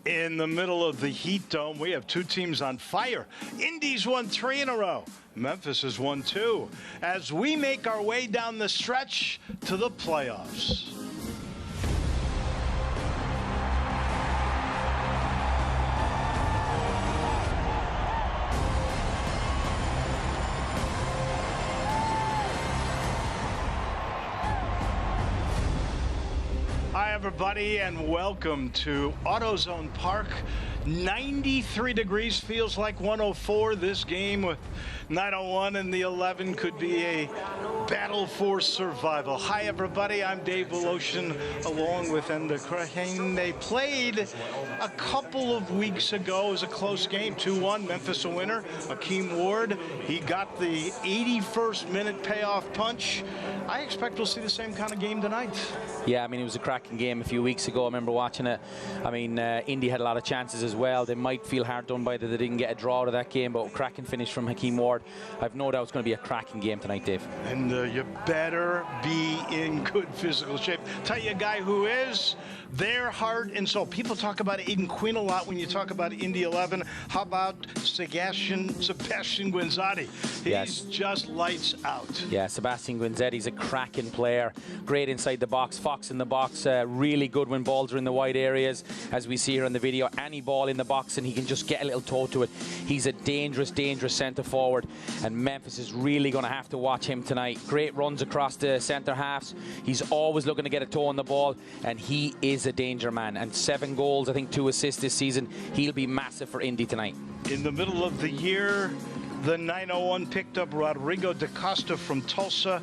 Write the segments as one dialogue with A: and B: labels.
A: In the middle of the Heat Dome, we have two teams on fire. Indy's won 3 in a row. Memphis has won 2. As we make our way down the stretch to the playoffs. Hi, everybody, and welcome to AutoZone Park. 93 degrees, feels like 104. This game with 901 and the 11 could be a battle for survival. Hi, everybody. I'm Dave Voloshin, along with Enda Krahen. They played a couple of weeks ago. It was a close game, 2-1. Memphis a winner. Akeem Ward, he got the 81st minute payoff punch. I expect we'll see the same kind of game tonight.
B: Yeah, I mean, it was a cracking game a few weeks ago. I remember watching it. I mean, Indy had a lot of chances as well. They might feel hard done by that they didn't get a draw out of that game, but cracking finish from Hakeem Ward. I've no doubt it's going to be a cracking game tonight, Dave.
A: And you better be in good physical shape. Tell you a guy who is their heart and soul. People talk about Aiden Quinn a lot when you talk about Indy 11. How about Sebastian Guinzotti? He's just lights out.
B: Yeah, Sebastian Guinzotti's a cracking player. Great inside the box, fox in the box. Really good when balls are in the wide areas, as we see here on the video. Any ball in the box and he can just get a little toe to it. He's a dangerous centre forward, and Memphis is really going to have to watch him tonight. Great runs across the centre halves. He's always looking to get a toe on the ball, and he is a danger man. And 7 goals, I think 2 assists this season. He'll be massive for Indy tonight.
A: In the middle of the year, the 901 picked up Rodrigo da Costa from Tulsa.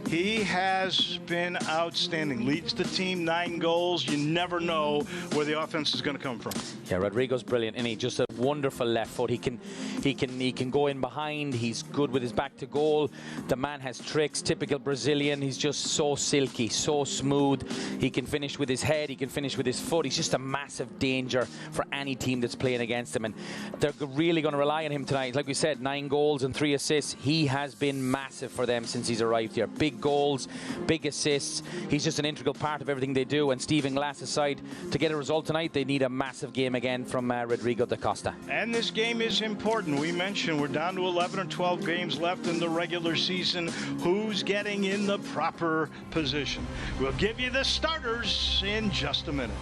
A: He has been outstanding. Leads the team, 9 goals. You never know where the offense is going to come from. Yeah,
B: Rodrigo's brilliant, and he's just a wonderful left foot. He can go in behind. He's good with his back to goal. The man has tricks, typical Brazilian. He's just so silky, so smooth. He can finish with his head. He can finish with his foot. He's just a massive danger for any team that's playing against him, and they're really going to rely on him tonight. Like we said, 9 goals and 3 assists. He has been massive for them since he's arrived here. Big goals, big assists. He's just an integral part of everything they do. And Stephen Glass aside, to get a result tonight, they need a massive game again from Rodrigo da Costa.
A: And this game is important. We mentioned we're down to 11 or 12 games left in the regular season. Who's getting in the proper position? We'll give you the starters in just a minute.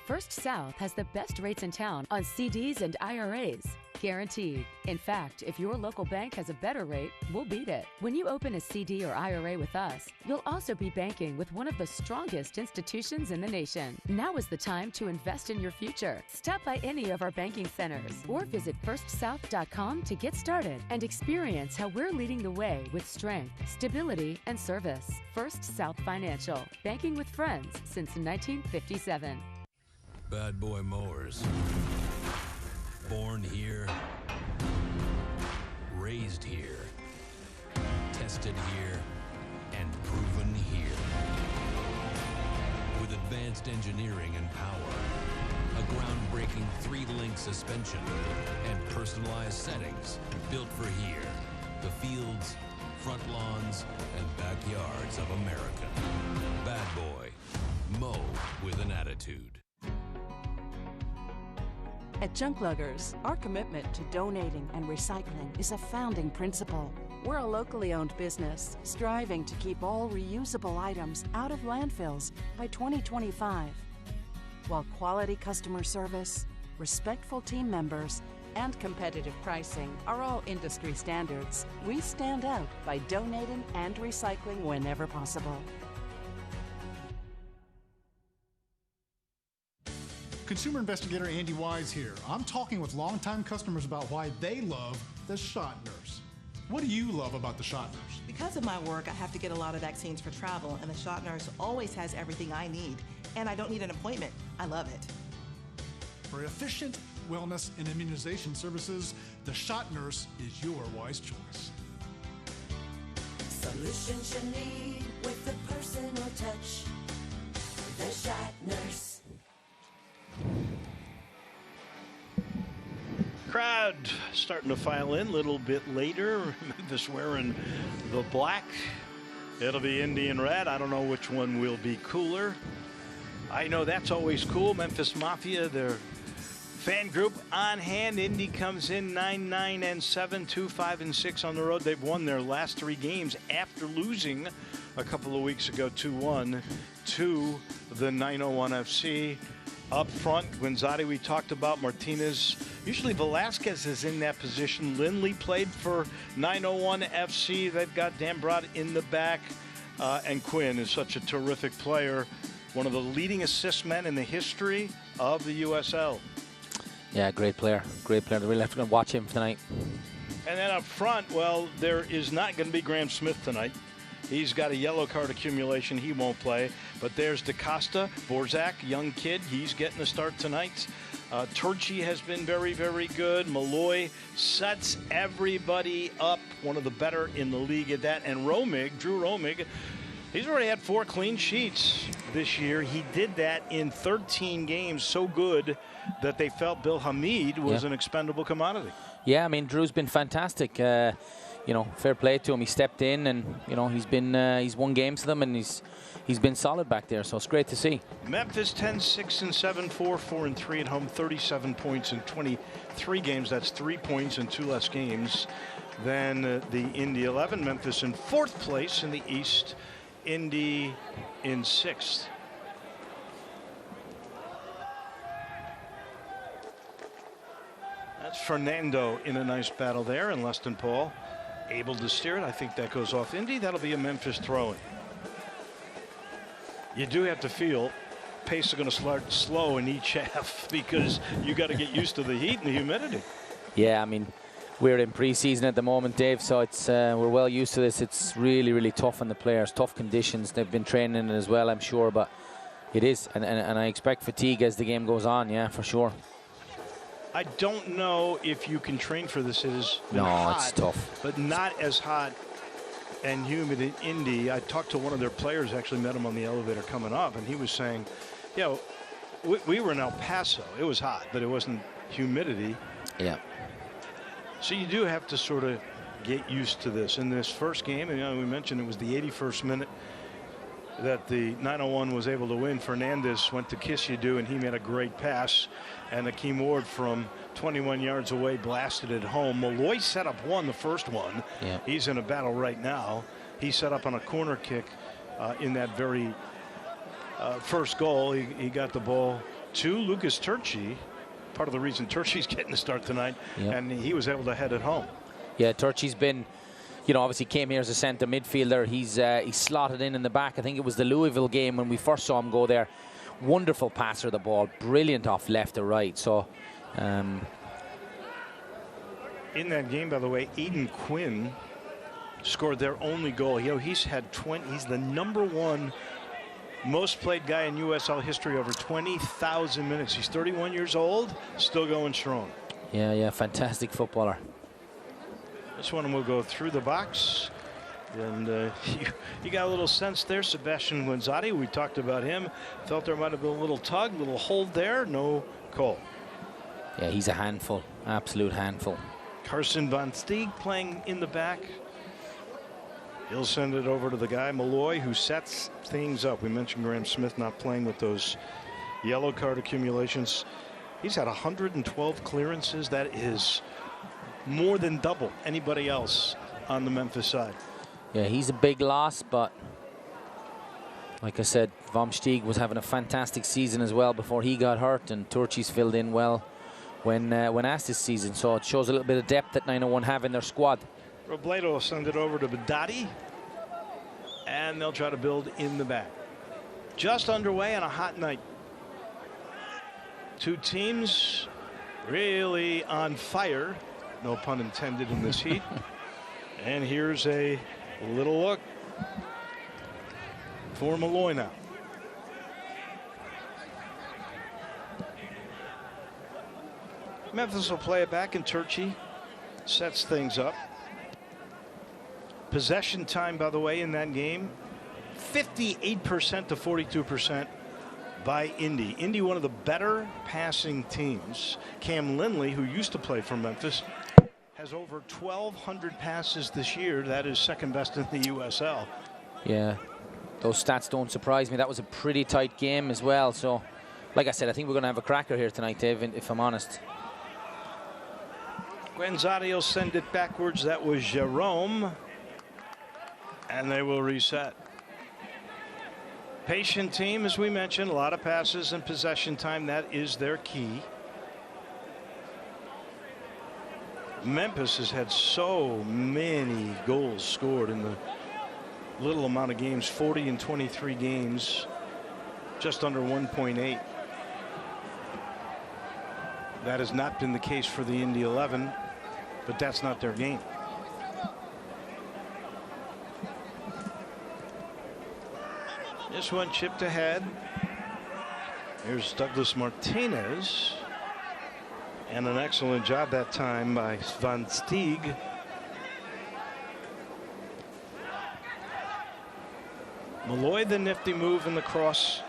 C: First South has the best rates in town on CDs and IRAs. Guaranteed. In fact, if your local bank has a better rate, we'll beat it. When you open a CD or IRA with us, you'll also be banking with one of the strongest institutions in the nation. Now is the time to invest in your future. Stop by any of our banking centers or visit firstsouth.com to get started and experience how we're leading the way with strength, stability, and service. First South Financial. Banking with friends since 1957.
D: Bad Boy Mowers. Born here, raised here, tested here, and proven here. With advanced engineering and power, a groundbreaking 3-link suspension, and personalized settings built for here, the fields, front lawns, and backyards of America. Bad Boy, mow with an attitude.
E: At Junk Luggers, our commitment to donating and recycling is a founding principle. We're a locally owned business, striving to keep all reusable items out of landfills by 2025. While quality customer service, respectful team members, and competitive pricing are all industry standards, we stand out by donating and recycling whenever possible.
F: Consumer investigator Andy Wise here. I'm talking with longtime customers about why they love the Shot Nurse. What do you love about the Shot Nurse?
G: Because of my work, I have to get a lot of vaccines for travel, and the Shot Nurse always has everything I need, and I don't need an appointment. I love it.
F: For efficient wellness and immunization services, the Shot Nurse is your wise choice.
H: Solutions you need with the personal touch. The Shot Nurse.
A: crowd starting to file in a little bit later. Memphis wearing the black. It'll be Indy and red. I don't know which one will be cooler. I know that's always cool. Memphis Mafia, their fan group on hand. Indy comes in 9-9-7, 2-5-6 on the road. They've won their last 3 games after losing a couple of weeks ago 2-1 to the 901 FC. Up front, Guinzotti we talked about, Martinez. Usually Velasquez is in that position. Lindley played for 901 FC. They've got Dambrot in the back. And Quinn is such a terrific player. One of the leading assist men in the history of the USL.
B: Yeah, great player. Great player. They really have to watch him tonight.
A: And then up front, well, there is not going to be Graham Smith tonight. He's got a yellow card accumulation. He won't play. But there's DaCosta, Borzak, young kid. He's getting a start tonight. Turchi has been very, very good. Malloy sets everybody up. One of the better in the league at that. And Drew Romig, he's already had 4 clean sheets this year. He did that in 13 games, so good that they felt Bill Hamid was an expendable commodity.
B: Yeah, I mean, Drew's been fantastic. You know, fair play to him. He stepped in, and you know, he's won games for them, and he's been solid back there. So it's great to see.
A: Memphis 10-6-7, 4-4-3 at home, 37 points in 23 games. That's 3 points in 2 less games than the Indy 11. Memphis in 4th place in the East. Indy in 6th. That's Fernando in a nice battle there, and Leston Paul able to steer it. I think that goes off Indy. That'll be a Memphis throw-in. You do have to feel pace is going to start slow in each half because you got to get used to the heat and the humidity.
B: Yeah, I mean, we're in preseason at the moment, Dave, so it's we're well used to this. It's really, really tough on the players, tough conditions. They've been training as well, I'm sure, but it is, and I expect fatigue as the game goes on. Yeah, for sure.
A: I don't know if you can train for this. It is hot,
B: it's tough,
A: but not as hot and humid in Indy. I talked to one of their players, actually met him on the elevator coming up, and he was saying, yeah, we were in El Paso. It was hot, but it wasn't humidity.
B: Yeah.
A: So you do have to sort of get used to this. In this first game, and you know, we mentioned it was the 81st minute that the 901 was able to win. Fernandez went to kiss you do, and he made a great pass. And Akeem Ward from 21 yards away blasted it home. Malloy set up one, the first one.
B: Yeah.
A: He's in a battle right now. He set up on a corner kick in that very first goal. He got the ball to Lucas Turchi. Part of the reason Turchi's getting the start tonight, and he was able to head it home. Yeah,
B: Turchi's been, you know, obviously came here as a centre midfielder. He's slotted in the back. I think it was the Louisville game when we first saw him go there. Wonderful passer of the ball, brilliant off left to right. So,
A: in that game, by the way, Aiden Quinn scored their only goal. You know, he's had 20. He's the #1 most played guy in USL history, over 20,000 minutes. He's 31 years old, still going strong.
B: Yeah, fantastic footballer.
A: This one will go through the box. And you got a little sense there. Sebastian Guinzotti, we talked about him. Felt there might have been a little tug, little hold there. No call.
B: Yeah, he's a handful. Absolute handful.
A: Carson Van Steeg playing in the back. He'll send it over to the guy, Malloy, who sets things up. We mentioned Graham Smith not playing with those yellow card accumulations. He's had 112 clearances. That is more than double anybody else on the Memphis side.
B: Yeah, he's a big loss, but like I said, Vom Steeg was having a fantastic season as well before he got hurt, and Turchi's filled in well when asked this season. So it shows a little bit of depth that 901 have in their squad.
A: Robledo will send it over to Badati, and they'll try to build in the back. Just underway on a hot night. Two teams really on fire, no pun intended in this heat. And here's a little look for Malloy now. Memphis will play it back, and Turchi sets things up. Possession time, by the way, in that game, 58% to 42%. by Indy. Indy, one of the better passing teams. Cam Lindley, who used to play for Memphis, has over 1,200 passes this year. That is second best in the USL.
B: Yeah, those stats don't surprise me. That was a pretty tight game as well. So, like I said, I think we're going to have a cracker here tonight, Dave, if I'm honest.
A: Guenzati will send it backwards. That was Jerome. And they will reset. Patient team, as we mentioned, a lot of passes and possession time. That is their key. Memphis has had so many goals scored in the little amount of games, 40 in 23 games, just under 1.8. That has not been the case for the Indy 11, but that's not their game. This one chipped ahead. Here's Douglas Martinez. And an excellent job that time by Van Steeg. Malloy, the nifty move in the cross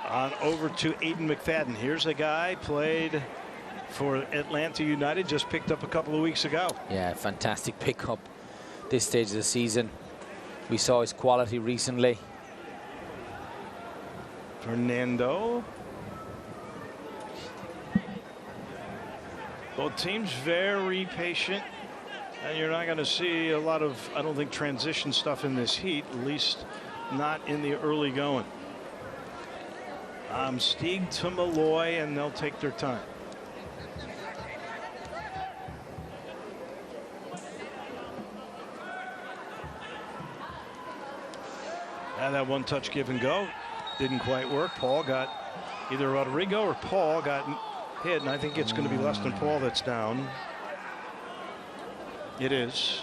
A: on over to Aiden McFadden. Here's a guy played for Atlanta United, just picked up a couple of weeks ago.
B: Yeah, fantastic pickup this stage of the season. We saw his quality recently.
A: Fernando. Both teams very patient, and you're not going to see a lot of, I don't think, transition stuff in this heat, at least not in the early going. Steeg to Malloy, and they'll take their time. And that one touch give and go didn't quite work. Paul got, either Rodrigo or Paul got hit, and I think it's going to be less than Paul that's down. It is.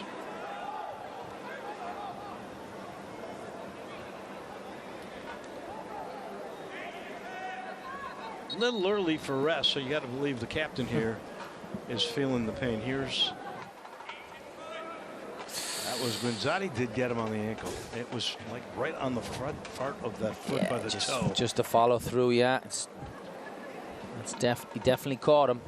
A: A little early for rest, so you got to believe the captain here is feeling the pain. Here's, that was Guenzati did get him on the ankle. It was like right on the front part of that foot by the toe.
B: Just a follow through, yeah. He definitely caught him.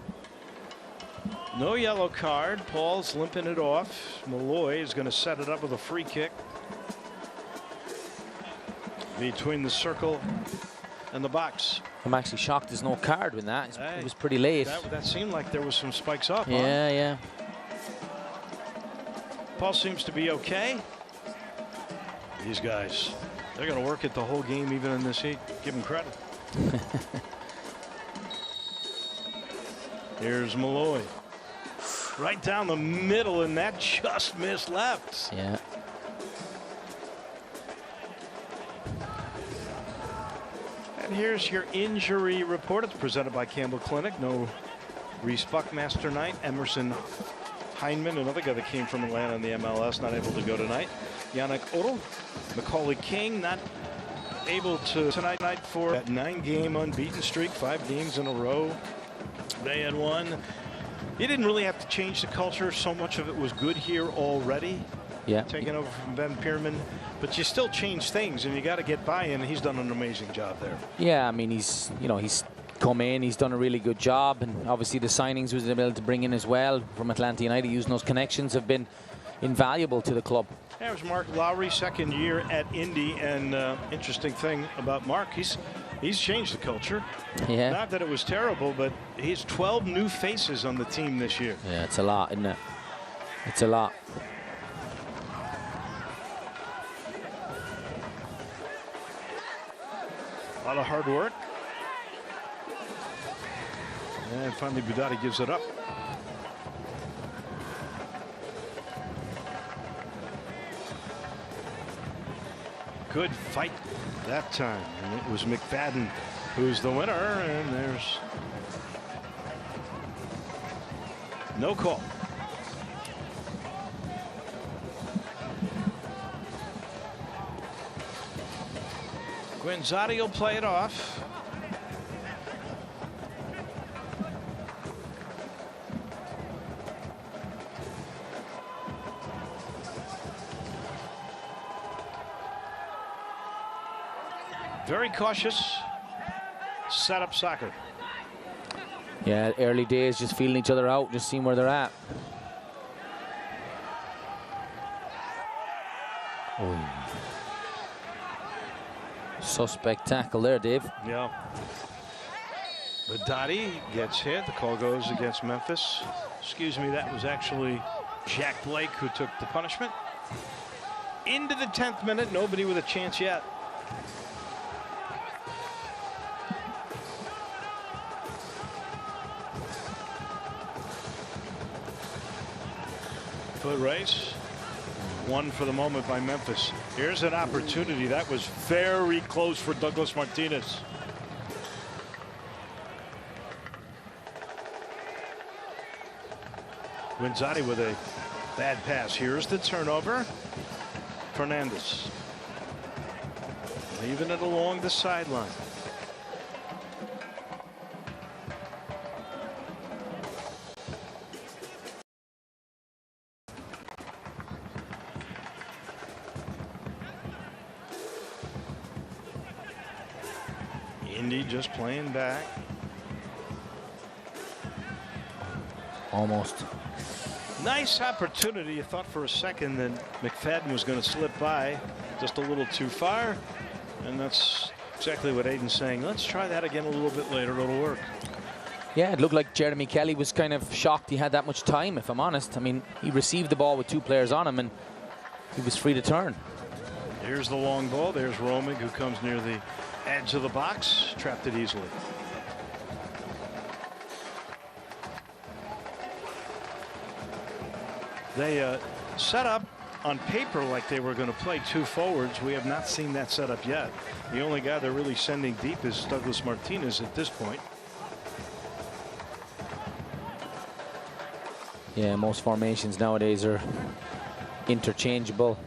A: No yellow card. Paul's limping it off. Malloy is going to set it up with a free kick between the circle and the box.
B: I'm actually shocked there's no card in that. It was pretty late.
A: That seemed like there was some spikes up.
B: Yeah, yeah.
A: Paul seems to be okay. These guys, they're going to work it the whole game, even in this heat. Give them credit. Here's Malloy. Right down the middle, and that just missed left.
B: Yeah.
A: And here's your injury report. It's presented by Campbell Clinic. No Reese Buckmaster night. Emerson Heineman, another guy that came from Atlanta in the MLS, not able to go tonight. Yannick Odell. Macaulay King not able to tonight for that 9-game unbeaten streak, 5 games in a row. They had won. You didn't really have to change the culture. So much of it was good here already.
B: Yeah.
A: Taking over from Ben Pierman. But you still change things, and you got to get buy-in. He's done an amazing job there.
B: Yeah, I mean, he's come in, he's done a really good job, and obviously the signings was able to bring in as well from Atlanta United, using those connections, have been invaluable to the club.
A: There's Mark Lowry, second year at Indy, and interesting thing about Mark, he's changed the culture.
B: Yeah.
A: Not that it was terrible, but he's 12 new faces on the team this year.
B: Yeah, it's a lot, isn't it? It's a lot.
A: A lot of hard work. And finally Budati gives it up. Good fight that time. And it was McFadden who's the winner, and there's no call. Guenzati will play it off. Very cautious. set up soccer.
B: Yeah, early days, just feeling each other out, just seeing where they're at. Oh. Suspect tackle there, Dave.
A: Yeah. Badati gets hit. The call goes against Memphis. Excuse me, that was actually Jack Blake who took the punishment. Into the 10th minute, nobody with a chance yet. Foot race. One for the moment by Memphis. Here's an opportunity. That was very close for Douglas Martinez. Guinzotti with a bad pass. Here's the turnover. Fernandez. Leaving it along the sideline. Indy just playing back.
B: Almost.
A: Nice opportunity. You thought for a second that McFadden was going to slip by just a little too far. And that's exactly what Aiden's saying. Let's try that again a little bit later. It'll work.
B: Yeah, it looked like Jeremy Kelly was kind of shocked he had that much time, if I'm honest. I mean, he received the ball with 2 players on him and he was free to turn.
A: Here's the long ball. There's Romig, who comes near the edge of the box. Trapped it easily. They set up on paper like they were going to play 2 forwards. We have not seen that setup yet. The only guy they're really sending deep is Douglas Martinez at this point.
B: Yeah, most formations nowadays are interchangeable.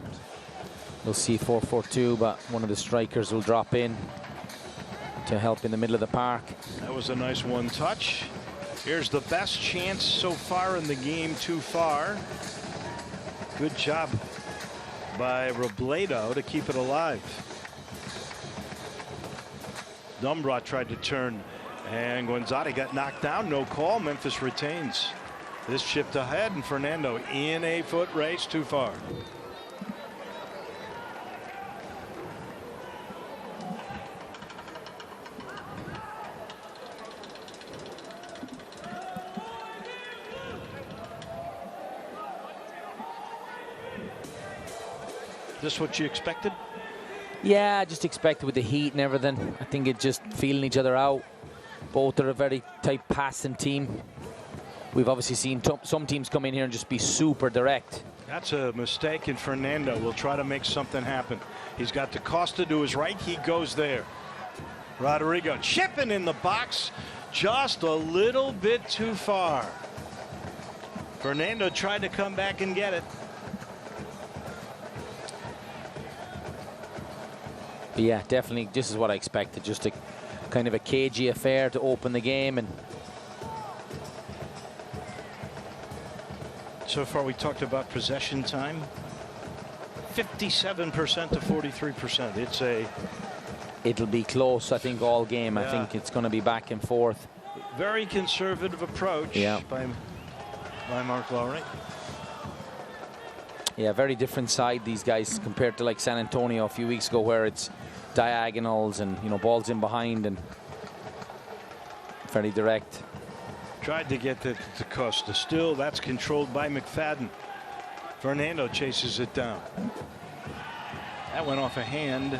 B: We'll see 4-4-2, but one of the strikers will drop in to help in the middle of the park.
A: That was a nice one touch. Here's the best chance so far in the game, too far. Good job by Robledo to keep it alive. Dumbroth tried to turn and Guinzotti got knocked down. No call. Memphis retains. This chipped ahead and Fernando in a foot race too far. This what you expected?
B: Yeah, I just expected with the heat and everything. I think it's just feeling each other out. Both are a very tight passing team. We've obviously seen some teams come in here and just be super direct.
A: That's a mistake, and Fernando will try to make something happen. He's got DaCosta to his right. He goes there. Rodrigo chipping in the box just a little bit too far. Fernando tried to come back and get it.
B: But yeah, definitely this is what I expected. Just a kind of a cagey affair to open the game. And
A: so far we talked about possession time. 57% to 43%.
B: It'll be close, I think, all game.
A: Yeah.
B: I think it's going to be back and forth.
A: Very conservative approach by Mark Lowry.
B: Yeah, very different side, these guys, compared to like San Antonio a few weeks ago, where it's diagonals and, you know, balls in behind and very direct.
A: Tried to get to Costa. Still, that's controlled by McFadden. Fernando chases it down. That went off a hand.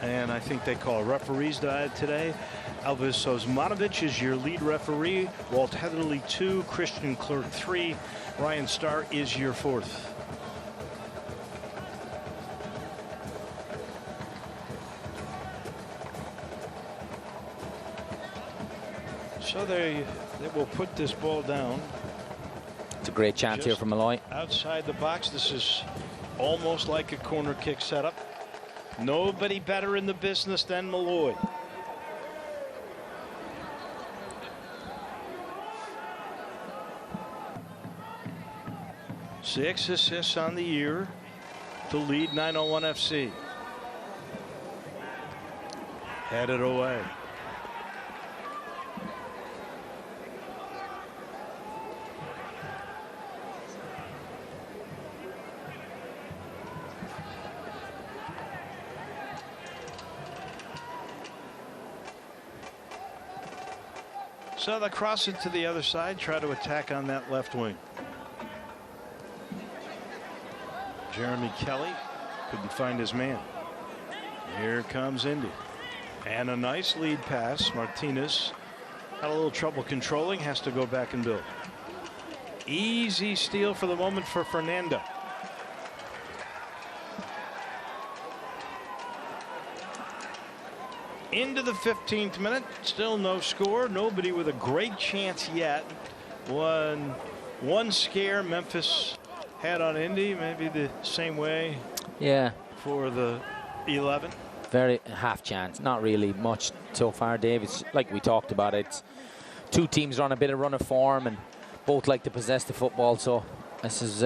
A: And I think they call referees today. Elvis Osmanovic is your lead referee. Walt Heatherly 2. Christian Clerk 3. Ryan Starr is your 4th. So they will put this ball down.
B: It's a great chance here from Malloy.
A: Outside the box. This is almost like a corner kick setup. Nobody better in the business than Malloy. Six assists on the year to lead 901 FC. Headed away. So they cross it to the other side, try to attack on that left wing. Jeremy Kelly couldn't find his man. Here comes Indy. And a nice lead pass. Martinez had a little trouble controlling, has to go back and build. Easy steal for the moment for Fernando. Into the 15th minute, still no score. Nobody with a great chance yet. One scare Memphis had on Indy, maybe the same way.
B: Yeah.
A: For the 11.
B: Very half chance, not really much so far, Dave. It's like we talked about. It's two teams are on a bit of run of form, and both like to possess the football. So this is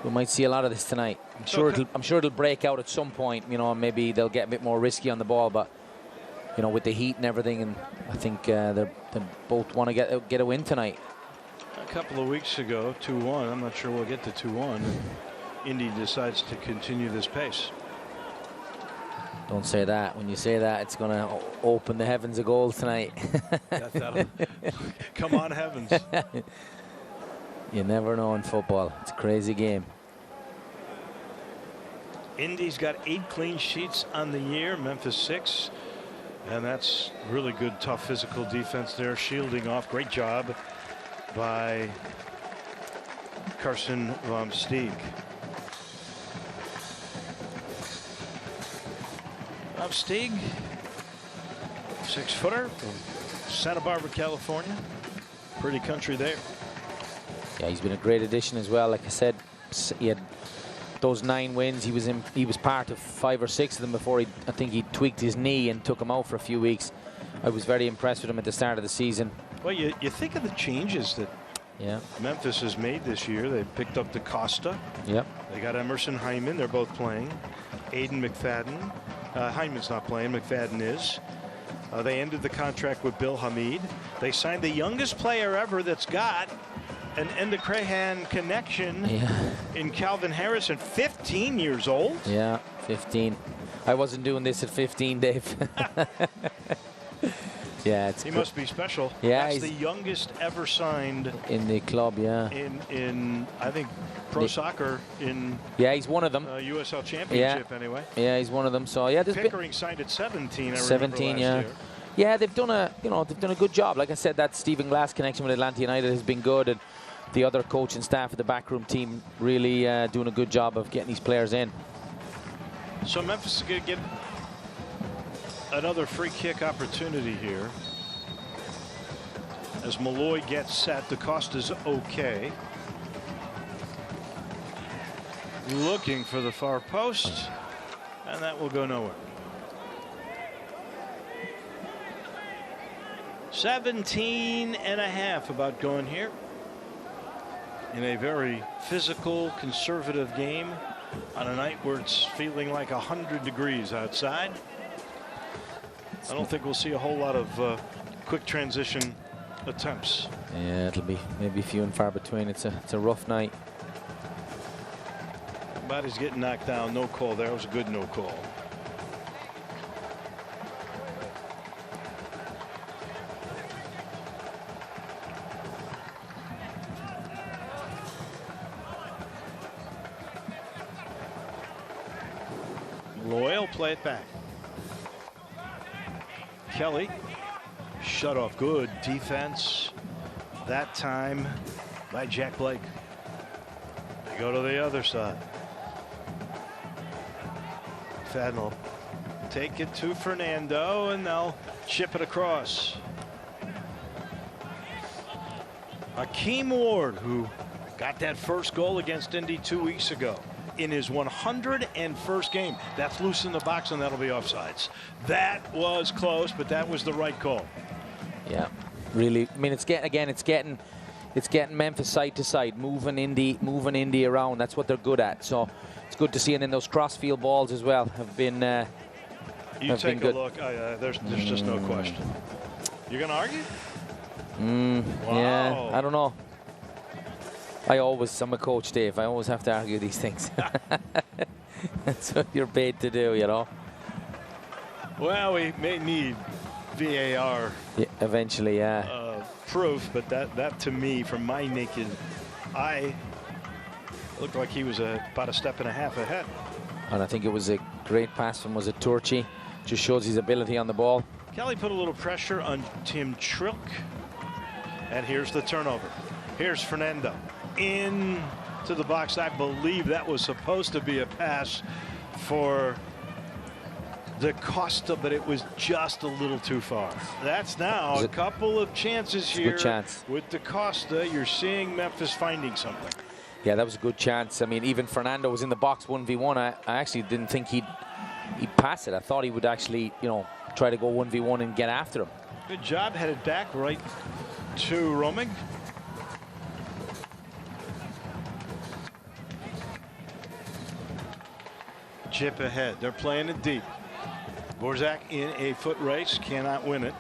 B: we might see a lot of this tonight. I'm sure it'll break out at some point. You know, maybe they'll get a bit more risky on the ball, but you know, with the heat and everything, and I think they both want to get a win tonight.
A: A couple of weeks ago, 2-1. I'm not sure we'll get to 2-1. Indy decides to continue this pace.
B: Don't say that. When you say that, it's going to open the heavens of gold tonight.
A: Come on, heavens.
B: You never know in football. It's a crazy game.
A: Indy's got 8 clean sheets on the year, Memphis 6. And that's really good, tough physical defense there, shielding off. Great job by Carson von Steeg. Von Steeg, 6-footer from Santa Barbara, California. Pretty country there.
B: Yeah, he's been a great addition as well. Like I said, he had those 9 wins. He was part of 5 or 6 of them before I think he tweaked his knee and took him out for a few weeks. I was very impressed with him at the start of the season.
A: Well, you think of the changes that Memphis has made this year. They picked up DaCosta.
B: Yep.
A: They got Emerson Hyman. They're both playing. Aiden McFadden. Hyman's not playing. McFadden is. They ended the contract with Bill Hamid. They signed the youngest player ever that's got an Enda-Crahan connection in Calvin Harrison, 15 years old.
B: Yeah, 15. I wasn't doing this at 15, Dave. Yeah,
A: he must be special.
B: Yeah,
A: that's the youngest ever signed
B: in the club. Yeah,
A: in I think pro soccer in.
B: Yeah, he's one of them.
A: USL Championship anyway.
B: Yeah, he's one of them. So yeah,
A: Pickering signed at 17.
B: 17, yeah. Year. Yeah, they've done a good job. Like I said, that Stephen Glass connection with Atlanta United has been good, and the other coach and staff of the backroom team really doing a good job of getting these players in.
A: So Memphis is going to get another free kick opportunity here as Malloy gets set. DaCosta's okay. Looking for the far post, and that will go nowhere. 17.5 about going here in a very physical, conservative game on a night where it's feeling like 100 degrees outside. I don't think we'll see a whole lot of quick transition attempts.
B: Yeah, it'll be maybe few and far between. It's a rough night.
A: Body's getting knocked down. No call there. It was a good no call. Loyal play it back. Kelly shut off. Good defense that time by Jack Blake. They go to the other side. Fadden will take it to Fernando, and they'll chip it across. Akeem Ward, who got that first goal against Indy 2 weeks ago in his 101st game. That's loose in the box, and that'll be offsides. That was close, but that was the right call.
B: Yeah, really. I mean, it's getting Memphis side to side, moving Indy around. That's what they're good at. So it's good to see. And then those cross-field balls as well have been.
A: You take a look. There's just no question. You're going to argue? Wow.
B: Yeah, I don't know. I'm a coach, Dave. I always have to argue these things. That's what you're paid to do, you know.
A: Well, we may need VAR
B: eventually, yeah.
A: Proof, but that to me, from my naked eye, looked like he was about a step and a half ahead.
B: And I think it was a great pass from, was it Turchi? Just shows his ability on the ball.
A: Kelly put a little pressure on Tim Trilk. And here's the turnover. Here's Fernando into the box. I believe that was supposed to be a pass for DaCosta, but it was just a little too far. That's now a couple of chances here.
B: Good chance.
A: With DaCosta, you're seeing Memphis finding something.
B: Yeah, that was a good chance. I mean, even Fernando was in the box 1v1. I actually didn't think he'd pass it. I thought he would actually, you know, try to go 1v1 and get after him.
A: Good job, headed back right to Romig. Chip ahead. They're playing it deep. Borzak in a foot race, cannot win it.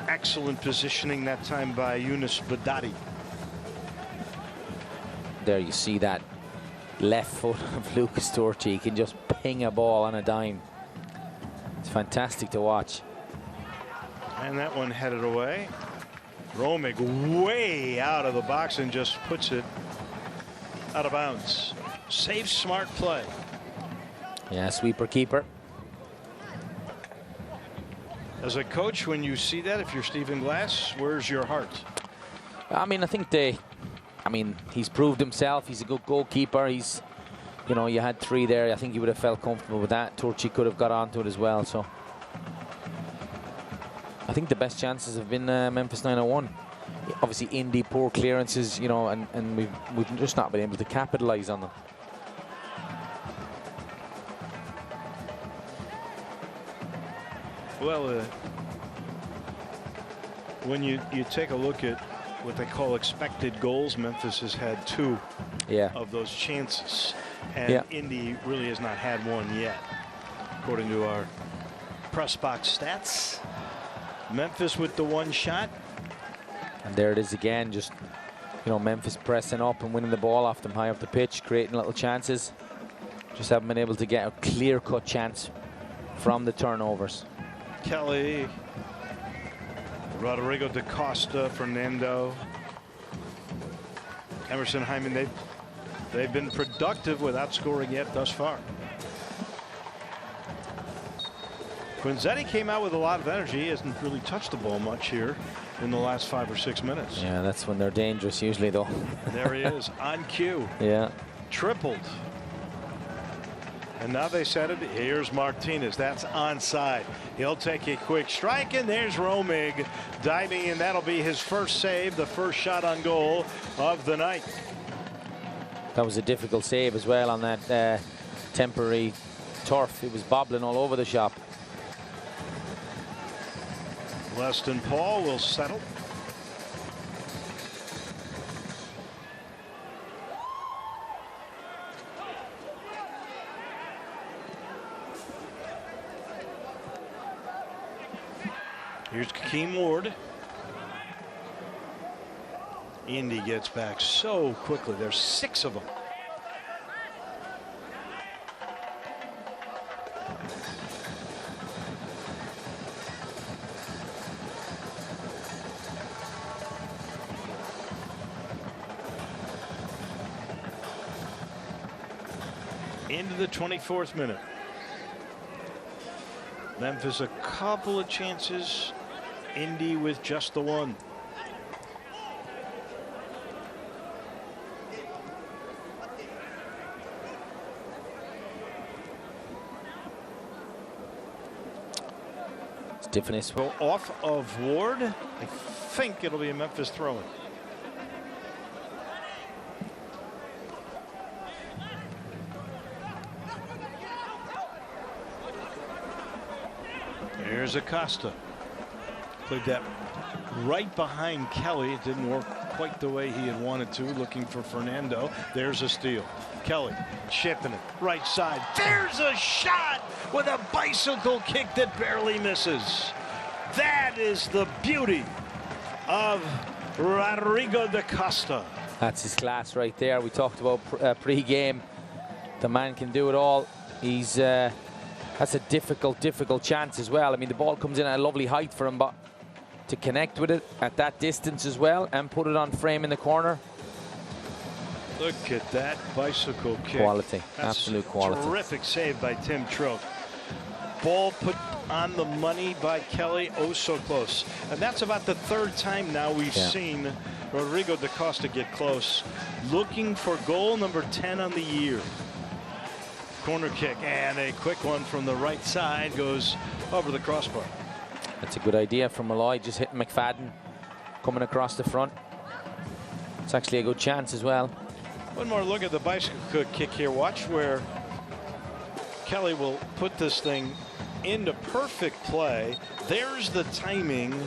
A: Excellent positioning that time by Yunus Badati.
B: There you see that left foot of Lucas Turchi. He can just ping a ball on a dime. It's fantastic to watch.
A: And that one headed away. Romig way out of the box and just puts it out of bounds. Safe, smart play.
B: Yeah, sweeper keeper.
A: As a coach, when you see that, if you're Stephen Glass, where's your heart?
B: I mean, I think he's proved himself. He's a good goalkeeper. He's, you know, you had 3 there. I think he would have felt comfortable with that. Turchi could have got onto it as well. So I think the best chances have been Memphis 901. Obviously, Indy, poor clearances, you know, and we've just not been able to capitalize on them.
A: Well, when you take a look at what they call expected goals, Memphis has had 2 of those chances, and Indy really has not had one yet, according to our press box stats. Memphis with the 1 shot.
B: And there it is again, just, you know, Memphis pressing up and winning the ball off them high up the pitch, creating little chances. Just haven't been able to get a clear-cut chance from the turnovers.
A: Kelly, Rodrigo DaCosta, Fernando, Emerson Hyman, they've been productive without scoring yet thus far. Quinzetti came out with a lot of energy. He hasn't really touched the ball much here in the last 5 or 6 minutes.
B: Yeah, that's when they're dangerous usually, though.
A: There he is, on cue.
B: Yeah.
A: Tripled. And now they set it. Here's Martinez. That's onside. He'll take a quick strike, and there's Romig diving in. That'll be his first save, the first shot on goal of the night.
B: That was a difficult save as well on that temporary turf. It was bobbling all over the shop.
A: Weston Paul will settle. Here's Keem Ward. Indy gets back so quickly. There's 6 of them. Into the 24th minute. Memphis a couple of chances. Indy with just the 1.
B: Stiffness.
A: Well, off of Ward. I think it'll be a Memphis throw-in. Here's Acosta. Played that right behind Kelly. It didn't work quite the way he had wanted to. Looking for Fernando. There's a steal. Kelly chipping it right side. There's a shot with a bicycle kick that barely misses. That is the beauty of Rodrigo DaCosta.
B: That's his class right there. We talked about pre-game. The man can do it all. He's had That's a difficult chance as well. I mean, the ball comes in at a lovely height for him, but to connect with it at that distance as well and put it on frame in the corner.
A: Look at that bicycle kick.
B: Quality,
A: That's
B: absolute quality.
A: Terrific save by Tim Troke. Ball put on the money by Kelly, oh so close. And that's about the third time now we've seen Rodrigo da Costa get close. Looking for goal number 10 on the year. Corner kick, and a quick one from the right side goes over the crossbar.
B: That's a good idea from Malloy, just hitting McFadden coming across the front. It's actually a good chance as well.
A: One more look at the bicycle kick here. Watch where Kelly will put this thing into perfect play. There's the timing,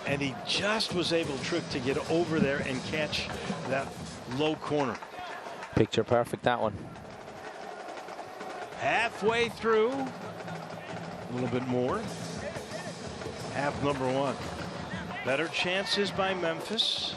A: and he just was able to get over there and catch that low corner.
B: Picture perfect, that one.
A: Halfway through, a little bit more. Half number one. Better chances by Memphis.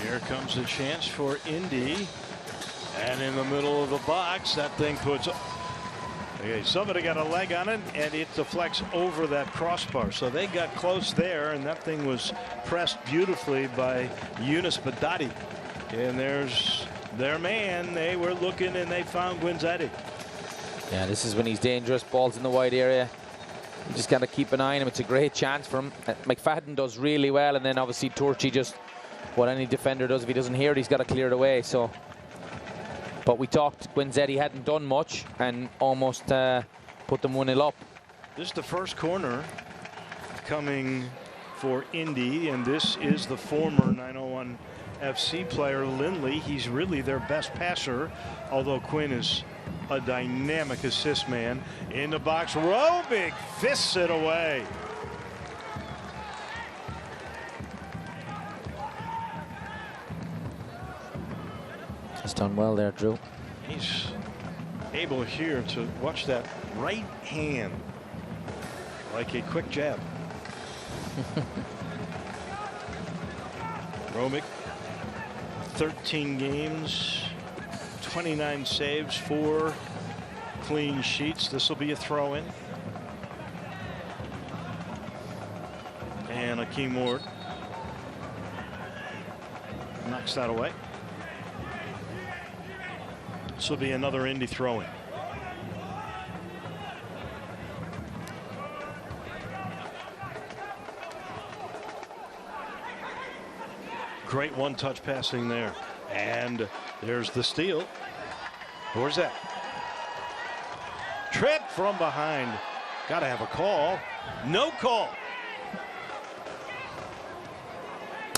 A: Here comes a chance for Indy. And in the middle of the box, that thing puts. Okay, somebody got a leg on it, and it deflects over that crossbar. So they got close there, and that thing was pressed beautifully by Yunus Badati. And there's their man. They were looking, and they found Guinzetti.
B: Yeah, this is when he's dangerous. Ball's in the wide area. You just got to keep an eye on him. It's a great chance for him. McFadden does really well, and then obviously Turchi just what any defender does. If he doesn't hear it, he's got to clear it away. So, but we talked, Guinzetti hadn't done much and almost put them 1-0 up.
A: This is the first corner coming for Indy, and this is the former 901 FC player Lindley. He's really their best passer, although Quinn is a dynamic assist man. In the box, Robic fists it away.
B: He's done well there, Drew.
A: He's able here to watch that right hand like a quick jab. Romick, 13 games, 29 saves, 4 clean sheets. This will be a throw-in. And Akeem Ward knocks that away. This will be another Indy throw-in. Great one-touch passing there. And there's the steal. Where's that? Trip from behind. Got to have a call. No call.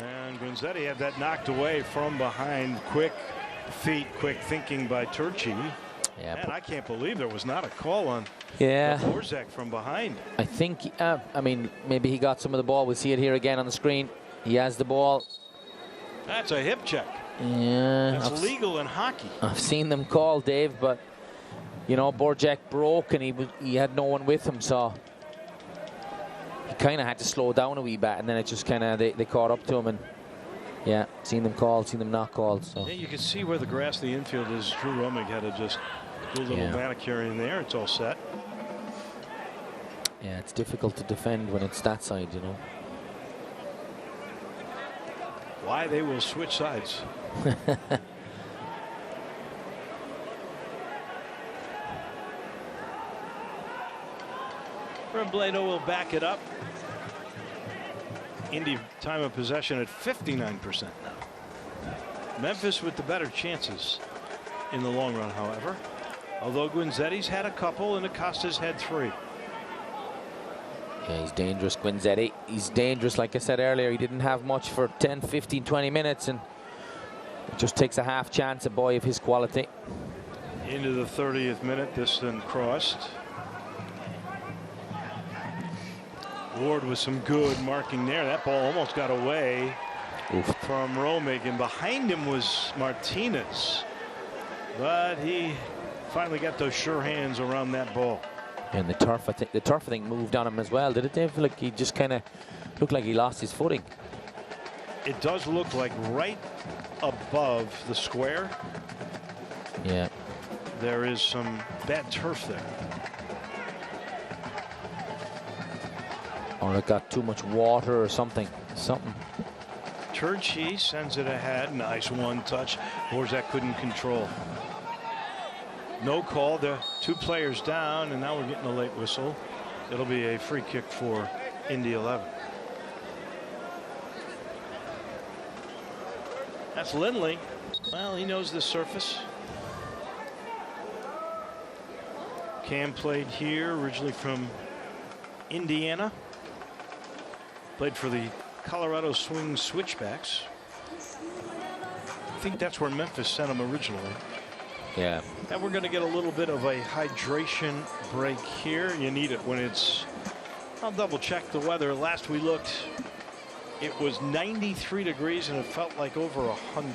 A: And Guinzetti had that knocked away from behind. Quick feet, quick thinking by Turchi.
B: Yeah,
A: and I can't believe there was not a call on Borzak from behind.
B: I think, I mean, maybe he got some of the ball. We'll see it here again on the screen. He has the ball.
A: That's a hip check.
B: Yeah.
A: That's legal in hockey.
B: I've seen them call, Dave, but, you know, Borzak broke and he had no one with him, so he kind of had to slow down a wee bit, and then it just kind of, they caught up to him, and yeah, seen them called, seen them not called. So
A: yeah, you can see where the grass of the infield is. Drew Romick had to just do a little manicure in there. It's all set.
B: Yeah, it's difficult to defend when it's that side, you know.
A: Why they will switch sides. Robledo will back it up. Indy time of possession at 59% now. Memphis with the better chances in the long run, however. Although Guinzetti's had a couple and Acosta's had 3.
B: Yeah, he's dangerous, Guinzetti. He's dangerous, like I said earlier. He didn't have much for 10, 15, 20 minutes, and it just takes a half chance, a boy of his quality.
A: Into the 30th minute, this then crossed. Ward with some good marking there. That ball almost got away. from Romig, and behind him was Martinez. But he finally got those sure hands around that ball.
B: And the turf, I think moved on him as well. Did it, Dave? Like he just kind of looked like he lost his footing.
A: It does look like right above the square.
B: Yeah.
A: There is some bad turf there.
B: Or it got too much water or something.
A: Turchi sends it ahead. Nice one touch. Borzak couldn't control. No call. The 2 players down, and now we're getting a late whistle. It'll be a free kick for Indy 11. That's Lindley. Well, he knows this surface. Cam played here, originally from Indiana. Played for the Colorado Swing Switchbacks. I think that's where Memphis sent him originally.
B: Yeah.
A: And we're going to get a little bit of a hydration break here. You need it when it's, I'll double check the weather. Last we looked, it was 93 degrees and it felt like over 100.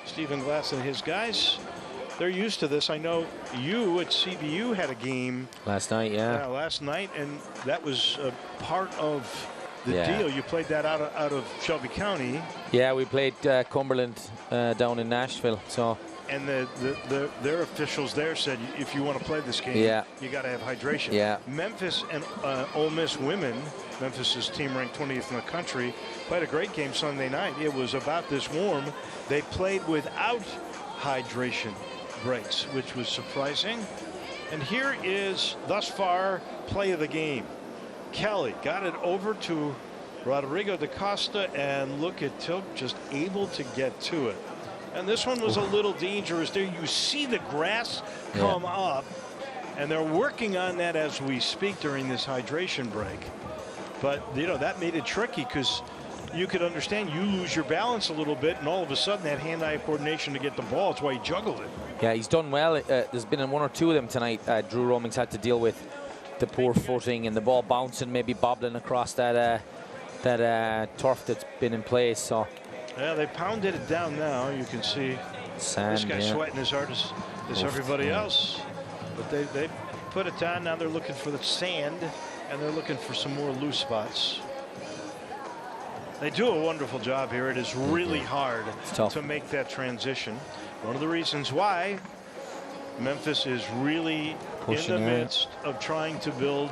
A: Stephen Glass and his guys, they're used to this. I know you at CBU had a game
B: last night. Yeah,
A: last night, and that was a part of the deal. You played that out of Shelby County.
B: Yeah, we played Cumberland down in Nashville. So.
A: And their officials there said if you want to play this game, you got to have hydration.
B: Yeah.
A: Memphis and Ole Miss women, Memphis's team ranked 20th in the country, played a great game Sunday night. It was about this warm. They played without hydration breaks, which was surprising. And here is thus far play of the game. Kelly got it over to Rodrigo da Costa, and look at Tilk just able to get to it. And this one was a little dangerous there. You see the grass come up, and they're working on that as we speak during this hydration break. But, you know, that made it tricky because you could understand you lose your balance a little bit, and all of a sudden that hand-eye coordination to get the ball, that's why he juggled it.
B: Yeah, he's done well. There's been 1 or 2 of them tonight. Drew Roming's had to deal with the poor footing and the ball bouncing, maybe bobbling across that turf that's been in place. So.
A: Yeah, they pounded it down now. You can see
B: sand,
A: this guy's sweating as hard as everybody else. But they put it down. Now they're looking for the sand, and they're looking for some more loose spots. They do a wonderful job here. It is really hard to make that transition. One of the reasons why Memphis is really
B: pushing
A: in the midst of trying to build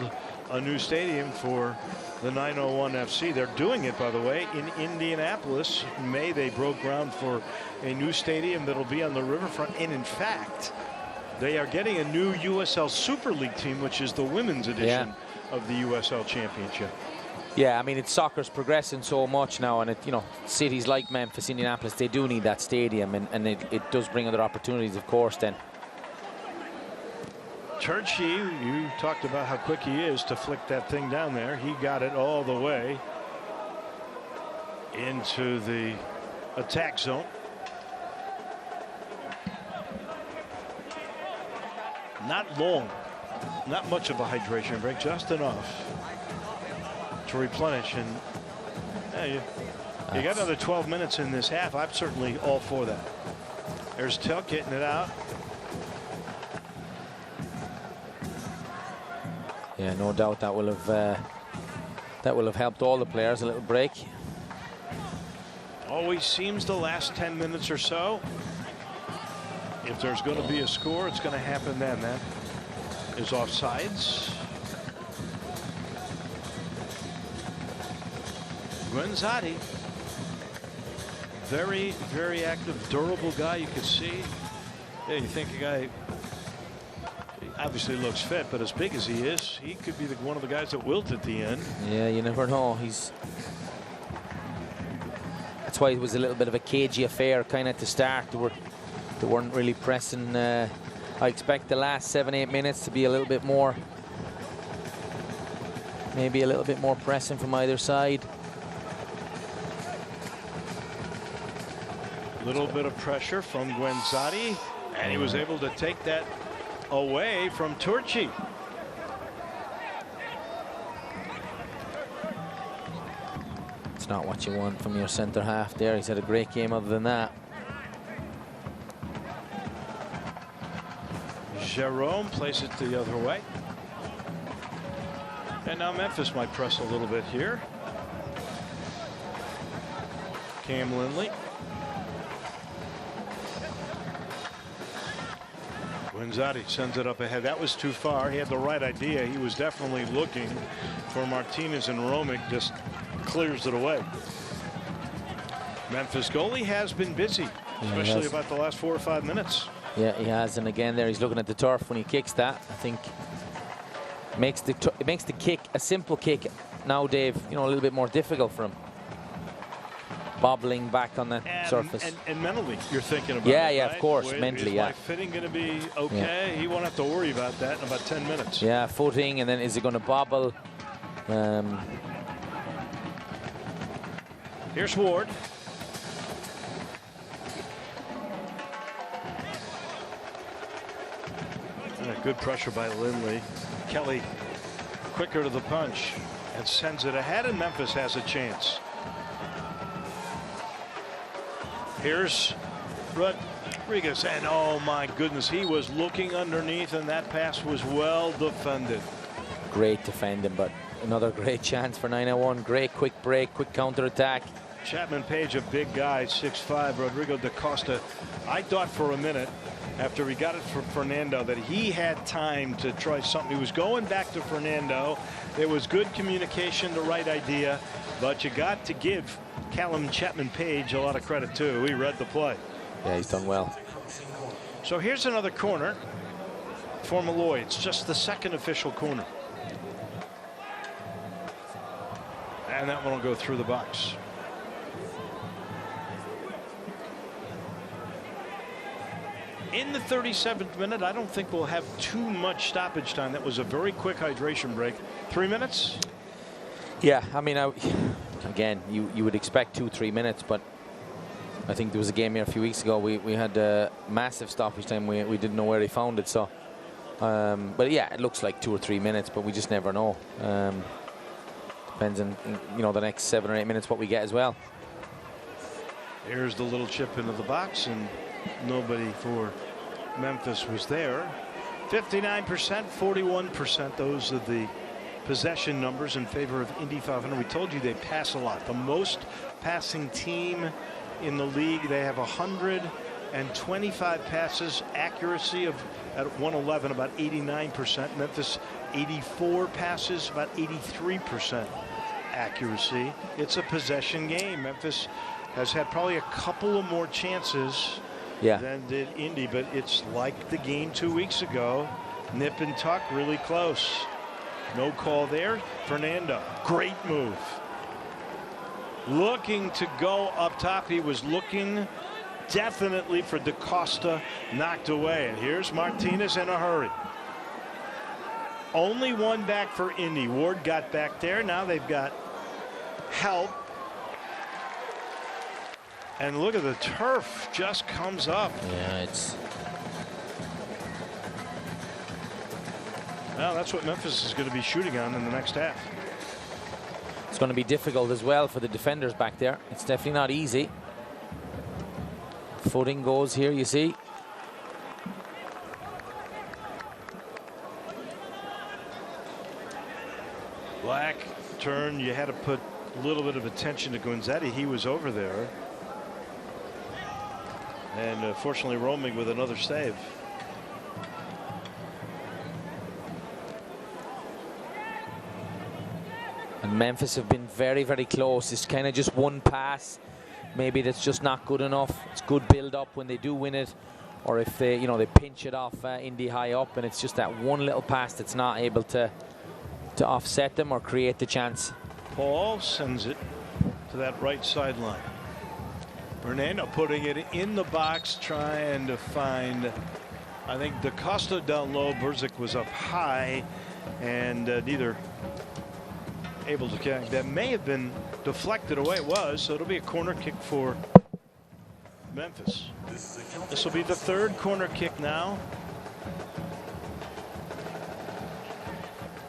A: a new stadium for the 901 FC. They're doing it, by the way, in Indianapolis. In May, they broke ground for a new stadium that'll be on the riverfront. And in fact, they are getting a new USL Super League team, which is the women's edition of the USL Championship.
B: Yeah, I mean, soccer's progressing so much now, and cities like Memphis, Indianapolis, they do need that stadium, and it does bring other opportunities, of course, then.
A: Turchi, you talked about how quick he is to flick that thing down there. He got it all the way into the attack zone. Not long, not much of a hydration break, just enough to replenish. And you got another 12 minutes in this half. I'm certainly all for that. There's Tilk getting it out.
B: Yeah, no doubt that will have helped all the players a little break.
A: Always seems the last 10 minutes or so. If there's going to be a score, it's going to happen then. That is offsides. Guenzati, very, very active, durable guy. You can see. Yeah, you think a guy obviously looks fit, but as big as he is, he could be one of the guys that wilt at the end.
B: Yeah, you never know. That's why it was a little bit of a cagey affair kind of to start. They weren't really pressing. I expect the last 7-8 minutes to be a little bit more, maybe a little bit more pressing from either side.
A: A little bit of pressure from Guenzati, and he was able to take that away from Turchi.
B: It's not what you want from your centre half there. He's had a great game other than that.
A: Jerome plays it the other way. And now Memphis might press a little bit here. Cam Lindley. Guinzotti sends it up ahead. That was too far. He had the right idea. He was definitely looking for Martinez, and Romick just clears it away. Memphis goalie has been busy, especially about the last 4 or 5 minutes.
B: Yeah, he has, and again there he's looking at the turf when he kicks that. I think it makes the kick, a simple kick now, Dave, you know, a little bit more difficult for him. Bobbling back on the surface.
A: And mentally, you're thinking about
B: yeah,
A: it,
B: yeah,
A: right?
B: of course,
A: Wait,
B: mentally,
A: is
B: yeah.
A: my fitting going to be okay? He won't have to worry about that in about 10 minutes.
B: Yeah, footing, and then is it going to bobble?
A: Here's Ward. And good pressure by Lindley. Kelly quicker to the punch and sends it ahead, and Memphis has a chance. Here's Rodriguez, and oh my goodness, he was looking underneath, and that pass was well defended.
B: Great defending, but another great chance for 901. Great quick break, quick counter attack.
A: Chapman Page, a big guy, 6'5". Rodrigo da Costa, I thought for a minute after he got it from Fernando that he had time to try something. He was going back to Fernando. There was good communication, the right idea, but you got to give Callum Chapman Page a lot of credit too. He read the play.
B: Yeah, he's done well.
A: So here's another corner for Malloy. It's just the second official corner. And that one will go through the box. In the 37th minute, I don't think we'll have too much stoppage time. That was a very quick hydration break. 3 minutes?
B: Yeah, I mean, again, you would expect 2-3 minutes, but I think there was a game here a few weeks ago. We had a massive stoppage time. We didn't know where they found it. So, but yeah, it looks like 2 or 3 minutes, but we just never know. Depends on, you know, the next 7 or 8 minutes what we get as well.
A: Here's the little chip into the box, and nobody for Memphis was there. 59%, 41%. Those are the possession numbers in favor of Indy 500. We told you they pass a lot. The most passing team in the league. They have 125 passes, accuracy of at 111, about 89%. Memphis 84 passes, about 83% accuracy. It's a possession game. Memphis has had probably a couple of more chances than did Indy, but it's like the game 2 weeks ago. Nip and tuck, really close. No call there. Fernando, great move. Looking to go up top. He was looking definitely for da Costa, knocked away. And here's Martinez in a hurry. Only one back for Indy. Ward got back there. Now they've got help. And look at the turf just comes up.
B: Yeah, it's.
A: Well, that's what Memphis is going to be shooting on in the next half.
B: It's going to be difficult as well for the defenders back there. It's definitely not easy. Footing goes here, you see.
A: Black turn. You had to put a little bit of attention to Guinzotti. He was over there. And fortunately, roaming with another save.
B: And Memphis have been very, very close. It's kind of just one pass. Maybe that's just not good enough. It's good build up when they do win it, or if they, you know, they pinch it off Indy high up, and it's just that one little pass that's not able to offset them or create the chance.
A: Paul sends it to that right sideline. Fernando putting it in the box, trying to find, I think, da Costa down low. Burzik was up high, and neither able to catch. That may have been deflected away. It was, so it'll be a corner kick for Memphis. This will be the third corner kick now.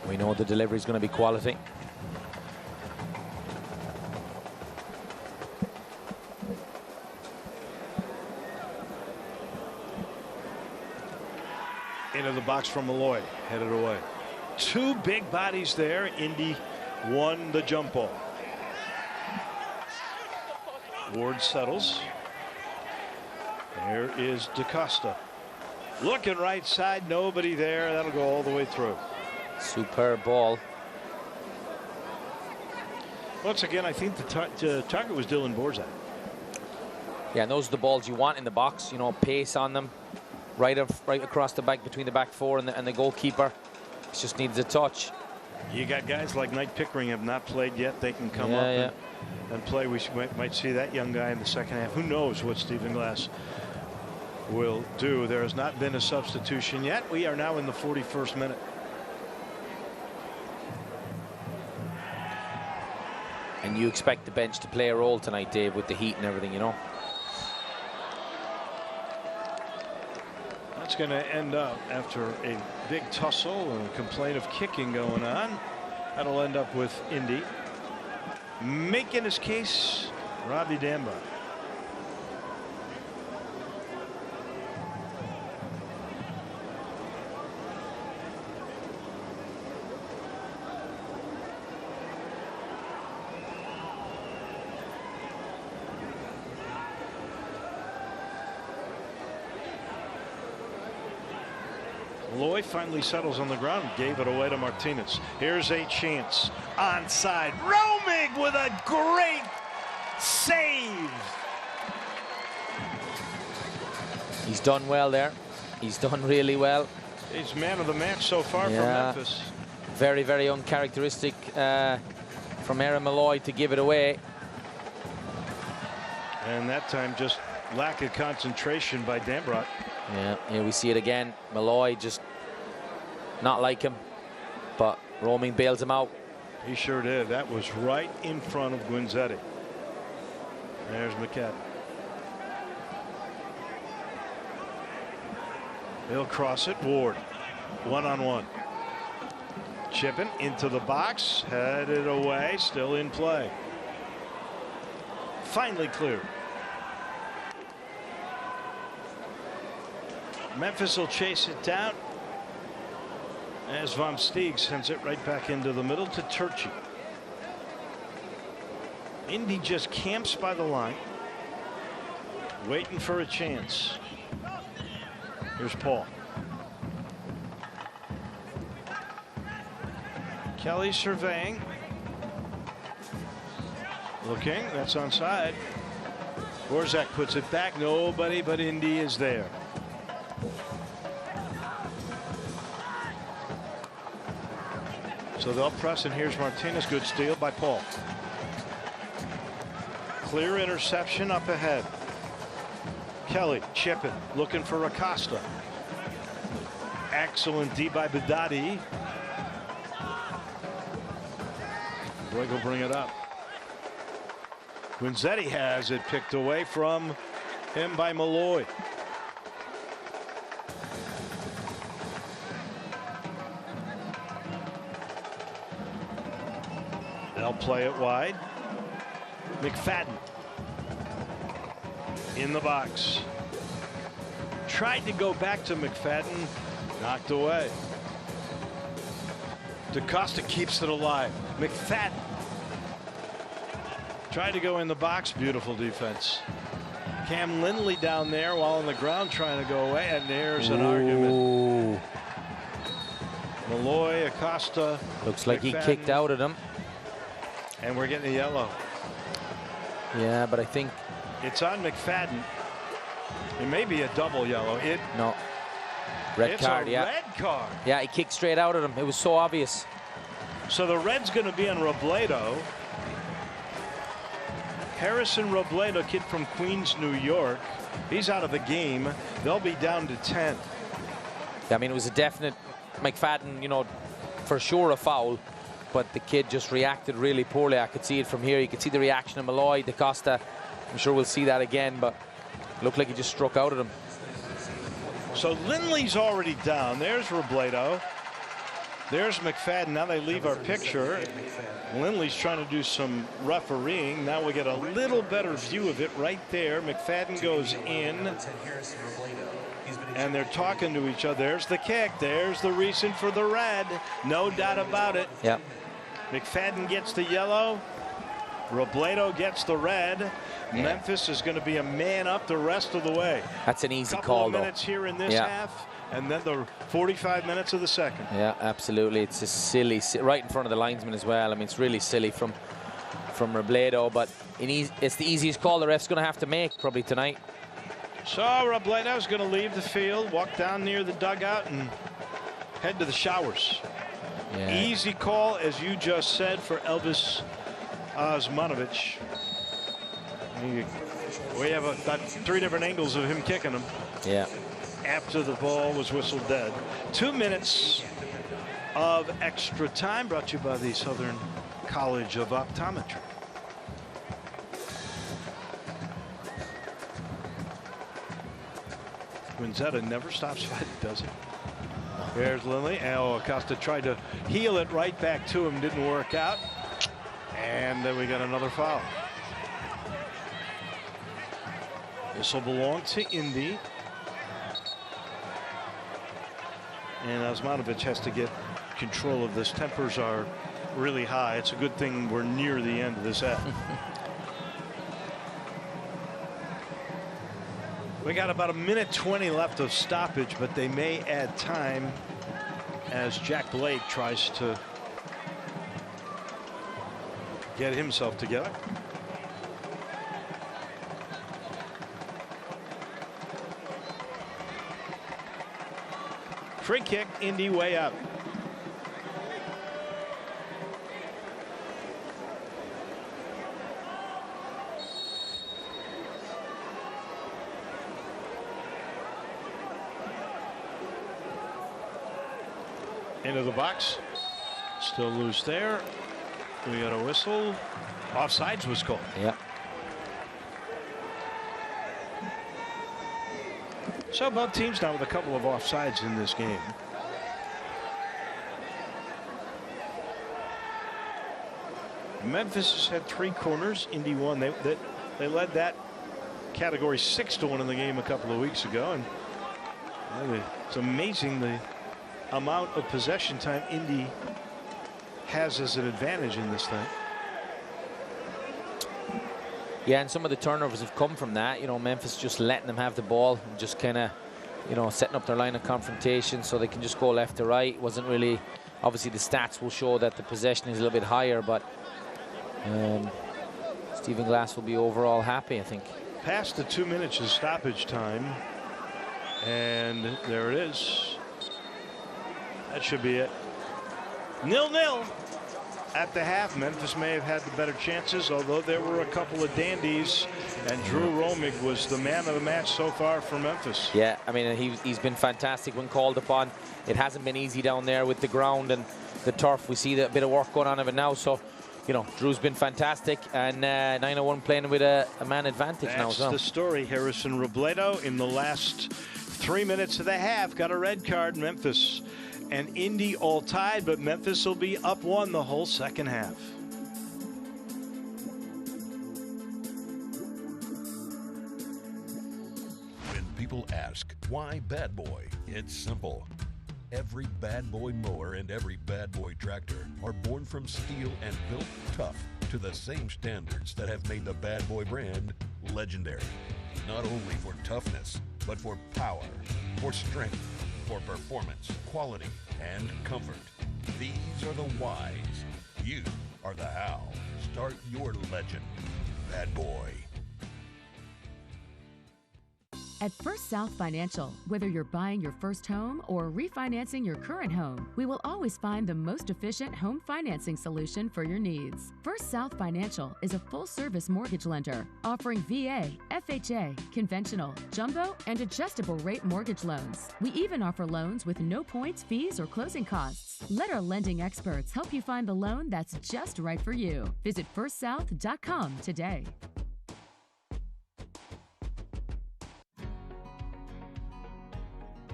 B: We know the delivery is going to be quality.
A: Into the box from Malloy, headed away. Two big bodies there. Indy won the jump ball. Ward settles. There is DaCosta. Looking right side, nobody there. That'll go all the way through.
B: Superb ball.
A: Once again, I think the target was Dylan Borzak.
B: Yeah, and those are the balls you want in the box. You know, pace on them, right across the back between the back four and the goalkeeper. It just needs a touch.
A: You got guys like Knight Pickering have not played yet. They can come up and play. We might see that young guy in the second half. Who knows what Stephen Glass will do. There has not been a substitution yet. We are now in the 41st minute.
B: And you expect the bench to play a role tonight, Dave, with the heat and everything, you know.
A: That's going to end up after a big tussle and a complaint of kicking going on. That'll end up with Indy making his case. Robbie Damba. Loy finally settles on the ground, gave it away to Martinez. Here's a chance. Onside. Romig with a great save.
B: He's done well there. He's done really well.
A: He's man of the match so far for Memphis.
B: Very, very uncharacteristic from Aaron Malloy to give it away.
A: And that time just lack of concentration by Dambrot.
B: Yeah, here we see it again. Malloy just not like him, but Roming bails him out.
A: He sure did. That was right in front of Guinzetti. There's McCann. He'll cross it. Ward, one-on-one. Chipping into the box, headed away, still in play. Finally cleared. Memphis will chase it down as Vom Steeg sends it right back into the middle to Turchi. Indy just camps by the line, waiting for a chance. Here's Paul. Kelly surveying. Looking, that's onside. Borzak puts it back. Nobody but Indy is there. So they'll press, and here's Martinez. Good steal by Paul. Clear interception up ahead. Kelly chipping, looking for Acosta. Excellent D by Bedati. Blake will bring it up. Guinzetti has it picked away from him by Malloy. They'll play it wide. McFadden in the box. Tried to go back to McFadden, knocked away. DaCosta keeps it alive. McFadden tried to go in the box. Beautiful defense. Cam Lindley down there while on the ground trying to go away, and there's an argument. Malloy, Acosta.
B: Looks like
A: McFadden.
B: he kicked out at him.
A: And we're getting a yellow.
B: Yeah, but I think
A: it's on McFadden. It may be a double yellow.
B: No. Red card,
A: a red card.
B: Yeah, he kicked straight out at him. It was so obvious.
A: So the red's going to be on Robledo. Harrison Robledo, kid from Queens, New York. He's out of the game. They'll be down to 10.
B: I mean, it was a definite McFadden, you know, for sure a foul. But the kid just reacted really poorly. I could see it from here. You could see the reaction of Malloy, DaCosta. I'm sure we'll see that again, but it looked like he just struck out at him.
A: So Lindley's already down. There's Robledo. There's McFadden. Now they leave our picture. Lindley's trying to do some refereeing. Now we get a little better view of it right there. McFadden goes in. And they're talking to each other. There's the kick. There's the reason for the red. No doubt about it.
B: Yep.
A: McFadden gets the yellow. Robledo gets the red.
B: Yeah.
A: Memphis is going to be a man up the rest of the way.
B: That's an easy
A: Couple
B: call,
A: of minutes here in this half, and then the 45 minutes of the second.
B: Yeah, absolutely. It's a silly, right in front of the linesman as well. I mean, it's really silly from Robledo, but it's the easiest call the ref's going to have to make probably tonight.
A: So Robledo's going to leave the field, walk down near the dugout, and head to the showers.
B: Yeah.
A: Easy call, as you just said, for Elvis Osmanovic. We have about 3 different angles of him kicking him.
B: Yeah.
A: After the ball was whistled dead. 2 minutes of extra time, brought to you by the Southern College of Optometry. Quinzetta never stops fighting, does he? There's Lindley. Acosta tried to heel it right back to him. Didn't work out. And then we got another foul. This will belong to Indy. And Osmanovic has to get control of this. Tempers are really high. It's a good thing we're near the end of this half. We got about 1:20 left of stoppage, but they may add time as Jack Blake tries to get himself together. Free kick, Indy way up. Into the box. Still loose there. We got a whistle. Offsides was called.
B: Yeah.
A: So both teams now with a couple of offsides in this game. Memphis has had 3 corners. Indy won. They led that category 6-1 in the game a couple of weeks ago. And it's amazing the amount of possession time Indy has as an advantage in this thing.
B: Yeah, and some of the turnovers have come from that. You know, Memphis just letting them have the ball and just kind of, you know, setting up their line of confrontation so they can just go left to right. Wasn't really, obviously the stats will show that the possession is a little bit higher, but Stephen Glass will be overall happy, I think.
A: Past the 2 minutes of stoppage time, and there it is. That should be it. 0-0 at the half. Memphis may have had the better chances, although there were a couple of dandies, and Drew Romig was the man of the match so far for Memphis.
B: Yeah, I mean, he's been fantastic when called upon. It hasn't been easy down there with the ground and the turf. We see that bit of work going on of it now, so you know, Drew's been fantastic, and 901 playing with a man advantage now as well.
A: That's the story. Harrison Robledo in the last 3 minutes of the half got a red card. Memphis and Indy all tied, but Memphis will be up 1 the whole second half.
D: When people ask, why Bad Boy? It's simple. Every Bad Boy mower and every Bad Boy tractor are born from steel and built tough to the same standards that have made the Bad Boy brand legendary. Not only for toughness, but for power, for strength, for performance, quality, and comfort. These are the whys. You are the how. Start your legend. Bad Boy.
C: At First South Financial, whether you're buying your first home or refinancing your current home, we will always find the most efficient home financing solution for your needs. First South Financial is a full-service mortgage lender offering VA, FHA, conventional, jumbo, and adjustable rate mortgage loans. We even offer loans with no points, fees, or closing costs. Let our lending experts help you find the loan that's just right for you. Visit firstsouth.com today.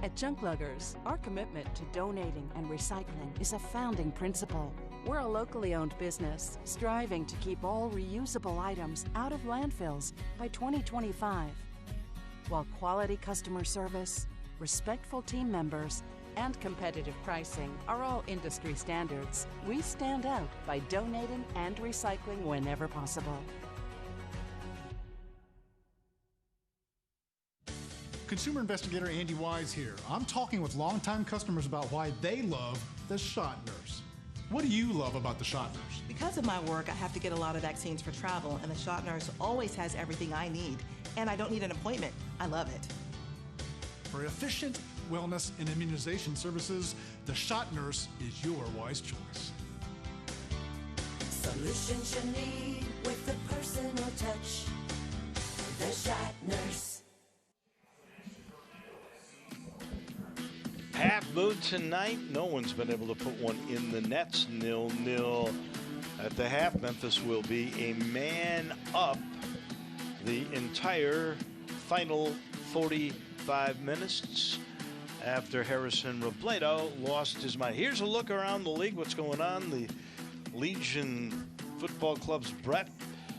E: At Junk Luggers, our commitment to donating and recycling is a founding principle. We're a locally owned business, striving to keep all reusable items out of landfills by 2025. While quality customer service, respectful team members, and competitive pricing are all industry standards, we stand out by donating and recycling whenever possible.
F: Consumer investigator Andy Wise here. I'm talking with longtime customers about why they love the Shot Nurse. What do you love about the Shot Nurse?
G: Because of my work, I have to get a lot of vaccines for travel, and the Shot Nurse always has everything I need. And I don't need an appointment. I love it.
F: For efficient wellness and immunization services, the Shot Nurse is your wise choice.
H: Solutions you need with the personal touch. The Shot Nurse.
A: Half moon tonight. No one's been able to put one in the nets. 0-0 at the half. Memphis will be a man up the entire final 45 minutes after Harrison Robledo lost his mind. Here's a look around the league. What's going on? The Legion Football Club's Brett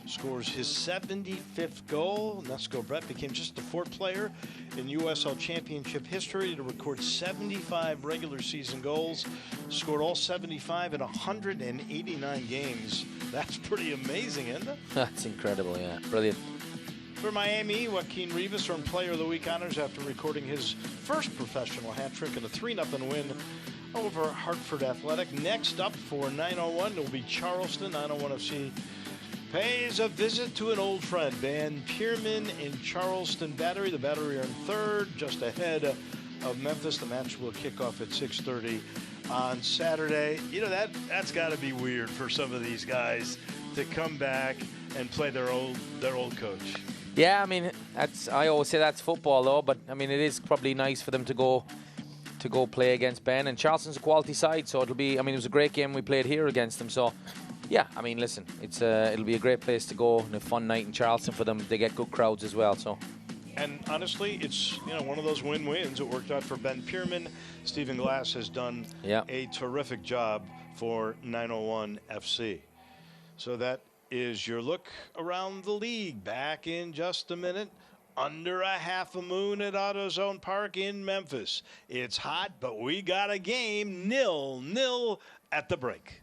A: scores his 75th goal. Nesco Brett became just the fourth player in USL Championship history to record 75 regular season goals. Scored all 75 in 189 games. That's pretty amazing, isn't it?
B: That's incredible, yeah. Brilliant.
A: For Miami, Joaquin Rivas earned Player of the Week honors after recording his first professional hat trick in a 3-0 win over Hartford Athletic. Next up for 901 will be Charleston. 901 FC pays a visit to an old friend, Van Pierman in Charleston Battery. The Battery are in third, just ahead of Memphis. The match will kick off at 6:30 on Saturday. You know, that's got to be weird for some of these guys to come back and play their old coach.
B: Yeah, I mean, I always say that's football, though. But I mean, it is probably nice for them to go play against Ben. And Charleston's a quality side, so it'll be. I mean, it was a great game we played here against them. So, yeah, I mean, listen, it'll be a great place to go and a fun night in Charleston for them. They get good crowds as well. So.
A: And honestly, it's one of those win-wins. It worked out for Ben Pierman. Stephen Glass has done a terrific job for 901 FC. So that is your look around the league. Back in just a minute. Under a half a moon at AutoZone Park in Memphis. It's hot, but we got a game. 0-0 at the break.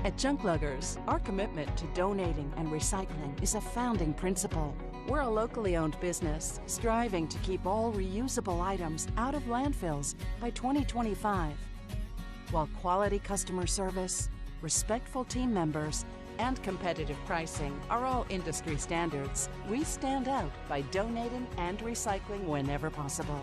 E: At Junk Luggers, our commitment to donating and recycling is a founding principle. We're a locally owned business, striving to keep all reusable items out of landfills by 2025. While quality customer service, respectful team members, and competitive pricing are all industry standards, we stand out by donating and recycling whenever possible.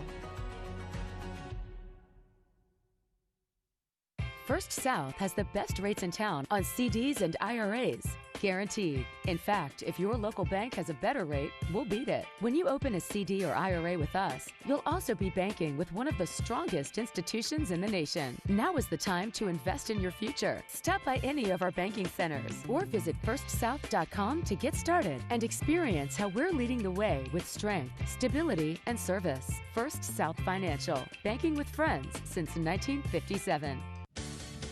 C: First South has the best rates in town on CDs and IRAs. Guaranteed. In fact, if your local bank has a better rate, we'll beat it. When you open a CD or IRA with us, you'll also be banking with one of the strongest institutions in the nation. Now is the time to invest in your future. Stop by any of our banking centers or visit firstsouth.com to get started and experience how we're leading the way with strength, stability, and service. First South Financial. Banking with friends since 1957.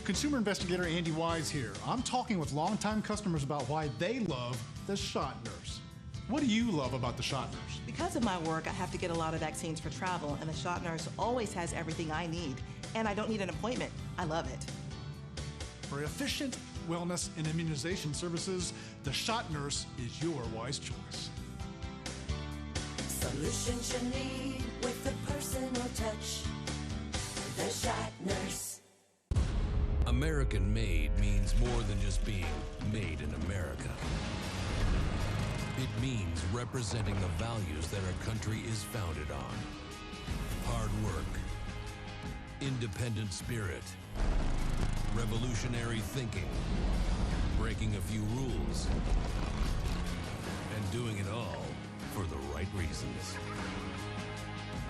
F: Consumer investigator Andy Wise here. I'm talking with longtime customers about why they love the Shot Nurse. What do you love about the Shot Nurse?
G: Because of my work, I have to get a lot of vaccines for travel, and the Shot Nurse always has everything I need. And I don't need an appointment. I love it.
F: For efficient wellness and immunization services, the Shot Nurse is your wise choice.
H: Solutions you need with the personal touch. The Shot Nurse.
D: American made means more than just being made in America. It means representing the values that our country is founded on. Hard work, independent spirit, revolutionary thinking, breaking a few rules, and doing it all for the right reasons.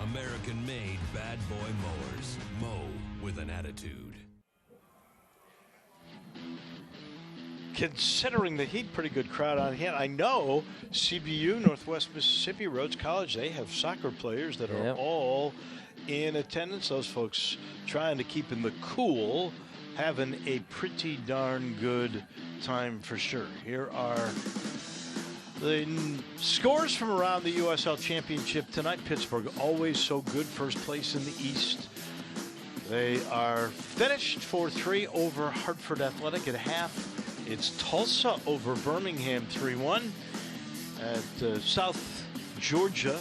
D: American-made bad boy mowers. Mow with an attitude.
A: considering the heat, pretty good crowd on hand. I know CBU, Northwest Mississippi Rhodes College, they have soccer players that are all in attendance. Those folks trying to keep in the cool, having a pretty darn good time for sure. Here are the scores from around the USL Championship tonight. Pittsburgh, always so good, first place in the East. They are finished 4-3 over Hartford Athletic at half. It's Tulsa over Birmingham 3-1 at South Georgia.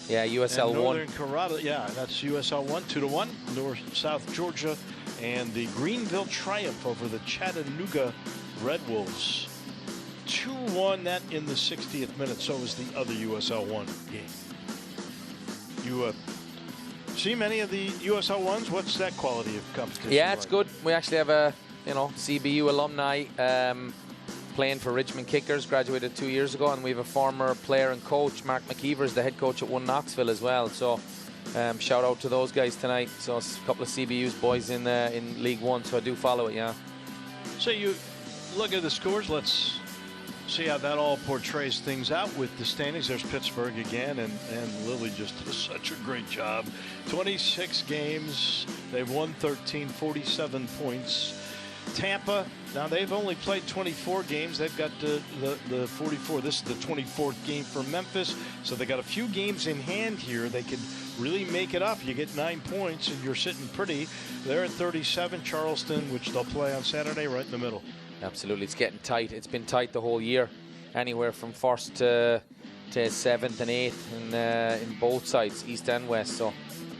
B: Yeah, USL
A: Northern
B: 1.
A: Colorado, yeah, that's USL 1, 2-1. North South Georgia, and the Greenville Triumph over the Chattanooga Red Wolves. 2-1, that in the 60th minute. So was the other USL 1 game. You see many of the USL 1s? What's that quality of competition?
B: Yeah, it's
A: like?
B: good. We actually have a, CBU alumni playing for Richmond Kickers, graduated 2 years ago, and we have a former player and coach, Mark McKeevers, the head coach at One Knoxville as well. So shout out to those guys tonight. So it's a couple of CBU's boys in League One, so I do follow it, yeah.
A: So you look at the scores. Let's see how that all portrays things out with the standings. There's Pittsburgh again, and Lily just does such a great job. 26 games. They've won 13, 47 points. Tampa, now they've only played 24 games. They've got the 44. This is the 24th game for Memphis. So they got a few games in hand here. They could really make it up. You get 9 points, and you're sitting pretty. They're at 37. Charleston, which they'll play on Saturday, right in the middle.
B: Absolutely, it's getting tight. It's been tight the whole year, anywhere from first to 7th and 8th in both sides, East and West. So,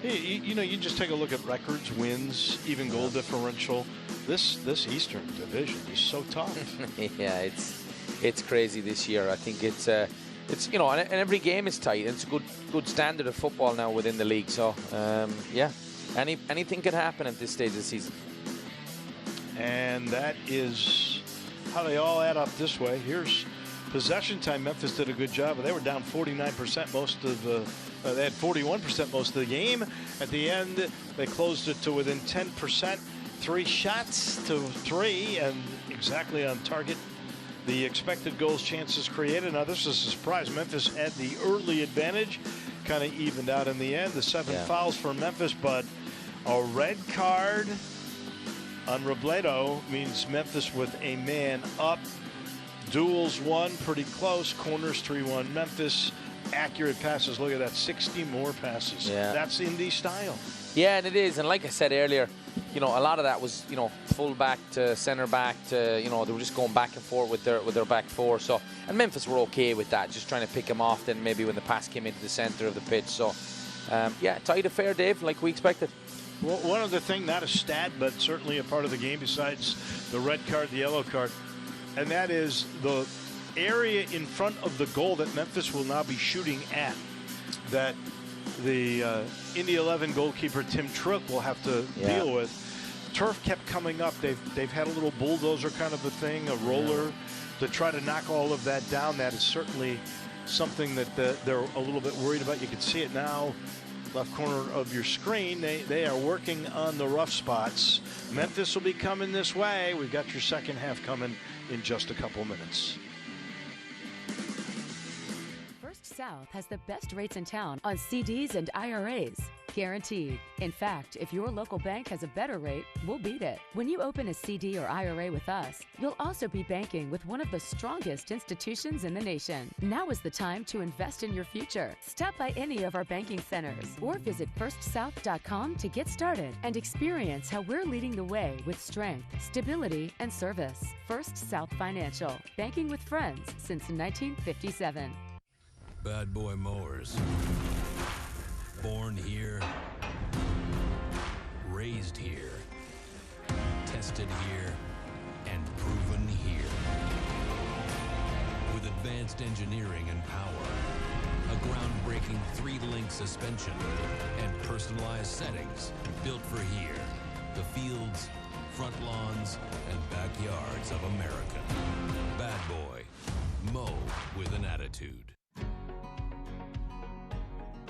A: you just take a look at records, wins, even goal differential. This Eastern Division is so tough.
B: Yeah, it's crazy this year. I think it's and every game is tight. It's a good standard of football now within the league. So yeah, anything can happen at this stage of the season.
A: And that is how they all add up this way. Here's possession time. Memphis did a good job, but they were down 49% most of the. They had 41% most of the game. At the end, they closed it to within 10%. 3 shots to 3, and exactly on target. The expected goals chances created. Now this is a surprise. Memphis had the early advantage, kind of evened out in the end. The 7 fouls for Memphis, but a red card on Robledo means Memphis with a man up. Duels won, pretty close. Corners 3-1 Memphis. Accurate passes. Look at that, 60 more passes.
B: Yeah.
A: That's Indy style.
B: Yeah, and it is. And like I said earlier, a lot of that was, full back to center back to, they were just going back and forth with their back four. So, and Memphis were okay with that, just trying to pick them off then maybe when the pass came into the center of the pitch. So, yeah, tight affair, Dave, like we expected.
A: Well, one other thing, not a stat, but certainly a part of the game besides the red card, the yellow card, and that is the area in front of the goal that Memphis will now be shooting at, that the Indy 11 goalkeeper Tim Trick will have to deal with. Turf kept coming up. They've had a little bulldozer kind of a thing, a roller, to try to knock all of that down. That is certainly something that they're a little bit worried about. You can see it now, left corner of your screen. They are working on the rough spots. Memphis will be coming this way. We've got your second half coming in just a couple minutes.
C: South has the best rates in town on CDs and IRAs. Guaranteed. In fact, if your local bank has a better rate, we'll beat it. When you open a CD or IRA with us, you'll also be banking with one of the strongest institutions in the nation. Now is the time to invest in your future. Stop by any of our banking centers or visit firstsouth.com to get started and experience how we're leading the way with strength, stability, and service. First South Financial. Banking with friends since 1957.
D: Bad Boy Mowers. Born here, raised here, tested here, and proven here. With advanced engineering and power, a groundbreaking 3-link suspension, and personalized settings built for here, the fields, front lawns, and backyards of America. Bad Boy. Mow with an attitude.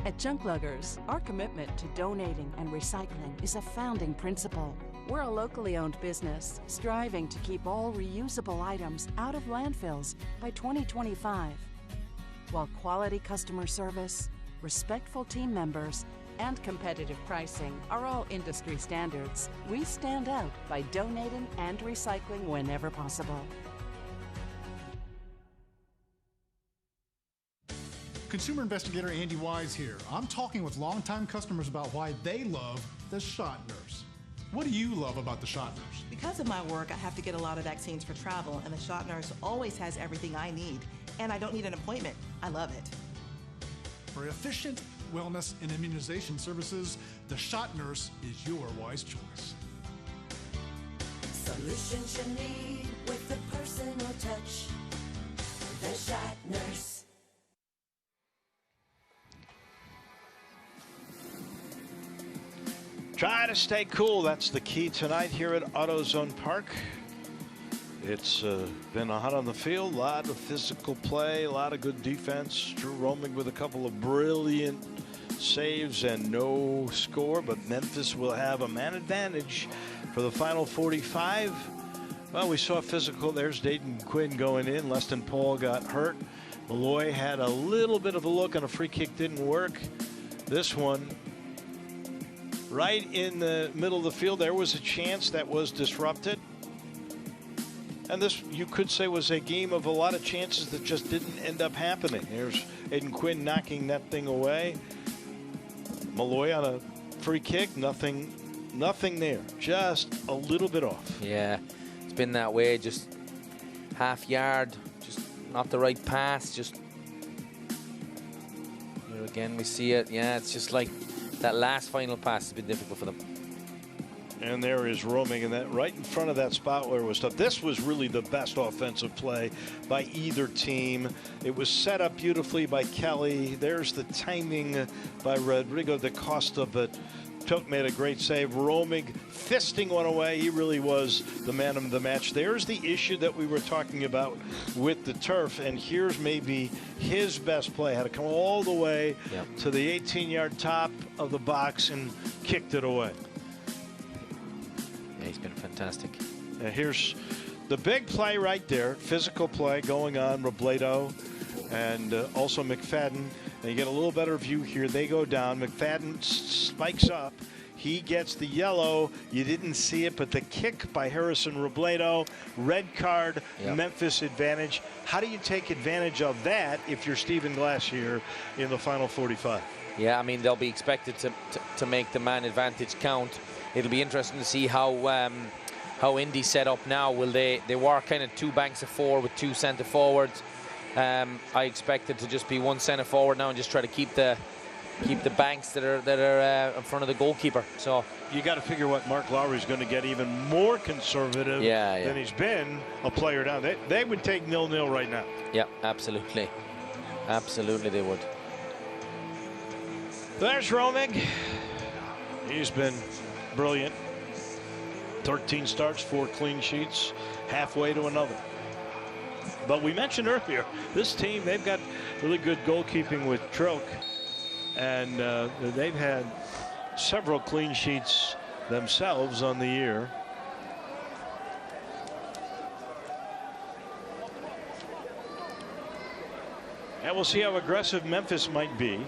E: At Junk Luggers, our commitment to donating and recycling is a founding principle. We're a locally owned business striving to keep all reusable items out of landfills by 2025. While quality customer service, respectful team members, and competitive pricing are all industry standards, we stand out by donating and recycling whenever possible.
F: Consumer investigator Andy Wise here. I'm talking with longtime customers about why they love the Shot Nurse. What do you love about the Shot Nurse?
G: Because of my work, I have to get a lot of vaccines for travel, and the Shot Nurse always has everything I need. And I don't need an appointment. I love it.
F: For efficient wellness and immunization services, the Shot Nurse is your wise choice.
H: Solutions you need with the personal touch. The Shot Nurse.
A: Try to stay cool. That's the key tonight here at AutoZone Park. It's been hot on the field, a lot of physical play, a lot of good defense. Drew Romig with a couple of brilliant saves and no score, but Memphis will have a man advantage for the final 45. Well, we saw physical. There's Dayton Quinn going in. Leston Paul got hurt. Malloy had a little bit of a look, and a free kick didn't work. This one, right in the middle of the field, there was a chance that was disrupted. And this, you could say, was a game of a lot of chances that just didn't end up happening. There's Aiden Quinn knocking that thing away. Malloy on a free kick, nothing there. Just a little bit off.
B: Yeah, it's been that way. Just half yard, just not the right pass. Just here again, we see it. Yeah, it's just like that last final pass has been difficult for them.
A: And there is roaming in that right in front of that spot where it was tough. This was really the best offensive play by either team. It was set up beautifully by Kelly. There's the timing by Rodrigo da Costa, but Tote made a great save. Romig fisting one away. He really was the man of the match. There's the issue that we were talking about with the turf, and here's maybe his best play. Had to come all the way to the 18-yard top of the box and kicked it away.
B: Yeah, he's been fantastic.
A: Here's the big play right there. Physical play going on. Robledo and also McFadden. And you get a little better view here. They go down. McFadden spikes up. He gets the yellow. You didn't see it, but the kick by Harrison Robledo. Red card, Memphis advantage. How do you take advantage of that if you're Stephen Glass here in the final 45?
B: Yeah, I mean, they'll be expected to make the man advantage count. It'll be interesting to see how Indy set up now. Will they were kind of two banks of four with two centre forwards. I expect it to just be one centre forward now and just try to keep the banks that are in front of the goalkeeper. So
A: you got to figure what Mark Lowry's going to get even more conservative than he's been a player down. They would take 0-0 right now.
B: Yeah, absolutely. Absolutely they would.
A: There's Romig. He's been brilliant. 13 starts, 4 clean sheets, halfway to another. But we mentioned earlier, this team, they've got really good goalkeeping with Troke. And they've had several clean sheets themselves on the year. And we'll see how aggressive Memphis might be.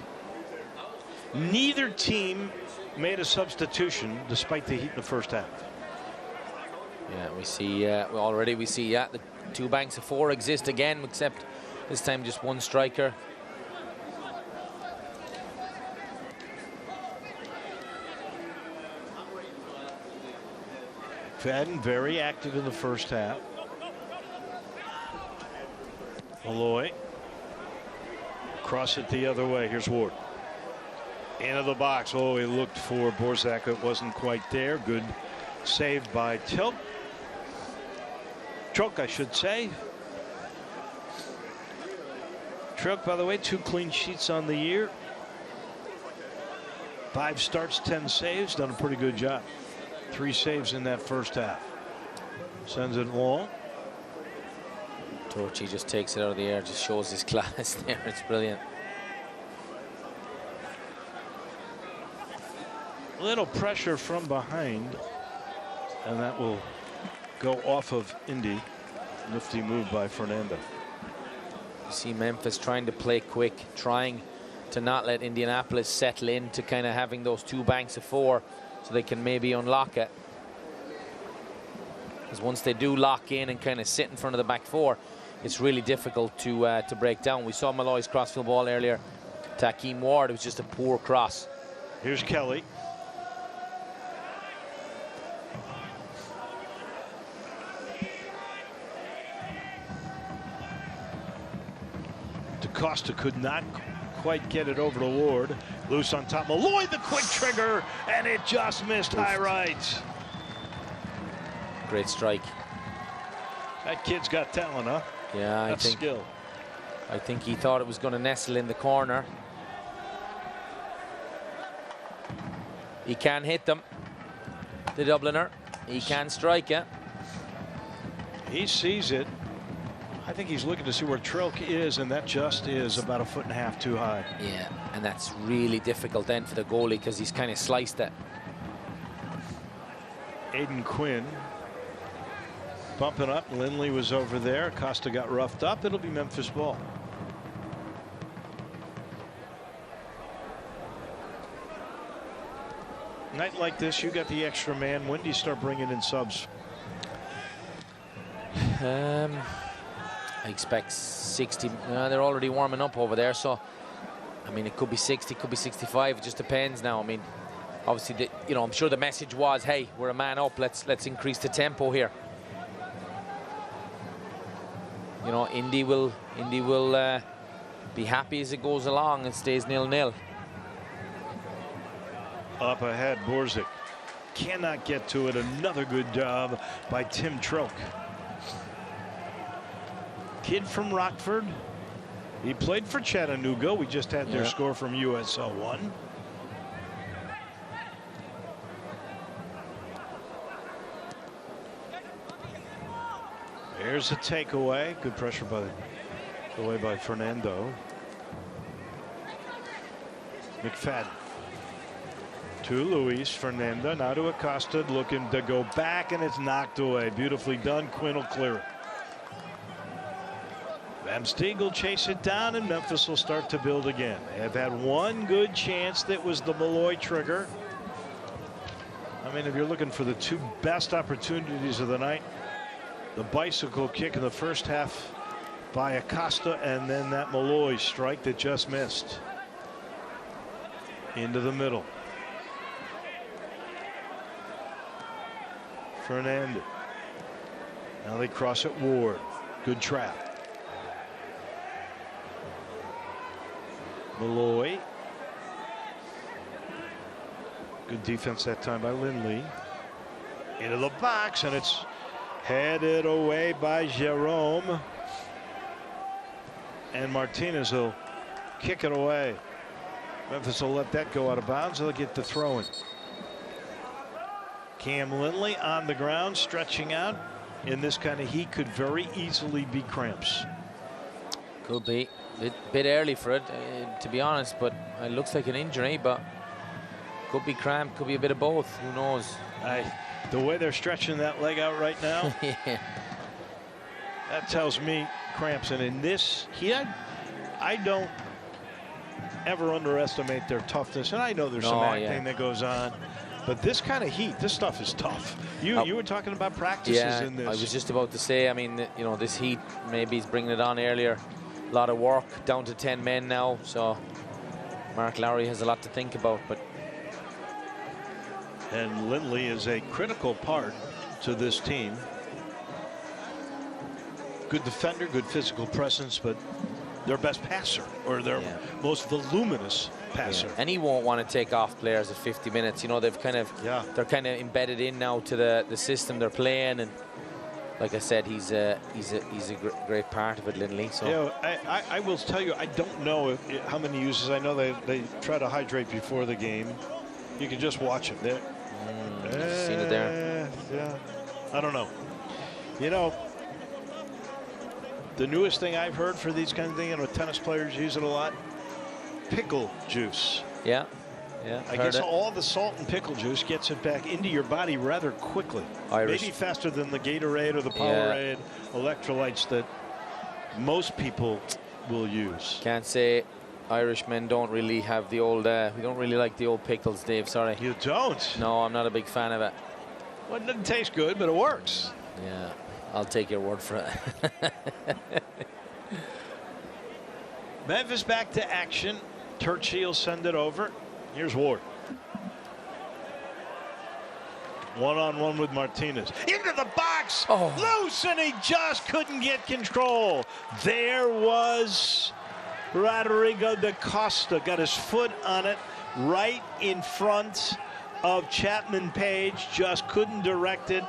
A: Neither team made a substitution despite the heat in the first half.
B: Yeah, we see already the two banks of four exist again, except this time just one striker.
A: Fadden very active in the first half. Malloy. Cross it the other way. Here's Ward. Into the box. Oh, he looked for Borzak. It wasn't quite there. Good save by Troke, I should say. Troke, by the way, 2 clean sheets on the year. 5 starts, 10 saves. Done a pretty good job. 3 saves in that first half. Sends it long.
B: Torchy just takes it out of the air, just shows his class there. It's brilliant.
A: Little pressure from behind. And that will go off of Indy. Nifty move by Fernando.
B: You see Memphis trying to play quick, trying to not let Indianapolis settle into kind of having those 2 banks of 4 so they can maybe unlock it. Because once they do lock in and kind of sit in front of the back 4, it's really difficult to break down. We saw Malloy's crossfield ball earlier to Hakeem Ward. It was just a poor cross.
A: Here's Kelly. DaCosta could not quite get it over to Ward. Loose on top. Malloy, the quick trigger, and it just missed high right.
B: Great strike.
A: That kid's got talent, huh?
B: Yeah,
A: That's skill.
B: I think he thought it was going to nestle in the corner. He can hit them. The Dubliner. He can strike it.
A: He sees it. I think he's looking to see where Trilk is, and that just is about 1.5 feet too high.
B: Yeah, and that's really difficult then for the goalie because he's kind of sliced it.
A: Aiden Quinn bumping up. Lindley was over there. Costa got roughed up. It'll be Memphis ball. Night like this, you got the extra man. When do you start bringing in subs?
B: I expect 60. They're already warming up over there, so I mean, it could be 60, could be 65. It just depends now. I mean, obviously, you know, I'm sure the message was, hey, we're a man up. Let's increase the tempo here. You know, Indy will be happy as it goes along and stays 0-0.
A: Up ahead, Borzik cannot get to it. Another good job by Tim Trilk. Kid from Rockford. He played for Chattanooga. We just had their score from USL 1. There's a takeaway. Good pressure by the way by Fernando. McFadden to Luis. Fernando now to Acosta, looking to go back, and it's knocked away. Beautifully done. Quinn will clear it. Van Stieg will chase it down, and Memphis will start to build again. They have had one good chance. That was the Malloy trigger. I mean, if you're looking for the 2 best opportunities of the night, the bicycle kick in the first half by Acosta, and then that Malloy strike that just missed. Into the middle. Fernando. Now they cross at Ward. Good trap. Malloy. Good defense that time by Lindley. Into the box, and it's headed away by Jerome. And Martinez will kick it away. Memphis will let that go out of bounds. They'll get the throw in. Cam Lindley on the ground, stretching out. In this kind of heat, could very easily be cramps.
B: Could be. Bit early for it, to be honest, but it looks like an injury, but could be cramp, could be a bit of both. Who knows?
A: The way they're stretching that leg out right now,
B: Yeah.
A: that tells me cramps. And in this heat, I don't ever underestimate their toughness. And I know there's some acting that goes on, but this kind of heat, this stuff is tough. You were talking about practices in this.
B: I was just about to say, I mean, you know, this heat, maybe he's bringing it on earlier. A lot of work, down to 10 men now, so Mark Lowry has a lot to think about. But
A: and Lindley is a critical part to this team. Good defender, good physical presence, but their best passer, or their most voluminous passer.
B: And he won't want to take off players at 50 minutes. You know, they've kind of they're kind of embedded in now to the system they're playing, and like I said, he's a great part of it, Lindley. So
A: I will tell you, I don't know how many uses. I know they try to hydrate before the game. You can just watch it there.
B: Seen it there.
A: Yeah, I don't know. You know, the newest thing I've heard for these kind of things, you know, tennis players use it a lot. Pickle juice.
B: Yeah. Yeah,
A: I guess all the salt and pickle juice gets it back into your body rather quickly. Maybe faster than the Gatorade or the Powerade electrolytes that most people will use.
B: Can't say Irishmen don't really have the old, we don't really like the old pickles, Dave, sorry.
A: You don't?
B: No, I'm not a big fan of it.
A: Well, it doesn't taste good, but it works.
B: Yeah, I'll take your word for it.
A: Memphis back to action. Turchi will send it over. Here's Ward. One-on-one with Martinez. Into the box. Loose, and he just couldn't get control. There was Rodrigo da Costa. Got his foot on it right in front of Chapman Page. Just couldn't direct it.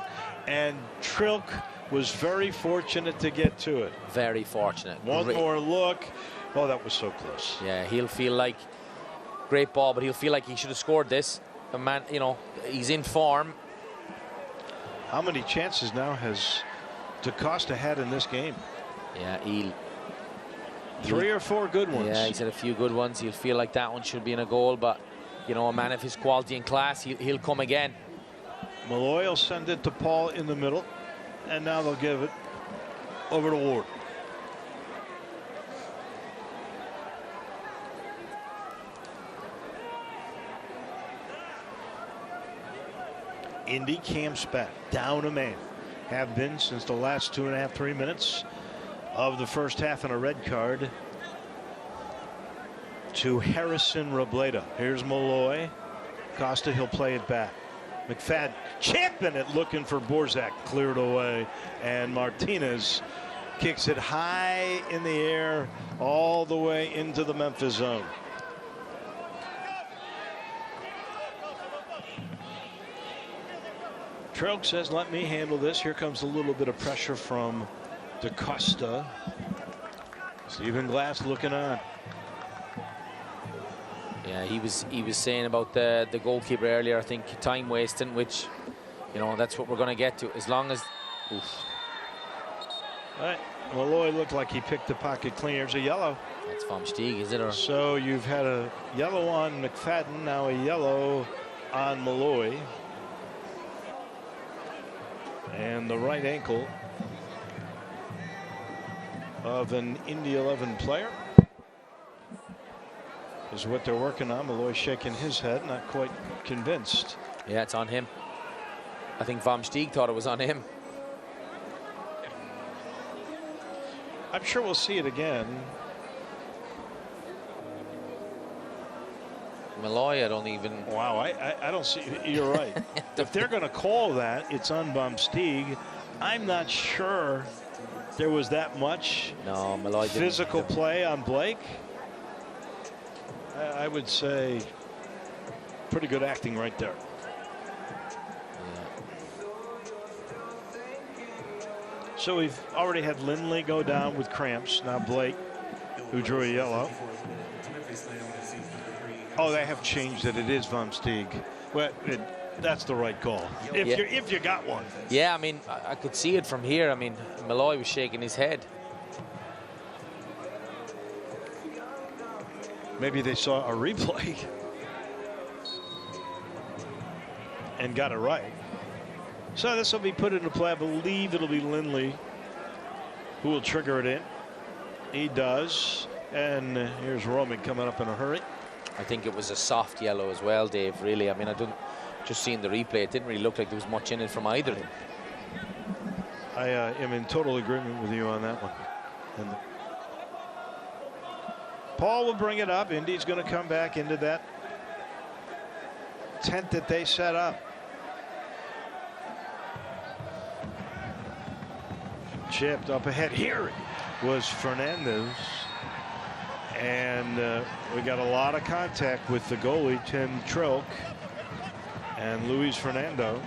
A: And Trilk was very fortunate to get to it.
B: Very fortunate.
A: One more look. Oh, that was so close.
B: Yeah, he'll feel like, great ball, but he'll feel like he should have scored this. The man, you know, he's in form.
A: How many chances now has DaCosta had in this game?
B: Yeah,
A: three or four good ones.
B: Yeah, he's had a few good ones. He'll feel like that one should be in a goal, but, you know, a man of his quality and class, he'll come again.
A: Malloy will send it to Paul in the middle, and now they'll give it over to Ward. Indy camps back, down a man. Have been since the last 2.5, 3 minutes of the first half, and a red card to Harrison Robledo. Here's Malloy. Costa, he'll play it back. McFadden champing it, looking for Borzak, cleared away, and Martinez kicks it high in the air all the way into the Memphis zone. Trilk says, let me handle this. Here comes a little bit of pressure from DaCosta. Stephen Glass looking on.
B: Yeah, he was saying about the goalkeeper earlier, I think, time wasting, which, you know, that's what we're going to get to, as long as... Oof.
A: All right. Malloy looked like he picked the pocket clean. There's a yellow.
B: That's Vom Stieg, is it? Or?
A: So you've had a yellow on McFadden, now a yellow on Malloy. And the right ankle of an Indy 11 player is what they're working on. Malloy shaking his head, not quite convinced.
B: Yeah, it's on him. I think Vom Stieg thought it was on him.
A: I'm sure we'll see it again.
B: Malloy, I don't even...
A: Wow, I don't see... You're right. If they're going to call that, it's on Vom Stieg. I'm not sure there was that much
B: Malloy
A: physical play on Blake. I would say pretty good acting right there.
B: Yeah.
A: So we've already had Lindley go down with cramps. Now Blake, who drew a yellow. Oh, they have changed it. It is Vom Stieg. Well, that's the right call. If you got one.
B: Yeah, I mean, I could see it from here. I mean, Malloy was shaking his head.
A: Maybe they saw a replay and got it right. So this will be put into play. I believe it'll be Lindley who will trigger it in. He does. And here's Roman coming up in a hurry.
B: I think it was a soft yellow as well, Dave, really. I mean, I don't, just seeing the replay, it didn't really look like there was much in it from either of them.
A: I am in total agreement with you on that one. And Paul will bring it up. Indy's going to come back into that tent that they set up. Chipped up ahead. Here was Fernandez. And we got a lot of contact with the goalie, Tim Trilk, and Luis Fernando.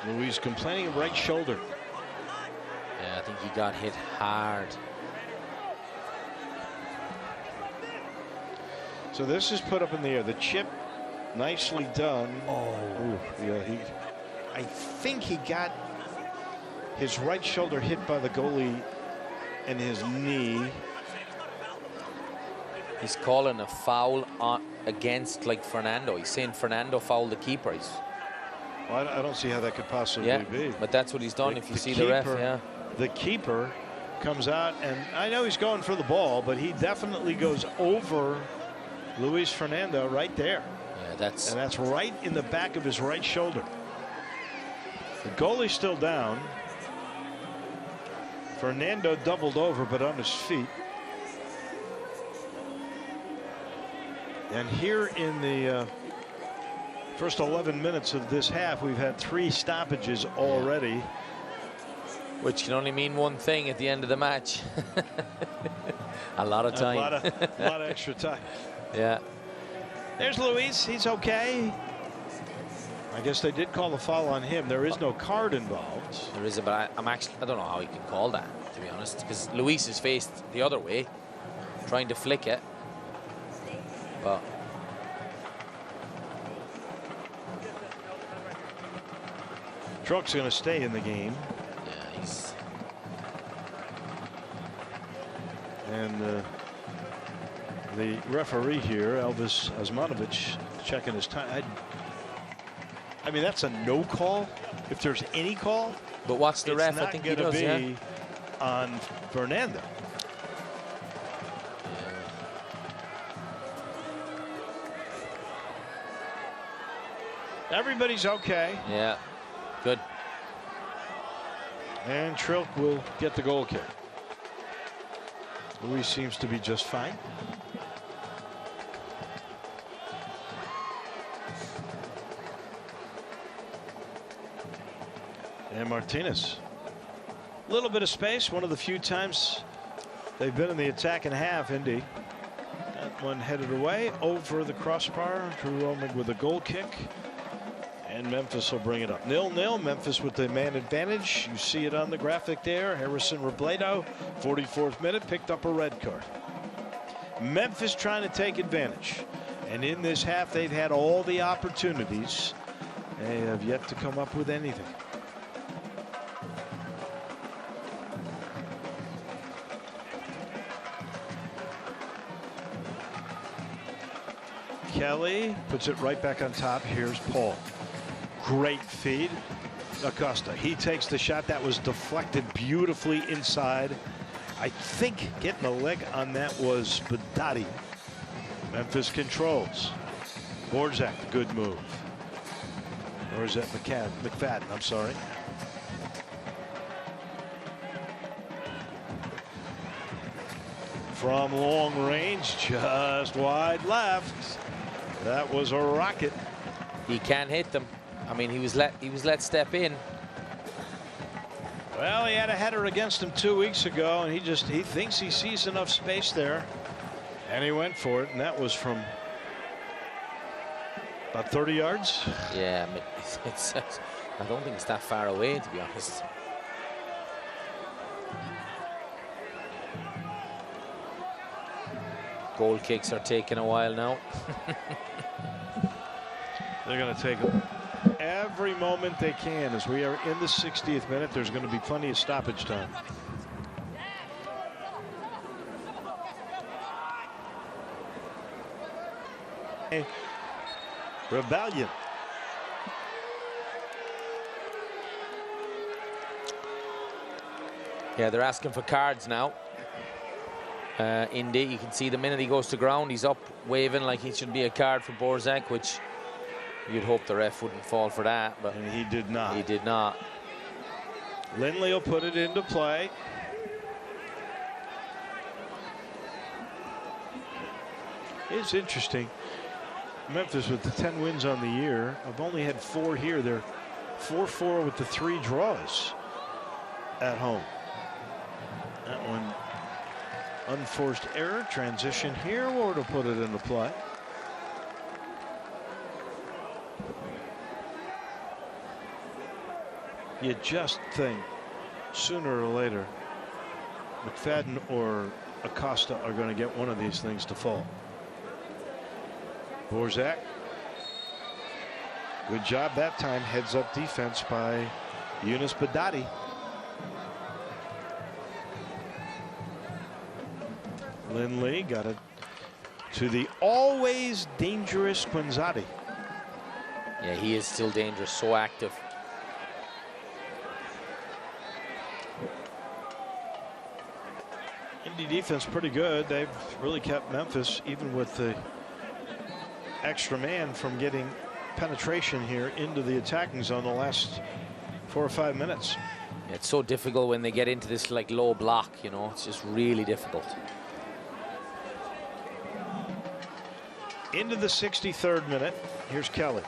A: Luis complaining of right shoulder.
B: Yeah, I think he got hit hard.
A: So this is put up in the air. The chip, nicely done.
B: Oh,
A: yeah. I think he got his right shoulder hit by the goalie and his knee.
B: He's calling a foul against like Fernando. He's saying Fernando fouled the keeper.
A: Well, I don't see how that could possibly be.
B: But that's what he's done. If you see the ref,
A: the keeper comes out, and I know he's going for the ball, but he definitely goes over Luis Fernando right there.
B: Yeah, that's
A: right in the back of his right shoulder. The goalie's still down. Fernando doubled over, but on his feet. And here in the first 11 minutes of this half, we've had 3 stoppages already.
B: Which can only mean one thing at the end of the match. A lot of time.
A: A lot of extra time.
B: Yeah.
A: There's Luis. He's okay. I guess they did call a foul on him. There is no card involved.
B: There is, but I don't know how you can call that, to be honest, because Luis is faced the other way, trying to flick it. But
A: Truck's going to stay in the game.
B: Yeah, he's.
A: And the referee here, Elvis Osmanovic, checking his time. I mean, that's a no call, if there's any call.
B: But what's the ref? I think he does, yeah.
A: On Fernando. Everybody's okay.
B: Yeah, good.
A: And Trilk will get the goal kick. Luis seems to be just fine. And Martinez. A little bit of space. One of the few times they've been in the attacking half, Indy. That one headed away over the crossbar. Drew Romig with a goal kick. And Memphis will bring it up. 0-0. Memphis with the man advantage. You see it on the graphic there. Harrison Robledo, 44th minute, picked up a red card. Memphis trying to take advantage. And in this half, they've had all the opportunities. They have yet to come up with anything. Kelly puts it right back on top. Here's Paul. Great feed. Acosta. He takes the shot that was deflected beautifully inside. I think getting the leg on that was Badati. Memphis controls. Borzak, good move. Or is that McFadden? I'm sorry. From long range, just wide left. That was a rocket.
B: He can't hit them. I mean, he was let step in.
A: Well, he had a header against him 2 weeks ago, and he thinks he sees enough space there, and he went for it, and that was from about 30 yards.
B: Yeah, I don't think it's that far away, to be honest. Goal kicks are taking a while now.
A: They're going to take every moment they can. As we are in the 60th minute, there's going to be plenty of stoppage time. Rebellion.
B: Yeah, they're asking for cards now. Indy, you can see the minute he goes to ground, he's up waving like it should be a card for Borzak, which you'd hope the ref wouldn't fall for that, but
A: and he did not.
B: He did not.
A: Lindley will put it into play. It's interesting. Memphis with the 10 wins on the year. I've only had 4 here. They're 4-4 with the 3 draws at home. That one unforced error. Transition here, or to put it into play. You just think sooner or later McFadden or Acosta are going to get one of these things to fall. Borzak. Good job that time. Heads up defense by Yunus Badati. Lindley got it to the always dangerous Quinzati.
B: Yeah, he is still dangerous, so active.
A: Indy defense pretty good. They've really kept Memphis, even with the extra man, from getting penetration here into the attacking zone the last 4 or 5 minutes.
B: Yeah, it's so difficult when they get into this like low block, you know, it's just really difficult.
A: Into the 63rd minute. Here's Kelly.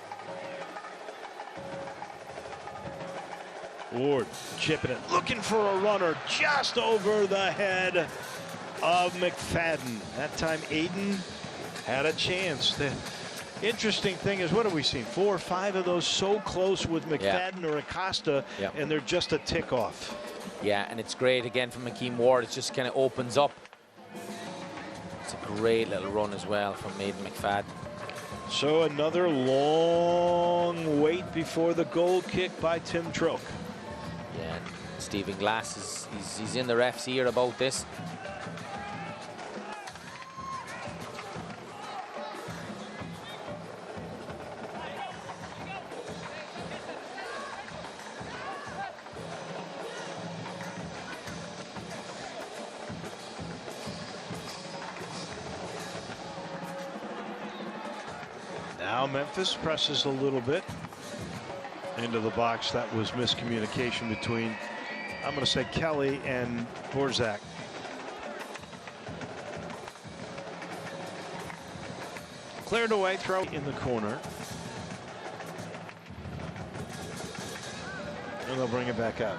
A: Ward chipping it, looking for a runner just over the head of McFadden. That time Aiden had a chance. The interesting thing is, what have we seen? 4 or 5 of those so close with McFadden or Acosta, and they're just a tick off.
B: Yeah, and it's great again from Akeem Ward. It just kind of opens up. It's a great little run as well from Aiden McFadden.
A: So another long wait before the goal kick by Tim Trilk.
B: Yeah, Stephen Glass he's in the ref's ear about this.
A: Now Memphis presses a little bit into the box. That was miscommunication between, I'm going to say, Kelly and Borzak. Cleared away, throw in the corner. And they'll bring it back out.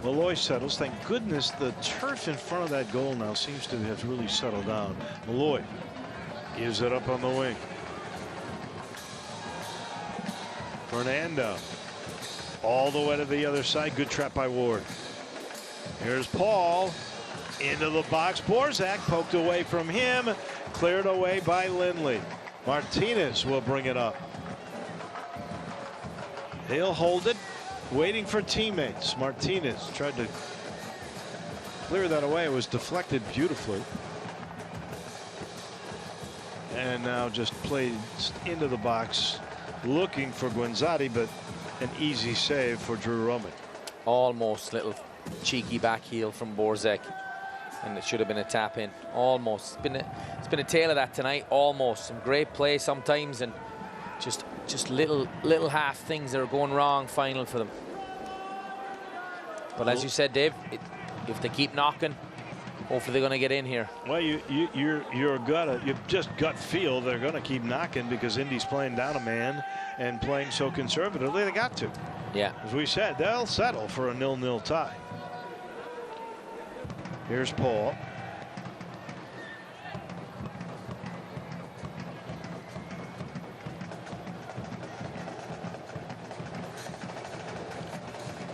A: Malloy settles. Thank goodness the turf in front of that goal now seems to have really settled down. Malloy gives it up on the wing. Fernando all the way to the other side. Good trap by Ward. Here's Paul into the box. Borzak poked away from him. Cleared away by Lindley. Martinez will bring it up. He'll hold it, waiting for teammates. Martinez tried to clear that away. It was deflected beautifully. And now just played into the box, looking for Guenzati, but an easy save for Drew Roman.
B: Almost little cheeky back heel from Borzak, and it should have been a tap in. Almost. It's been a tale of that tonight. Almost. Some great play sometimes, and just little half things that are going wrong final for them. But as you said, Dave, if they keep knocking, hopefully they're going to get in here.
A: Well, you just gut feel they're going to keep knocking because Indy's playing down a man and playing so conservatively. They got to.
B: Yeah.
A: As we said, they'll settle for a 0-0 tie. Here's Paul.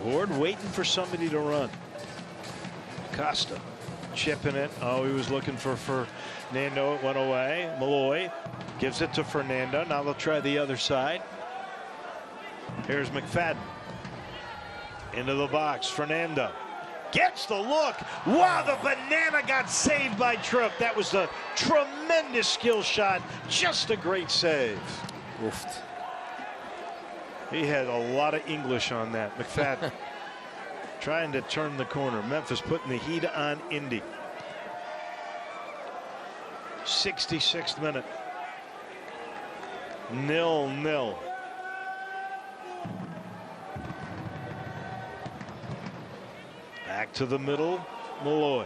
A: Ward waiting for somebody to run. Costa chipping it. Oh, he was looking for Fernando. It went away. Malloy gives it to Fernando. Now they'll try the other side. Here's McFadden into the box. Fernando gets the look. Wow, the banana got saved by Trook. That was a tremendous skill shot. Just a great save.
B: Oofed.
A: He had a lot of English on that. McFadden trying to turn the corner. Memphis putting the heat on Indy. 66th minute. 0-0. Back to the middle. Malloy.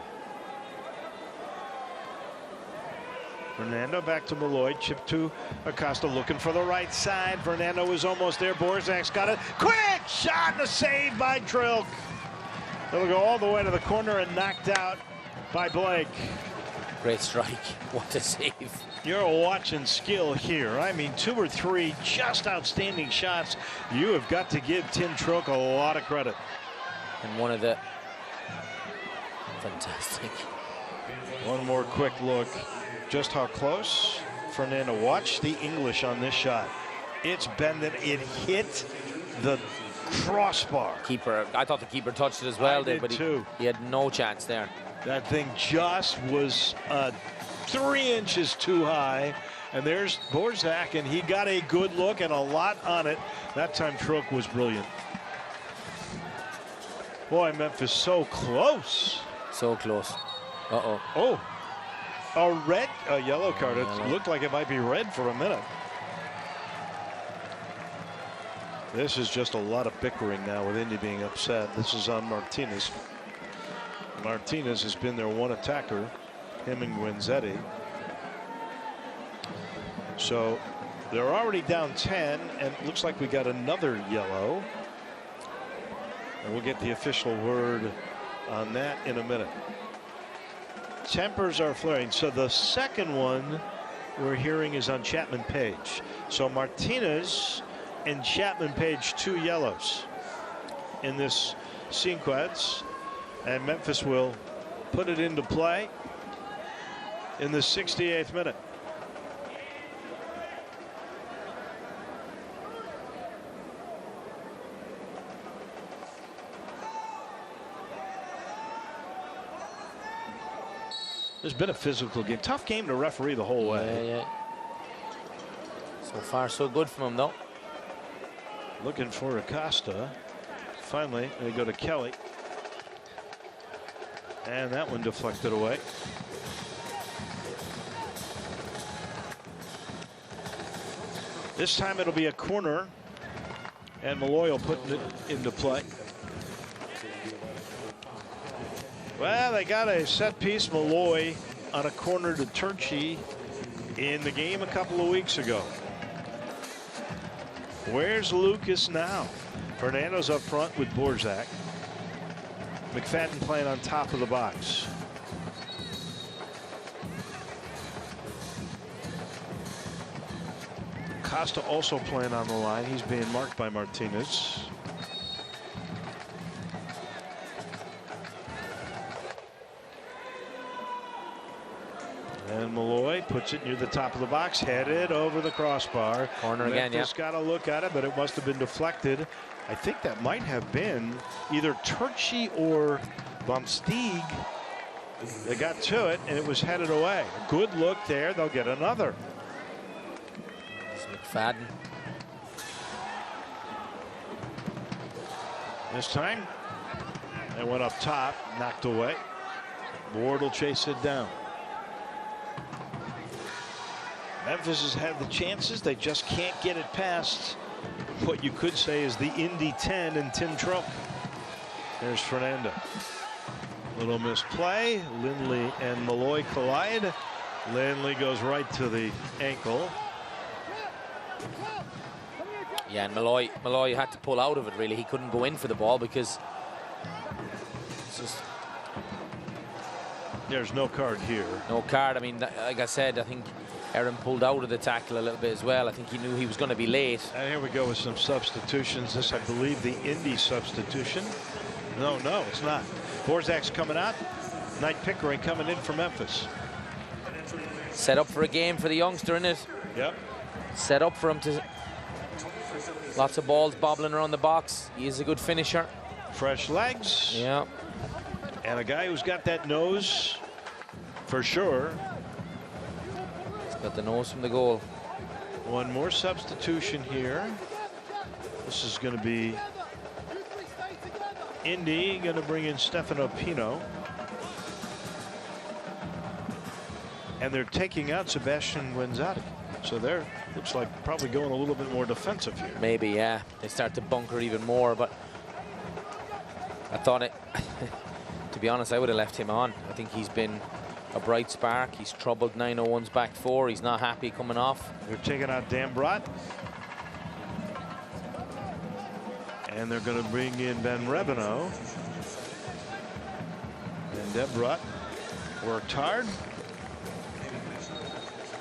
A: Fernando back to Malloy. Chip to Acosta, looking for the right side. Fernando was almost there. Borzak's got it. Quick shot and a save by Trilk. They'll go all the way to the corner and knocked out by Blake.
B: Great strike. What a save.
A: You're watching skill here. I mean, 2 or 3 just outstanding shots. You have got to give Tim Trilk a lot of credit.
B: And one of the fantastic.
A: One more quick look. Just how close. Fernando, watch the English on this shot. It's bending. It hit the crossbar.
B: Keeper, I thought the keeper touched it as well, but he had no chance there.
A: That thing just was 3 inches too high. And there's Borzak, and he got a good look and a lot on it. That time Truk was brilliant. Boy, Memphis so close.
B: So close. Uh-oh.
A: Oh, a yellow card. It looked like it might be red for a minute. This is just a lot of bickering now with Indy being upset. This is on Martinez. Martinez has been their one attacker, him and Guenzetti. So they're already down 10, and it looks like we got another yellow. And we'll get the official word on that in a minute. Tempers are flaring. So the second one we're hearing is on Chapman Page. So Martinez and Chapman Page, 2 yellows in this sequence. And Memphis will put it into play in the 68th minute. There's been a physical game. Tough game to referee the whole way.
B: Yeah. So far, so good from him, though.
A: Looking for Acosta. Finally, they go to Kelly. And that one deflected away. This time it'll be a corner. And Malloy will put it into play. Well, they got a set piece, Malloy, on a corner to Turchi in the game a couple of weeks ago. Where's Lucas now? Fernando's up front with Borzak. McFadden playing on top of the box. Costa also playing on the line. He's being marked by Martinez. And Malloy puts it near the top of the box, headed over the crossbar.
B: Corner again, yeah.
A: Just got to look at it, but it must have been deflected. I think that might have been either Turchi or Bomsteeg. They got to it, and it was headed away. A good look there. They'll get another.
B: It's McFadden.
A: This time, they went up top, knocked away. Ward will chase it down. Memphis has had the chances. They just can't get it past what you could say is the Indy 10 and Tim Truk. There's Fernando. Little misplay. Lindley and Malloy collide. Lindley goes right to the ankle.
B: Yeah, and Malloy had to pull out of it, really. He couldn't go in for the ball because it's just...
A: There's no card here.
B: No card. I mean, like I said, I think Aaron pulled out of the tackle a little bit as well. I think he knew he was going to be late.
A: And here we go with some substitutions. This, I believe, the Indy substitution. No, it's not. Borzak's coming out. Knight Pickering coming in for Memphis.
B: Set up for a game for the youngster, isn't it?
A: Yep.
B: Set up for him to... Lots of balls bobbling around the box. He is a good finisher.
A: Fresh legs.
B: Yeah.
A: And a guy who's got that nose for sure.
B: He's got the nose from the goal.
A: One more substitution here. This is going to be Indy going to bring in Stefano Pino. And they're taking out Sebastian Guenzetti. So they're, looks like, probably going a little bit more defensive here.
B: Maybe, yeah. They start to bunker even more, but I thought it... To be honest, I would have left him on. I think he's been a bright spark. He's troubled 901's back four. He's not happy coming off.
A: They're taking out Dan Brott. And they're going to bring in Ben Rebino. And Debrot worked hard.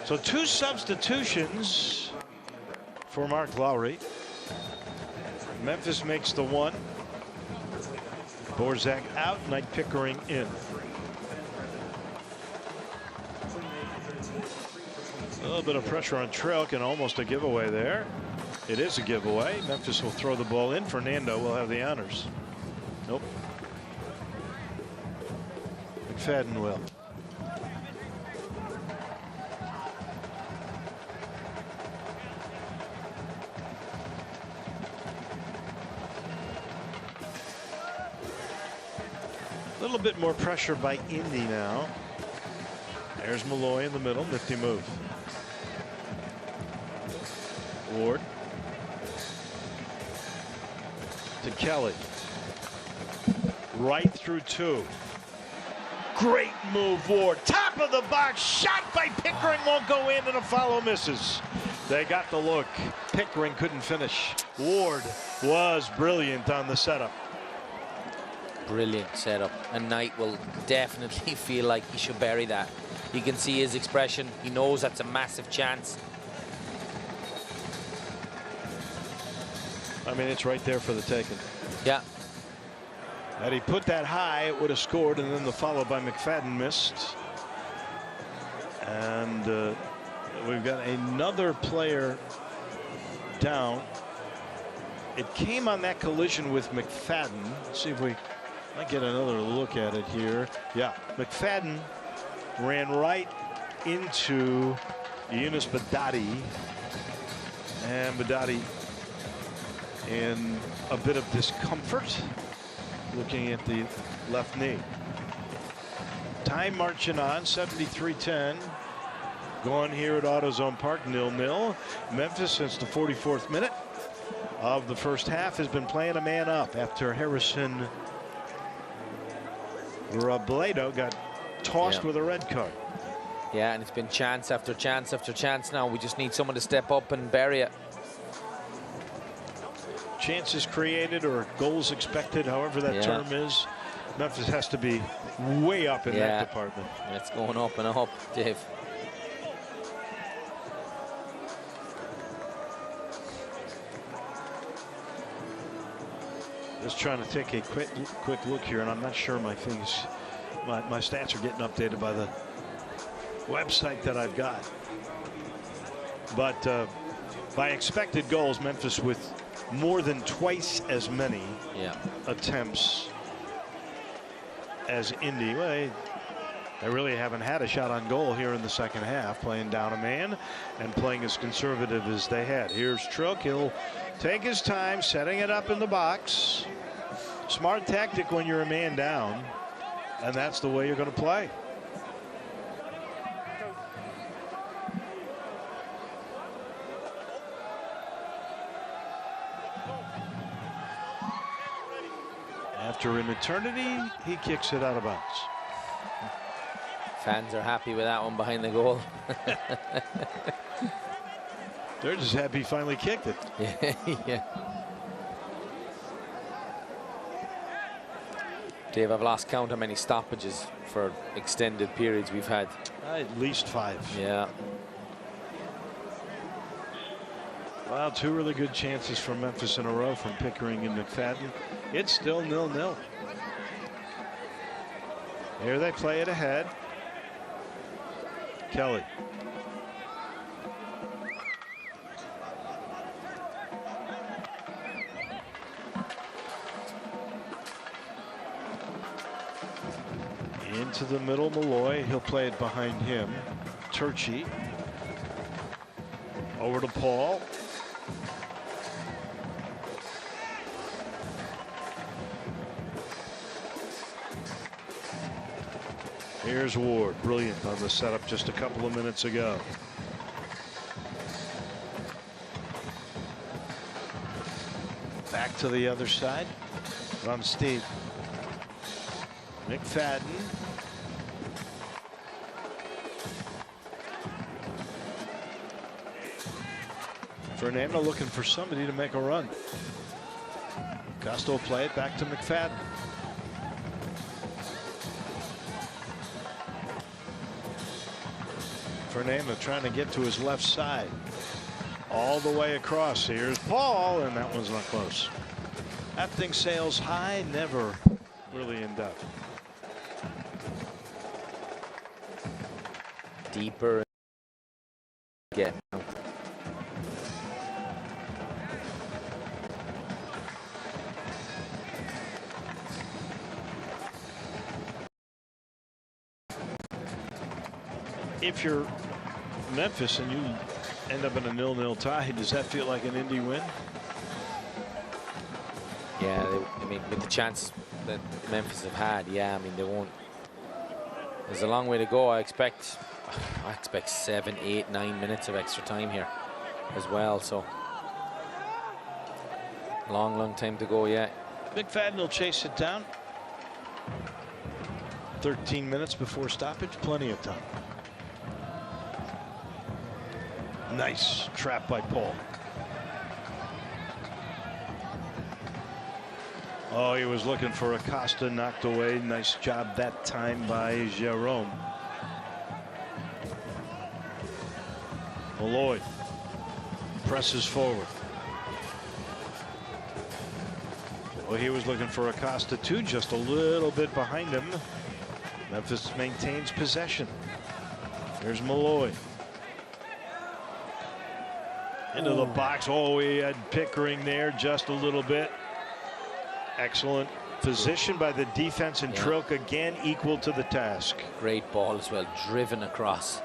A: So 2 substitutions for Mark Lowry. Memphis makes the 1. Borzak out, Knight Pickering in. A little bit of pressure on Trelk and almost a giveaway there. It is a giveaway. Memphis will throw the ball in. Fernando will have the honors. Nope. McFadden will. A little bit more pressure by Indy now. There's Malloy in the middle. Nifty move. Ward to Kelly. Right through two. Great move, Ward. Top of the box. Shot by Pickering. Won't go in, and a follow misses. They got the look. Pickering couldn't finish. Ward was brilliant on the setup.
B: Brilliant setup. And Knight will definitely feel like he should bury that. You can see his expression. He knows that's a massive chance.
A: I mean, it's right there for the taking.
B: Yeah.
A: Had he put that high, it would have scored, and then the follow by McFadden missed. And we've got another player down. It came on that collision with McFadden. Let's see if we might get another look at it here. Yeah, McFadden ran right into Yunus Badati, and Badati in a bit of discomfort, looking at the left knee. Time marching on, 73-10. Going here at AutoZone Park, 0-0. Memphis, since the 44th minute of the first half, has been playing a man up after Harrison Robledo got tossed with a red card.
B: Yeah, and it's been chance after chance after chance now. We just need someone to step up and bury it.
A: Chances created or goals expected, however that term is. Memphis has to be way up in that department.
B: It's going up and up, Dave.
A: Just trying to take a quick look here, and I'm not sure my things, my stats are getting updated by the website that I've got. But by expected goals, Memphis with more than twice as many attempts as Indy. Well, they really haven't had a shot on goal here in the second half, playing down a man and playing as conservative as they had. Here's Trook. He'll take his time setting it up in the box. Smart tactic when you're a man down, and that's the way you're going to play. After an eternity, he kicks it out of bounds.
B: Fans are happy with that one behind the goal.
A: They're just happy he finally kicked it.
B: Yeah. Dave, I've lost count how many stoppages for extended periods we've had.
A: At least 5.
B: Yeah.
A: Well, 2 really good chances from Memphis in a row from Pickering and McFadden. It's still 0-0. Here they play it ahead. Kelly. Into the middle, Malloy. He'll play it behind him. Turchi. Over to Paul. Here's Ward, brilliant on the setup just a couple of minutes ago. Back to the other side from Steve. McFadden. Fernando looking for somebody to make a run. Costa will play it back to McFadden. Fernando trying to get to his left side. All the way across. Here's Paul, and that one's not close. That thing sails high, never really in doubt.
B: Deeper. Get.
A: If you're Memphis and you end up in a 0-0 tie, does that feel like an Indy win?
B: Yeah, I mean, with the chance that Memphis have had, yeah, I mean, they won't. There's a long way to go. I expect 7, 8, 9 minutes of extra time here as well. So long time to go yet.
A: McFadden will chase it down. 13 minutes before stoppage, plenty of time. Nice trap by Paul. Oh, he was looking for Acosta, knocked away. Nice job that time by Jerome. Malloy presses forward. Well, he was looking for Acosta too, just a little bit behind him. Memphis maintains possession. There's Malloy. Into the box. Oh, he had Pickering there just a little bit. Excellent position by the defense, and Trilk again equal to the task.
B: Great ball as well, driven across.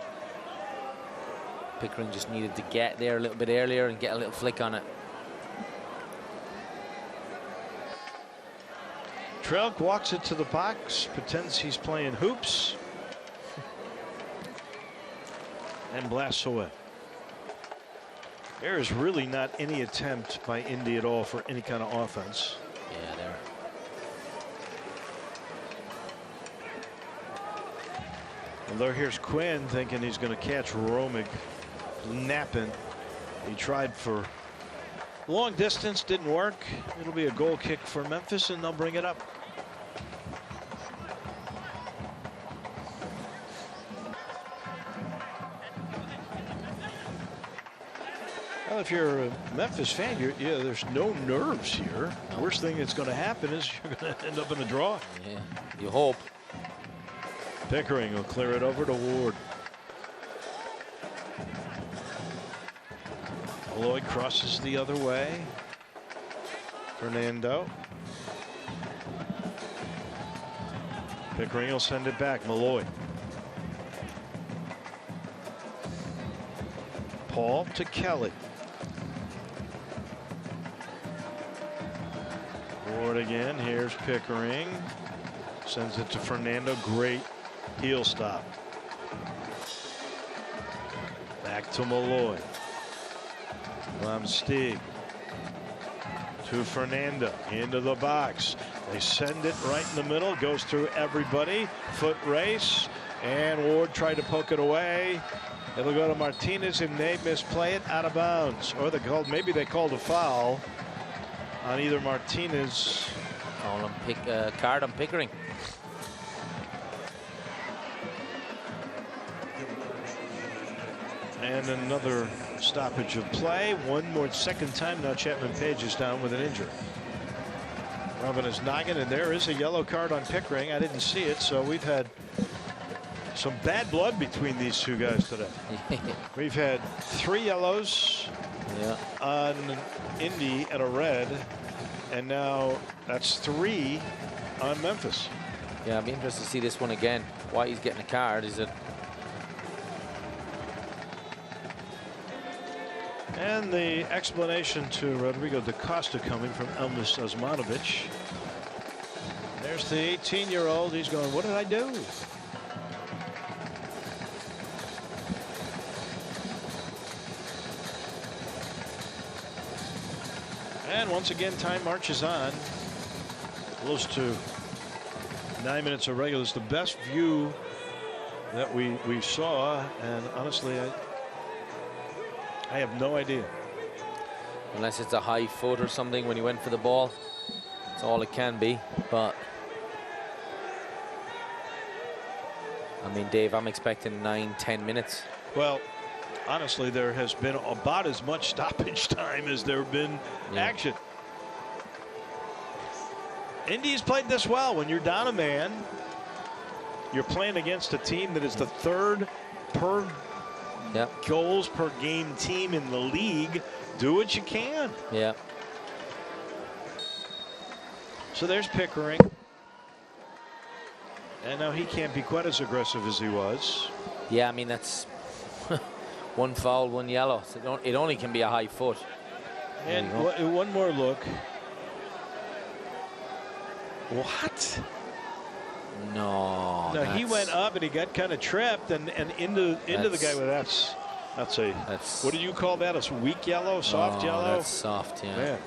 B: Pickering just needed to get there a little bit earlier and get a little flick on it.
A: Trilk walks it to the box, pretends he's playing hoops, and blasts away. There is really not any attempt by Indy at all for any kind of offense.
B: Yeah, there.
A: Although here's Quinn thinking he's going to catch Romig napping. He tried for long distance, didn't work. It'll be a goal kick for Memphis, and they'll bring it up. Well, if you're a Memphis fan, there's no nerves here. The worst thing that's going to happen is you're going to end up in a draw.
B: Yeah, you hope.
A: Pickering will clear it over to Ward. Lloyd crosses the other way. Fernando. Pickering will send it back. Malloy. Paul to Kelly. Ward again. Here's Pickering. Sends it to Fernando. Great heel stop. Back to Malloy. Stieg to Fernando into the box. They send it right in the middle, goes through everybody. Foot race, and Ward tried to poke it away. It'll go to Martinez, and they misplay it out of bounds. Or maybe they called a foul on either Martinez.
B: Card on Pickering.
A: And another stoppage of play. One more, second time now Chapman Page is down with an injury. Rubbing his noggin, and there is a yellow card on Pickering. I didn't see it, so we've had some bad blood between these two guys today. We've had 3 yellows on Indy and a red, and now that's 3 on Memphis.
B: Yeah, I'd be interested to see this one again. Why he's getting a card? Is it?
A: And the explanation to Rodrigo da Costa coming from Elvis Osmanovic. There's the 18-year-old. He's going, what did I do? And once again, time marches on. Close to 9 minutes of regular. It's the best view that we saw, and honestly, I have no idea.
B: Unless it's a high foot or something when he went for the ball. That's all it can be. But I mean, Dave, I'm expecting 9-10 minutes.
A: Well, honestly, there has been about as much stoppage time as there have been action. Indy's played this well. When you're down a man, you're playing against a team that is the 3rd per goals per game team in the league. Do what you can.
B: Yeah.
A: So there's Pickering. And now he can't be quite as aggressive as he was.
B: Yeah, I mean, that's one foul, one yellow. So it only can be a high foot.
I: And one more look. What?
B: No.
I: No, he went up and he got kind of tripped and into the guy with that's what do you call that? A weak yellow, soft yellow?
B: That's soft, yeah.
I: Man.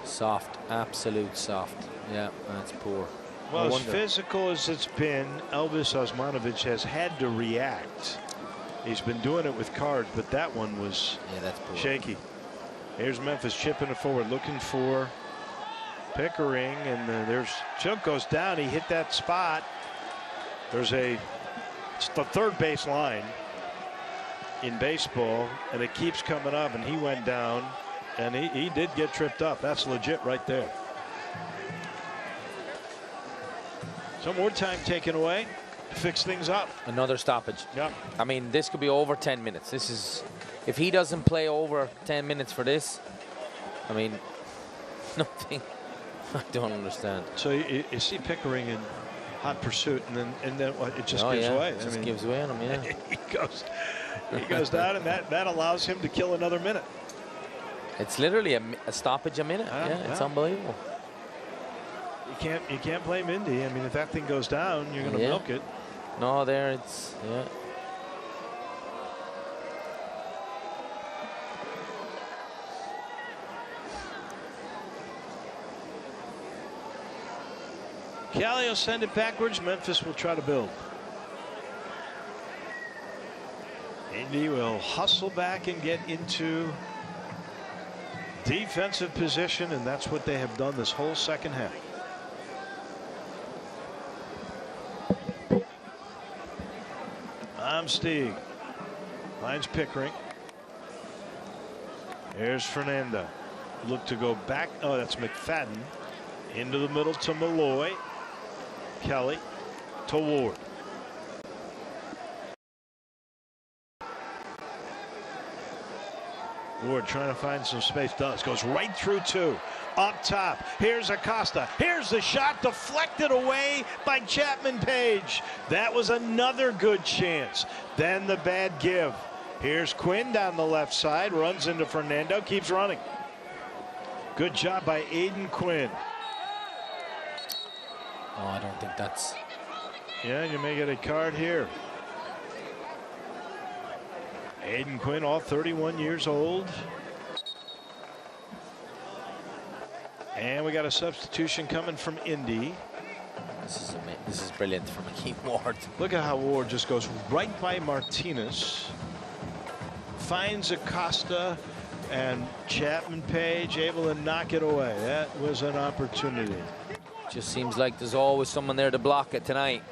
B: Soft, absolute soft. Yeah, that's poor.
I: Well,
B: No
I: as
B: wonder.
I: physical as it's been, Elvis Osmanovic has had to react. He's been doing it with cards, but that one was
B: that's poor.
I: shaky. Here's Memphis chipping it forward, looking for Pickering, and there's Chunk goes down. He hit that spot. It's the third base line in baseball, and it keeps coming up, and he went down, and he did get tripped up. That's legit right there. Some more time taken away to fix things up.
B: Another stoppage.
I: Yeah.
B: I mean, this could be over 10 minutes. This is, if he doesn't play over 10 minutes for this, I mean, nothing. I don't understand.
I: So you see Pickering in hot pursuit, and then what? It just gives way.
B: It just gives way on him. Yeah.
I: he goes down, and that allows him to kill another minute.
B: It's literally a stoppage a minute. It's unbelievable.
I: You can't blame Indy. I mean, if that thing goes down, you're going to milk it.
B: No, there it's
I: Kelly will send it backwards. Memphis will try to build. Indy will hustle back and get into defensive position, and that's what they have done this whole second half. Stieg finds Pickering. Here's Fernando. Look to go back. Oh, that's McFadden. Into the middle to Malloy. Kelly to Ward. Ward trying to find some space. Does. Goes right through two. Up top. Here's Acosta. Here's the shot deflected away by Chapman Page. That was another good chance. Then the bad give. Here's Quinn down the left side. Runs into Fernando. Keeps running. Good job by Aiden Quinn.
B: Oh, I don't think that's.
I: Yeah, you may get a card here. Aiden Quinn, all 31 years old. And we got a substitution coming from Indy.
B: This is brilliant from Keith Ward.
I: Look at how Ward just goes right by Martinez. Finds Acosta and Chapman Page able to knock it away. That was an opportunity.
B: Just seems like there's always someone there to block it tonight.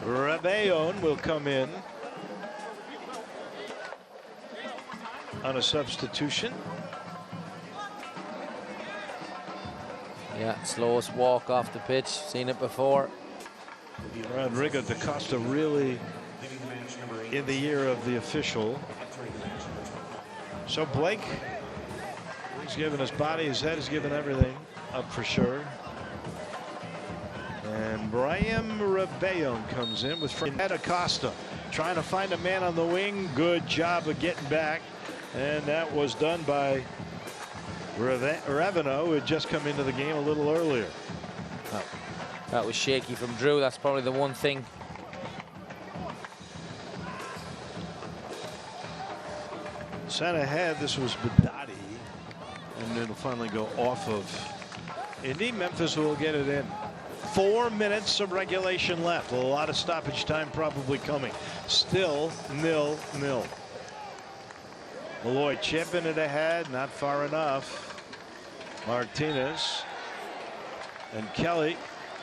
I: Rebellon will come in on a substitution.
B: Yeah, slowest walk off the pitch. Seen it before.
I: Rodrigo da Costa really in the year of the official. So Blake, he's given his body, his head, he's given everything up for sure. And Brian Rebellon comes in with Fred Acosta trying to find a man on the wing. Good job of getting back, and that was done by Ravino, who had just come into the game a little earlier.
B: That was shaky from Drew. That's probably the one thing.
I: Sent ahead. This was Badati, and it'll finally go off of Indy. Memphis will get it in. 4 minutes of regulation left. A lot of stoppage time probably coming. Still 0-0. Malloy chipping it ahead, not far enough. Martinez and Kelly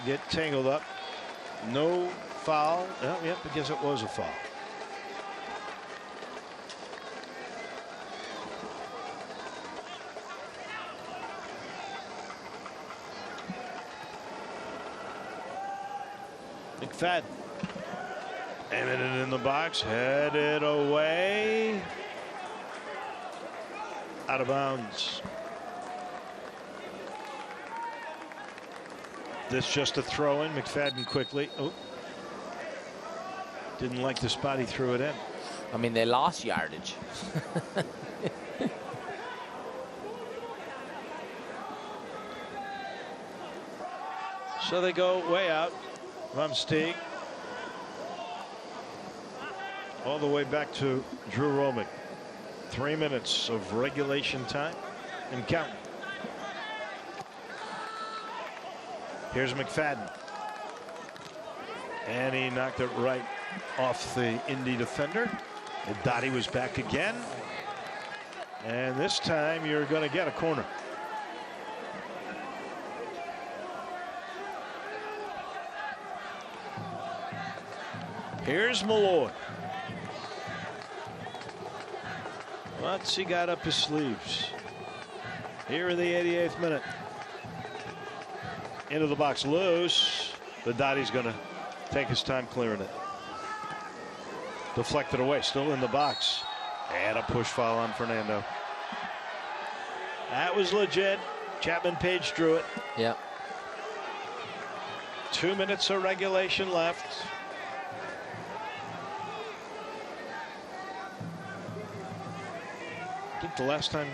I: get tangled up. No foul. Oh, yep, I guess it was a foul. McFadden aiming it in the box, headed away. Out of bounds. This just a throw in. McFadden quickly. Oh. Didn't like the spot he threw it in.
B: I mean, they lost yardage.
I: So they go way out. Van Steeg. All the way back to Drew Romick. 3 minutes of regulation time and counting. Here's McFadden. And he knocked it right off the Indy defender. Dottie was back again. And this time you're going to get a corner. Here's Malloy. What's he got up his sleeves? Here in the 88th minute. Into the box, loose. The Dottie's going to take his time clearing it. Deflected away, still in the box. And a push foul on Fernando. That was legit. Chapman Page drew it.
B: Yeah.
I: 2 minutes of regulation left. I think the last time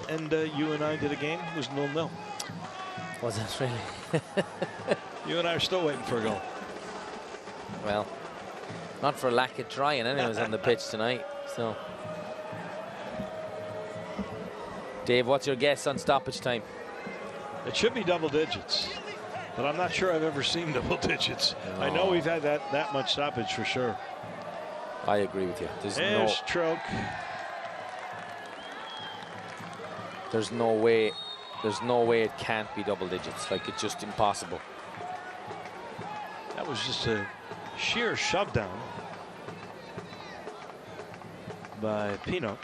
I: you and I did a game was 0-0.
B: Was it really?
I: You and I are still waiting for a goal.
B: Well, not for lack of trying anyways on the pitch tonight. So, Dave, what's your guess on stoppage time?
I: It should be double digits, but I'm not sure I've ever seen double digits. No. I know we've had that much stoppage for sure.
B: I agree with you. There's no way it can't be double digits. Like, it's just impossible.
I: That was just a sheer shove down by Pino.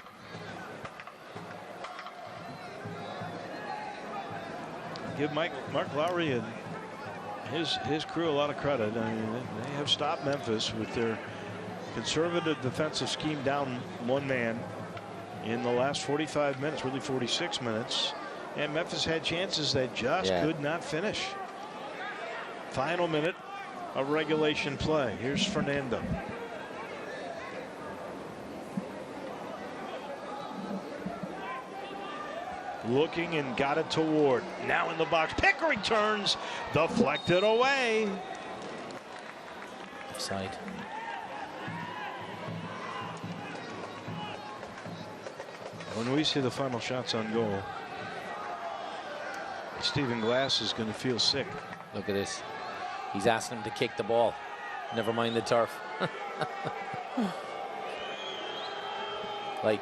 I: Give Mark Lowry and his crew a lot of credit. I mean, they have stopped Memphis with their conservative defensive scheme down one man in the last 45 minutes, really 46 minutes. And Memphis had chances that just could not finish. Final minute of regulation play. Here's Fernando. Looking and got it to Ward. Now in the box. Pickering turns. Deflected away.
B: Offside.
I: When we see the final shots on goal, Stephen Glass is going to feel sick.
B: Look at this. He's asking him to kick the ball. Never mind the turf. Like.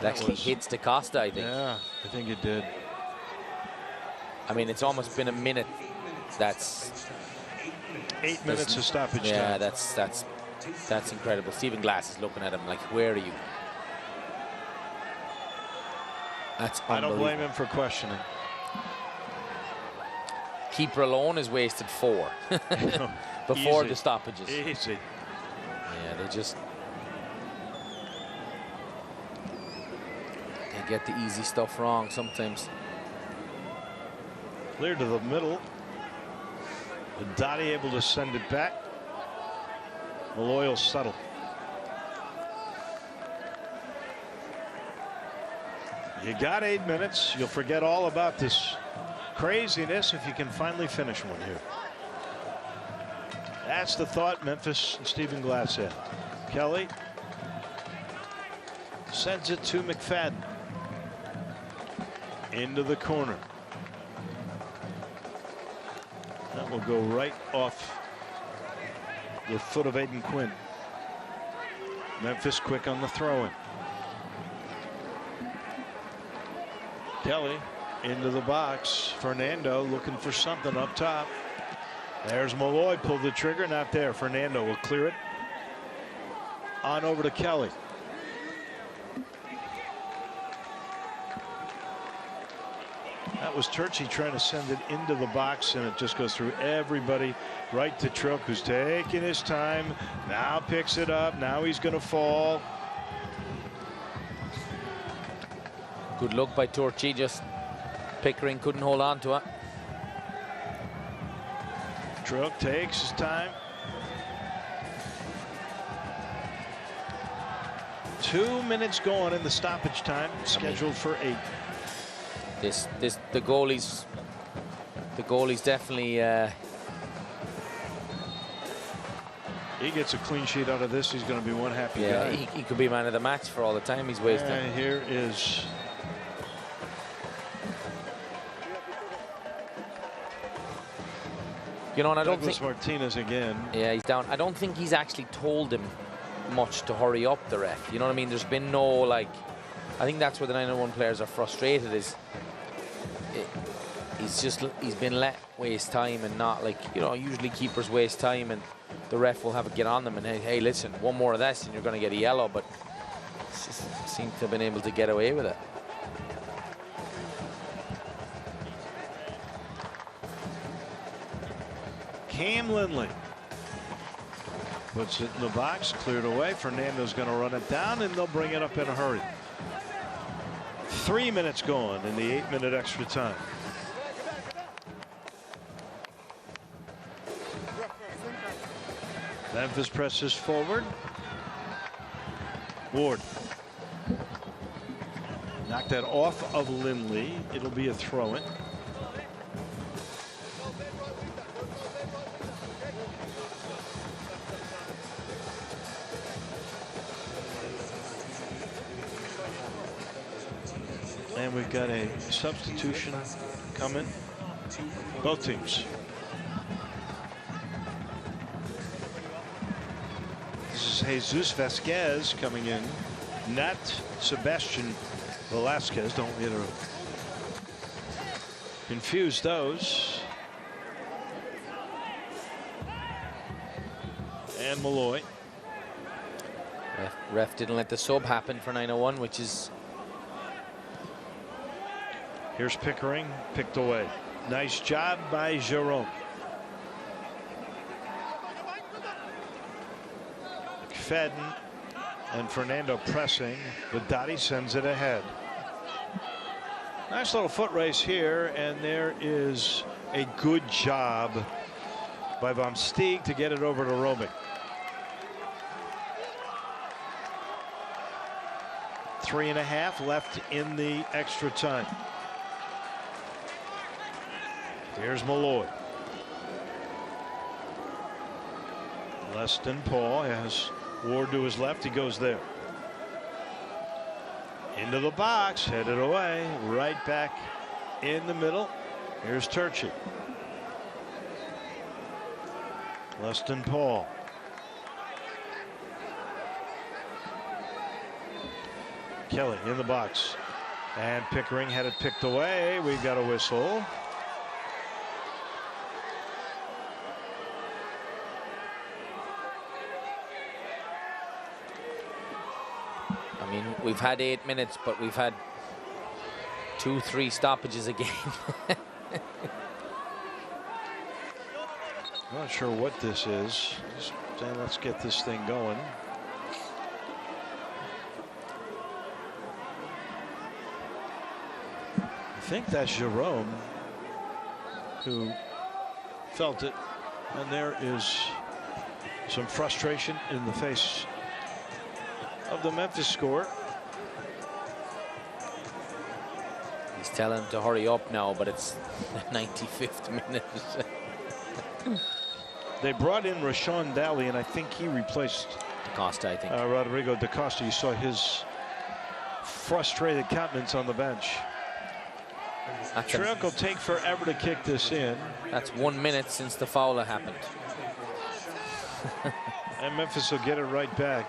B: It actually hits DaCosta, I think.
I: Yeah, I think it did.
B: I mean, it's almost been a minute. That's
I: 8 minutes of stoppage time.
B: Yeah, that's incredible. Stephen Glass is looking at him like, where are you? That's unbelievable.
I: I don't blame him for questioning.
B: Keeper alone has wasted 4 before the stoppages.
I: Easy.
B: Yeah, they get the easy stuff wrong sometimes.
I: Clear to the middle. Dottie able to send it back. Malloy will settle. You got 8 minutes. You'll forget all about this craziness if you can finally finish one here. That's the thought Memphis and Stephen Glass had. Kelly sends it to McFadden. Into the corner. That will go right off the foot of Aiden Quinn. Memphis quick on the throw-in. Kelly into the box. Fernando looking for something up top. There's Malloy, pulled the trigger, not there. Fernando will clear it. On over to Kelly. That was Turchi trying to send it into the box, and it just goes through everybody right to Trilk, who's taking his time. Now picks it up. Now he's going to fall.
B: Good look by Turchi. Just Pickering couldn't hold on to it.
I: Druk takes his time. 2 minutes going in the stoppage time, scheduled for 8.
B: The goalie's definitely.
I: He gets a clean sheet out of this. He's going to be one happy guy.
B: He could be man of the match for all the time he's wasting.
I: And here is.
B: You know, and I don't
I: Douglas
B: think
I: Martinez again.
B: Yeah, he's down. I don't think he's actually told him much to hurry up, the ref. You know what I mean? There's been no, like, I think that's where the 901 players are frustrated, is he's been let waste time, and not, like, you know, usually keepers waste time and the ref will have a get on them and hey, listen, one more of this and you're going to get a yellow, but just seems to have been able to get away with it.
I: Cam Lindley puts it in the box, cleared away. Fernando's going to run it down, and they'll bring it up in a hurry. 3 minutes gone in the 8-minute extra time. Memphis presses forward. Ward knocked that off of Lindley. It'll be a throw-in. And we've got a substitution coming. Both teams. This is Jesus Vasquez coming in, not Sebastian Velasquez. Don't get to confuse those. And Malloy.
B: Ref didn't let the sub happen for 901, which is.
I: Here's Pickering, picked away. Nice job by Jerome. McFadden and Fernando pressing, but Dottie sends it ahead. Nice little foot race here, and there is a good job by Van Steeg to get it over to Romick. 3.5 left in the extra time. Here's Malloy. Less than Paul has Ward to his left. He goes there. Into the box, headed away, right back in the middle. Here's Turchi. Less than Paul. Kelly in the box. And Pickering had it picked away. We've got a whistle.
B: I mean, we've had 8 minutes, but we've had 2-3 stoppages a game.
I: I'm not sure what this is. Just saying, let's get this thing going. I think that's Jerome who felt it, and there is some frustration in the face of the Memphis score.
B: He's telling him to hurry up now, but it's the 95th minute.
I: They brought in Rashawn Daly, and I think he replaced
B: Costa, I think.
I: Rodrigo Da Costa. You saw his frustrated countenance on the bench. Trek will take forever to kick this in.
B: That's 1 minute since the foul happened.
I: And Memphis will get it right back.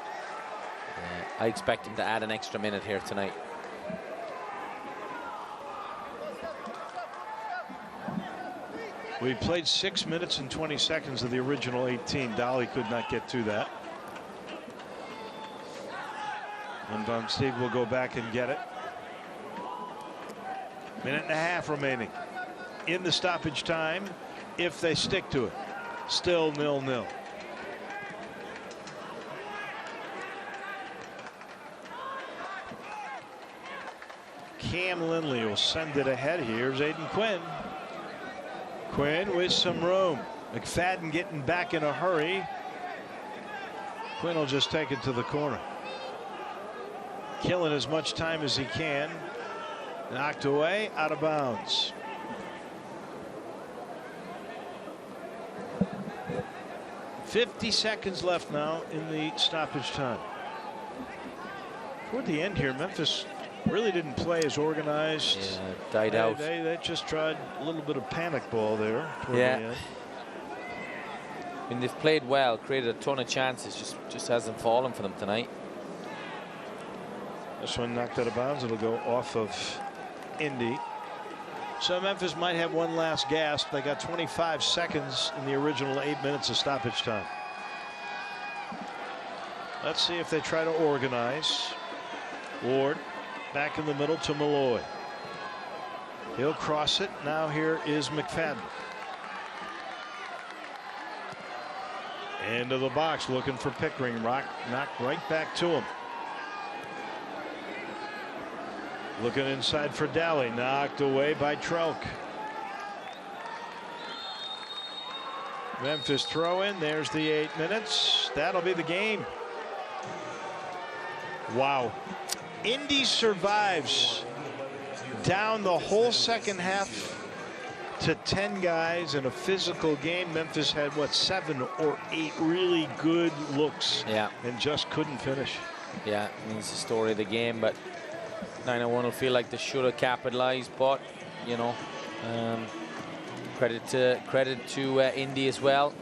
B: I expect him to add an extra minute here tonight.
I: We played 6 minutes and 20 seconds of the original 18. Dolly could not get to that. And Van Steeg will go back and get it. 1.5 minutes remaining in the stoppage time if they stick to it. Still 0-0. Cam Lindley will send it ahead. Here's Aiden Quinn. Quinn with some room. McFadden getting back in a hurry. Quinn will just take it to the corner. Killing as much time as he can. Knocked away, out of bounds. .50 seconds left now in the stoppage time. Toward the end here, Memphis really didn't play as organized.
B: Yeah, died out.
I: They just tried a little bit of panic ball there toward the end.
B: I mean, they've played well, created a ton of chances, just hasn't fallen for them tonight.
I: This one knocked out of bounds. It'll go off of Indy. So Memphis might have one last gasp. They got 25 seconds in the original 8 minutes of stoppage time. Let's see if they try to organize. Ward back in the middle to Malloy. He'll cross it. Now here is McFadden. Into the box looking for Pickering. Rock knocked right back to him. Looking inside for Daly. Knocked away by Trelk. Memphis throw in. There's the 8 minutes. That'll be the game. Wow. Indy survives down the whole second half to 10 guys in a physical game. Memphis had, what, 7 or 8 really good looks.
B: Yeah.
I: And just couldn't finish.
B: Yeah, I mean, it's the story of the game, but 901 will feel like they should have capitalized, but, you know, credit to Indy as well.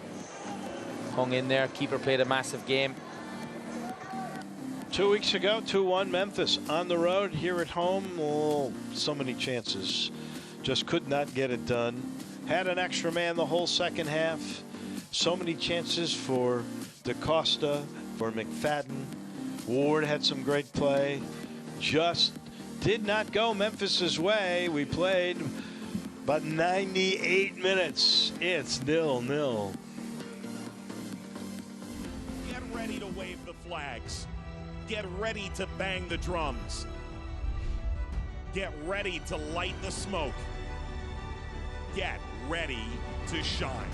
B: Hung in there. Keeper played a massive game.
I: 2 weeks ago, 2-1 Memphis on the road. Here at home, oh, so many chances. Just could not get it done. Had an extra man the whole second half. So many chances for DaCosta, for McFadden. Ward had some great play. Just did not go Memphis's way. We played about 98 minutes. It's 0-0.
J: Get ready to wave the flags. Get ready to bang the drums. Get ready to light the smoke. Get ready to shine.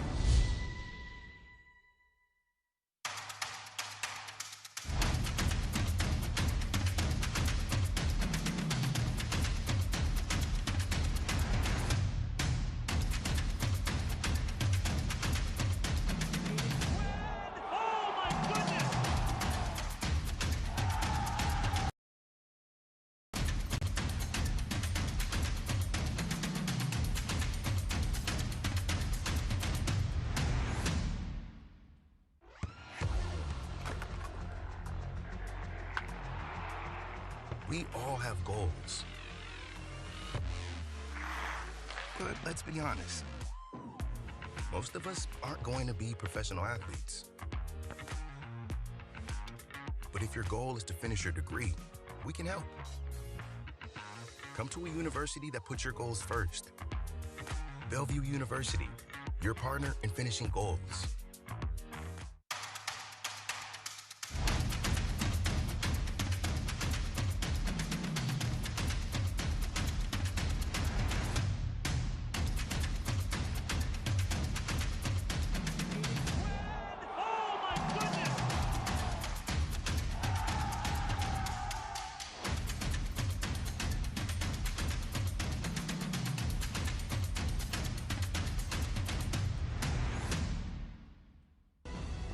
K: We all have goals. But let's be honest. Most of us aren't going to be professional athletes. But if your goal is to finish your degree, we can help. Come to a university that puts your goals first. Bellevue University, your partner in finishing goals.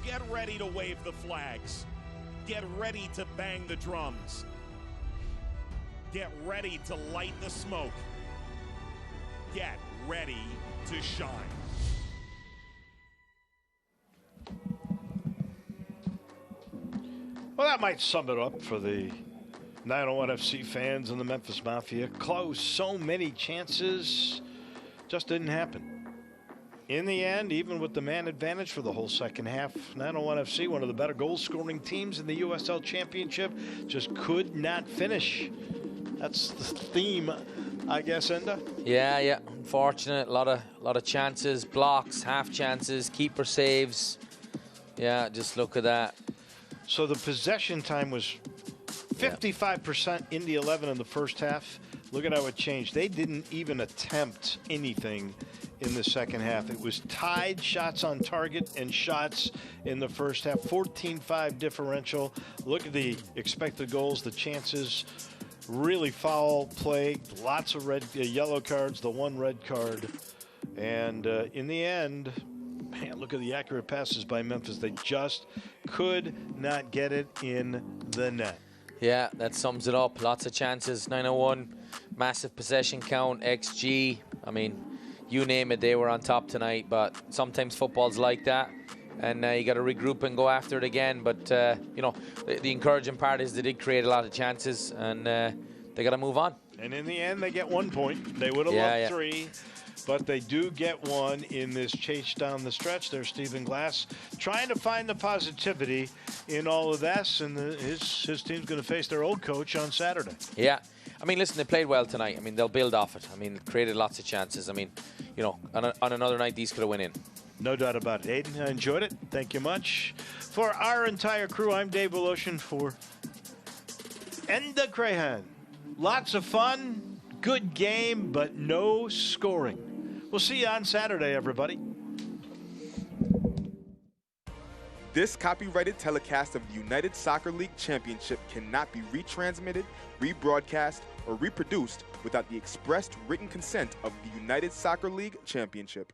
J: Get ready to wave the flags. Get ready to bang the drums. Get ready to light the smoke. Get ready to shine.
I: Well, that might sum it up for the 901 FC fans and the Memphis Mafia. Close, so many chances, just didn't happen. In the end, even with the man advantage for the whole second half, 901 FC, one of the better goal-scoring teams in the USL Championship, just could not finish. That's the theme, I guess, Enda.
B: Yeah. Unfortunate. A lot of chances, blocks, half chances, keeper saves. Yeah, just look at that.
I: So the possession time was 55% Indy 11 in the first half. Look at how it changed. They didn't even attempt anything in the second half. It was tied shots on target and shots in the first half, 14-5 differential. Look at the expected goals, the chances, really foul play, lots of yellow cards, the one red card. And in the end, man, look at the accurate passes by Memphis. They just could not get it in the net.
B: Yeah, that sums it up. Lots of chances. 901, massive possession count, XG. I mean, you name it, they were on top tonight. But sometimes football's like that, and you got to regroup and go after it again. But you know, the encouraging part is they did create a lot of chances, and they got to move on.
I: And in the end, they get 1 point. They would have loved 3. But they do get 1 in this chase down the stretch. There's Stephen Glass trying to find the positivity in all of this, and his team's going to face their old coach on Saturday.
B: Yeah. I mean, listen, they played well tonight. I mean, they'll build off it. I mean, created lots of chances. I mean, you know, on another night, these could have went in.
I: No doubt about it. Aiden, I enjoyed it. Thank you much. For our entire crew, I'm Dave Voloshin for Enda Crahan. Lots of fun, good game, but no scoring. We'll see you on Saturday, everybody.
L: This copyrighted telecast of the United Soccer League Championship cannot be retransmitted, rebroadcast, or reproduced without the expressed written consent of the United Soccer League Championship.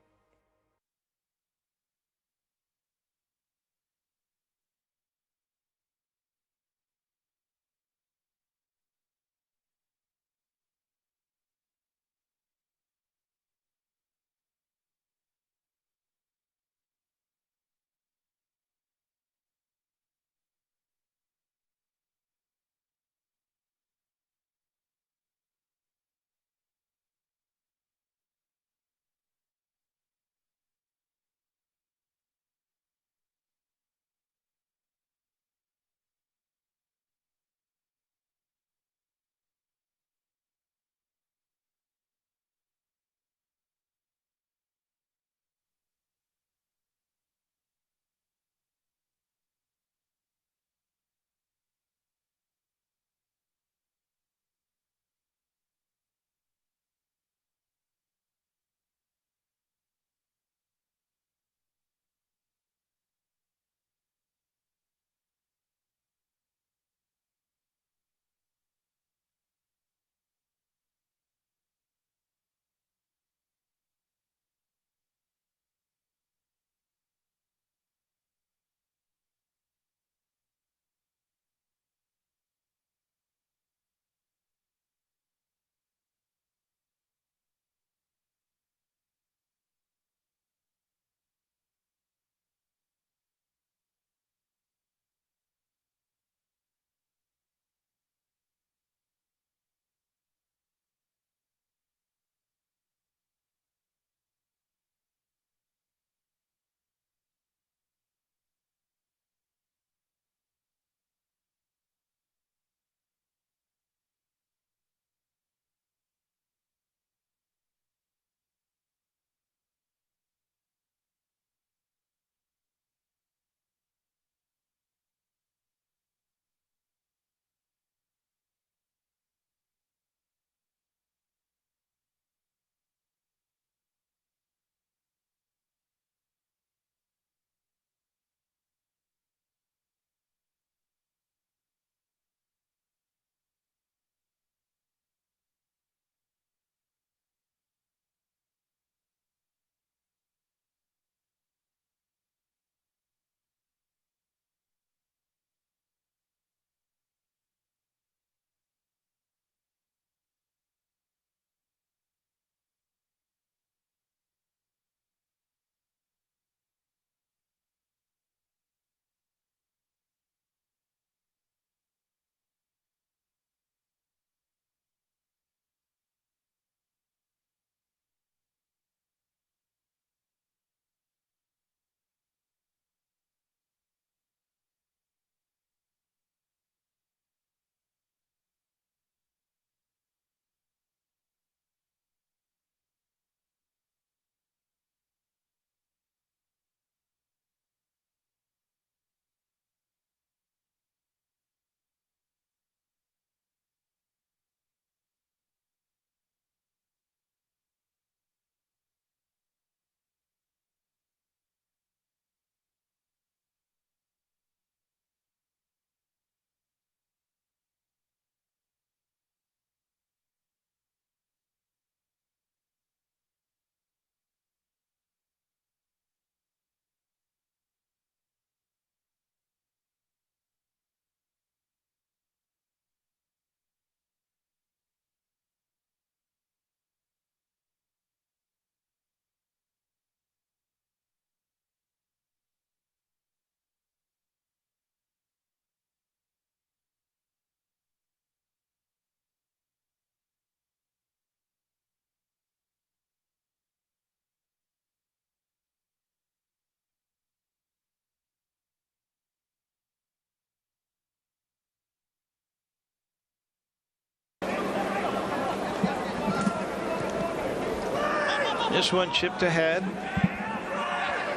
I: This one chipped ahead.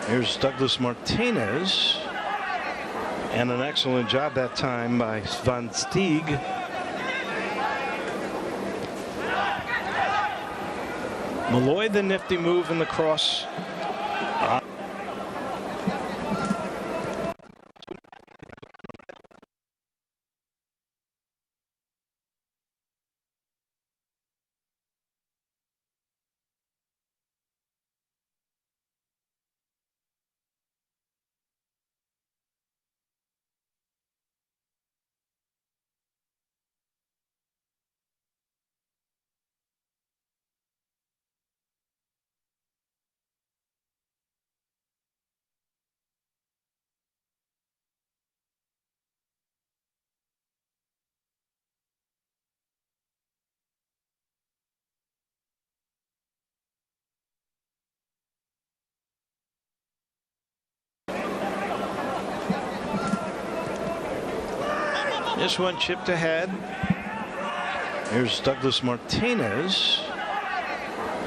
I: Here's Douglas Martinez. And an excellent job that time by Van Steeg. Malloy, the nifty move in the cross. This one chipped ahead. Here's Douglas Martinez.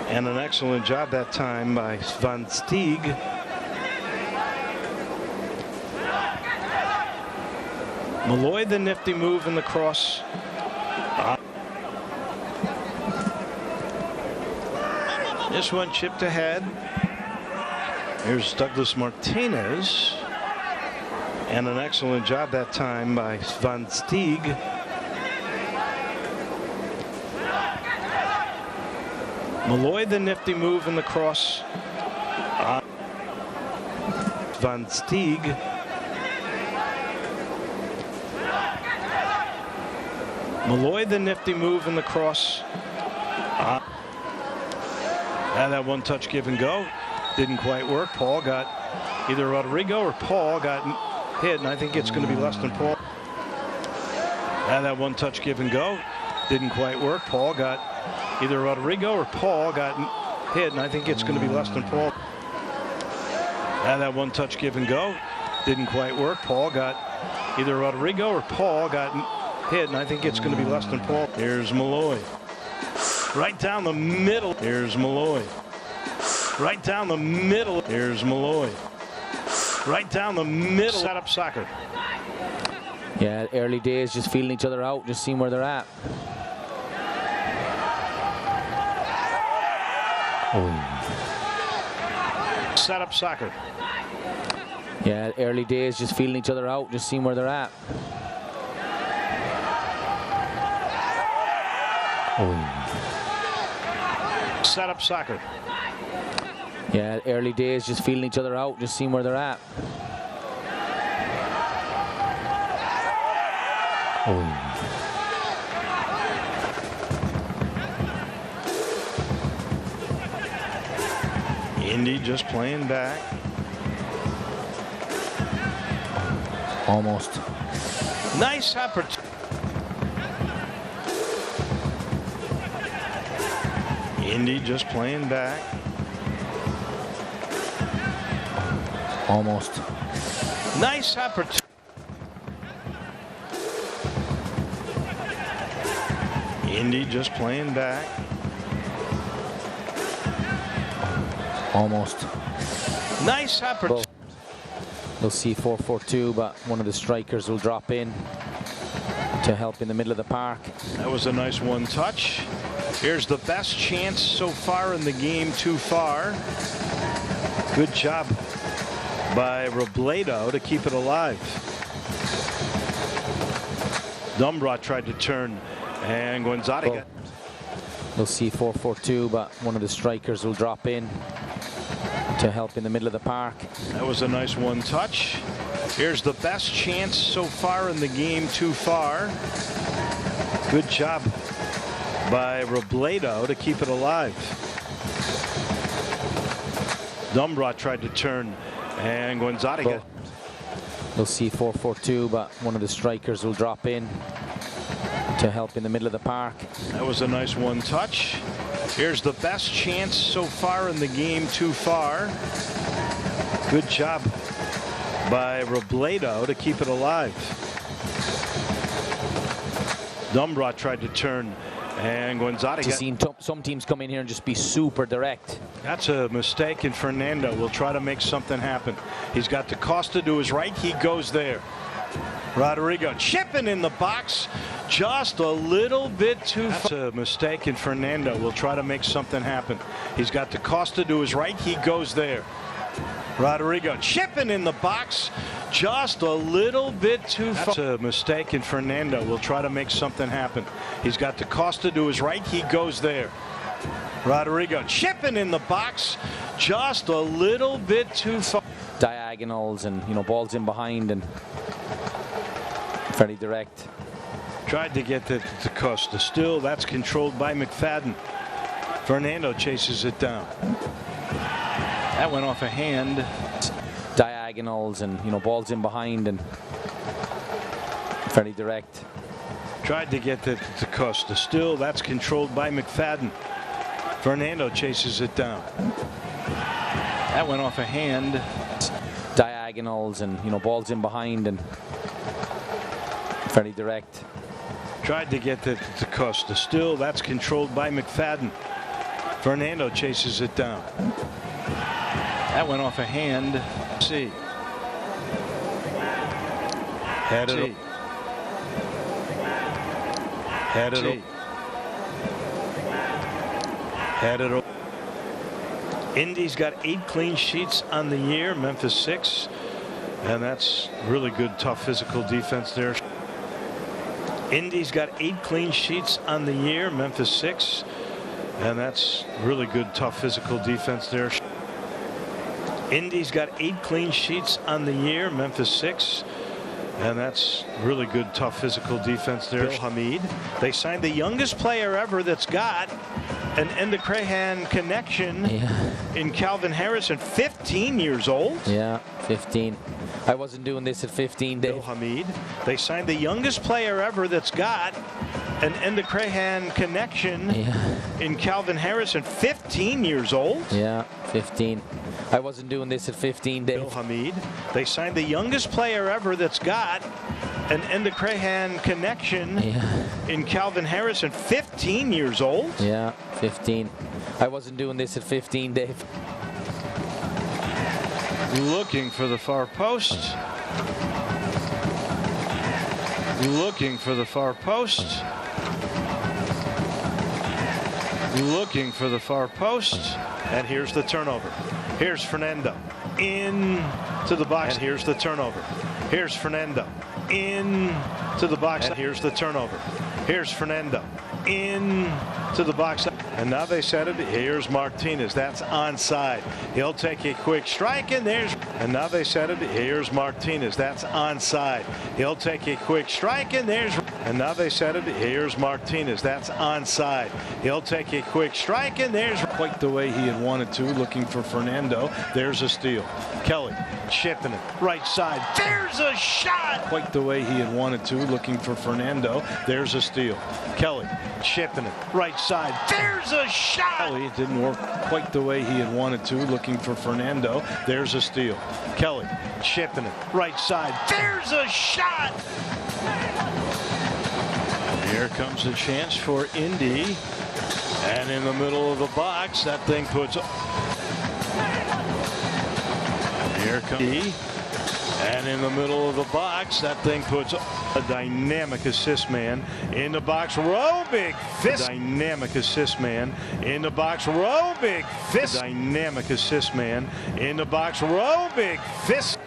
I: And an excellent job that time by Van Steeg. Malloy, the nifty move in the cross. This one chipped ahead. Here's Douglas Martinez. And an excellent job that time by Van Steeg. Malloy, the nifty move in the cross. Van Steeg. Malloy, the nifty move in the cross. And that one touch give and go didn't quite work. Paul got either Rodrigo or Paul got hit, and I think it's going to be less than Paul. And that one touch give and go didn't quite work. Paul got either Rodrigo or Paul got hit, and I think it's going to be less than Paul. And that one touch give and go didn't quite work. Paul got either Rodrigo or Paul got hit, and I think it's going to be less than Paul. Here's Malloy. Right down the middle. Here's Malloy. Right down the middle. Here's Malloy. Right down the middle. Set up soccer.
B: Yeah, early days, just feeling each other out, just seeing where they're at.
I: Set up soccer.
B: Yeah, early days, just feeling each other out, just seeing where they're at.
I: Set up soccer.
B: Yeah, early days, just feeling each other out, just seeing where they're at.
I: Indy just playing back.
B: Almost.
I: Nice opportunity. Indy just playing back.
B: Almost.
I: Nice opportunity. Indy just playing back.
B: Almost.
I: Nice opportunity.
B: They'll see 4-4-2, but one of the strikers will drop in to help in the middle of the park.
I: That was a nice one touch. Here's the best chance so far in the game, too far. Good job by Robledo to keep it alive. Dumbrat tried to turn, and Gonzaga got.
B: They'll see 4-4-2, but one of the strikers will drop in to help in the middle of the park.
I: That was a nice one touch. Here's the best chance so far in the game, too far. Good job by Robledo to keep it alive. Dumbrat tried to turn, and Gonzaga got.
B: They'll see 4-4-2, but one of the strikers will drop in to help in the middle of the park.
I: That was a nice one touch. Here's the best chance so far in the game, too far. Good job by Robledo to keep it alive. Dumbrat tried to turn, And Gonzalez.
B: You've seen some teams come in here and just be super direct.
I: That's a mistake, and Fernando will try to make something happen. He's got Da Costa to his right. He goes there. Rodrigo chipping in the box, just a little bit too far. That's a mistake, and Fernando will try to make something happen. He's got Da Costa to his right. He goes there. Rodrigo chipping in the box, just a little bit too far. That's a mistake, and Fernando will try to make something happen. He's got Da Costa to his right. He goes there. Rodrigo chipping in the box, just a little bit too far.
B: Diagonals and, you know, balls in behind and very direct.
I: Tried to get to Da Costa. Still, that's controlled by McFadden. Fernando chases it down. That went off a hand.
B: Diagonals and, you know, balls in behind and very direct.
I: Tried to get to Da Costa. Still, that's controlled by McFadden. Fernando chases it down. That went off a hand.
B: Diagonals and, you know, balls in behind and very direct.
I: Tried to get to Da Costa. Still, that's controlled by McFadden. Fernando chases it down. That went off a hand. See. Headed. Headed. Headed. Indy's got 8 clean sheets on the year. Memphis 6. And that's really good, tough physical defense there. Indy's got 8 clean sheets on the year. Memphis 6. And that's really good, tough physical defense there. Indy's got 8 clean sheets on the year. Memphis 6. And that's really good, tough physical defense there. Bill Hamid. They signed the youngest player ever that's got an Indy-Crahan connection in Calvin Harrison, 15 years old.
B: Yeah, 15. I wasn't doing this at 15, Dave.
I: Bill Hamid. They signed the youngest player ever that's got an Indy-Crahan connection in Calvin Harrison, 15 years old.
B: Yeah, 15. I wasn't doing this at 15, Dave.
I: Bill Hamid. They signed the youngest player ever that's got an Indy-Crahan connection in Calvin Harrison, 15 years old.
B: Yeah, 15. I wasn't doing this at 15, Dave.
I: Looking for the far post. Looking for the far post. Looking for the far post. And here's the turnover. Here's Fernando into the box. And here's the turnover. Here's Fernando into the box. And here's the turnover. Here's Fernando into the box. And now they set it. Here's Martinez. That's onside. He'll take a quick strike, and there's. And now they set it. Here's Martinez. That's onside. He'll take a quick strike, and there's. And now they set it. Here's Martinez. That's onside. He'll take a quick strike, and there's. Quite the way he had wanted to. Looking for Fernando. There's a steal. Kelly chipping it right side. There's a shot. Quite the way he had wanted to. Looking for Fernando. There's a steal. Kelly chipping it right side. There's a shot. It didn't work quite the way he had wanted to. Looking for Fernando. There's a steal. Kelly chipping it right side. There's a shot. Here comes a chance for Indy. And in the middle of the box, that thing puts. Here comes Indy. And in the middle of the box, that thing puts a dynamic assist man in the box row. Big fist. Dynamic assist man in the box row. Big fist. Dynamic assist man in the box row. Big fist.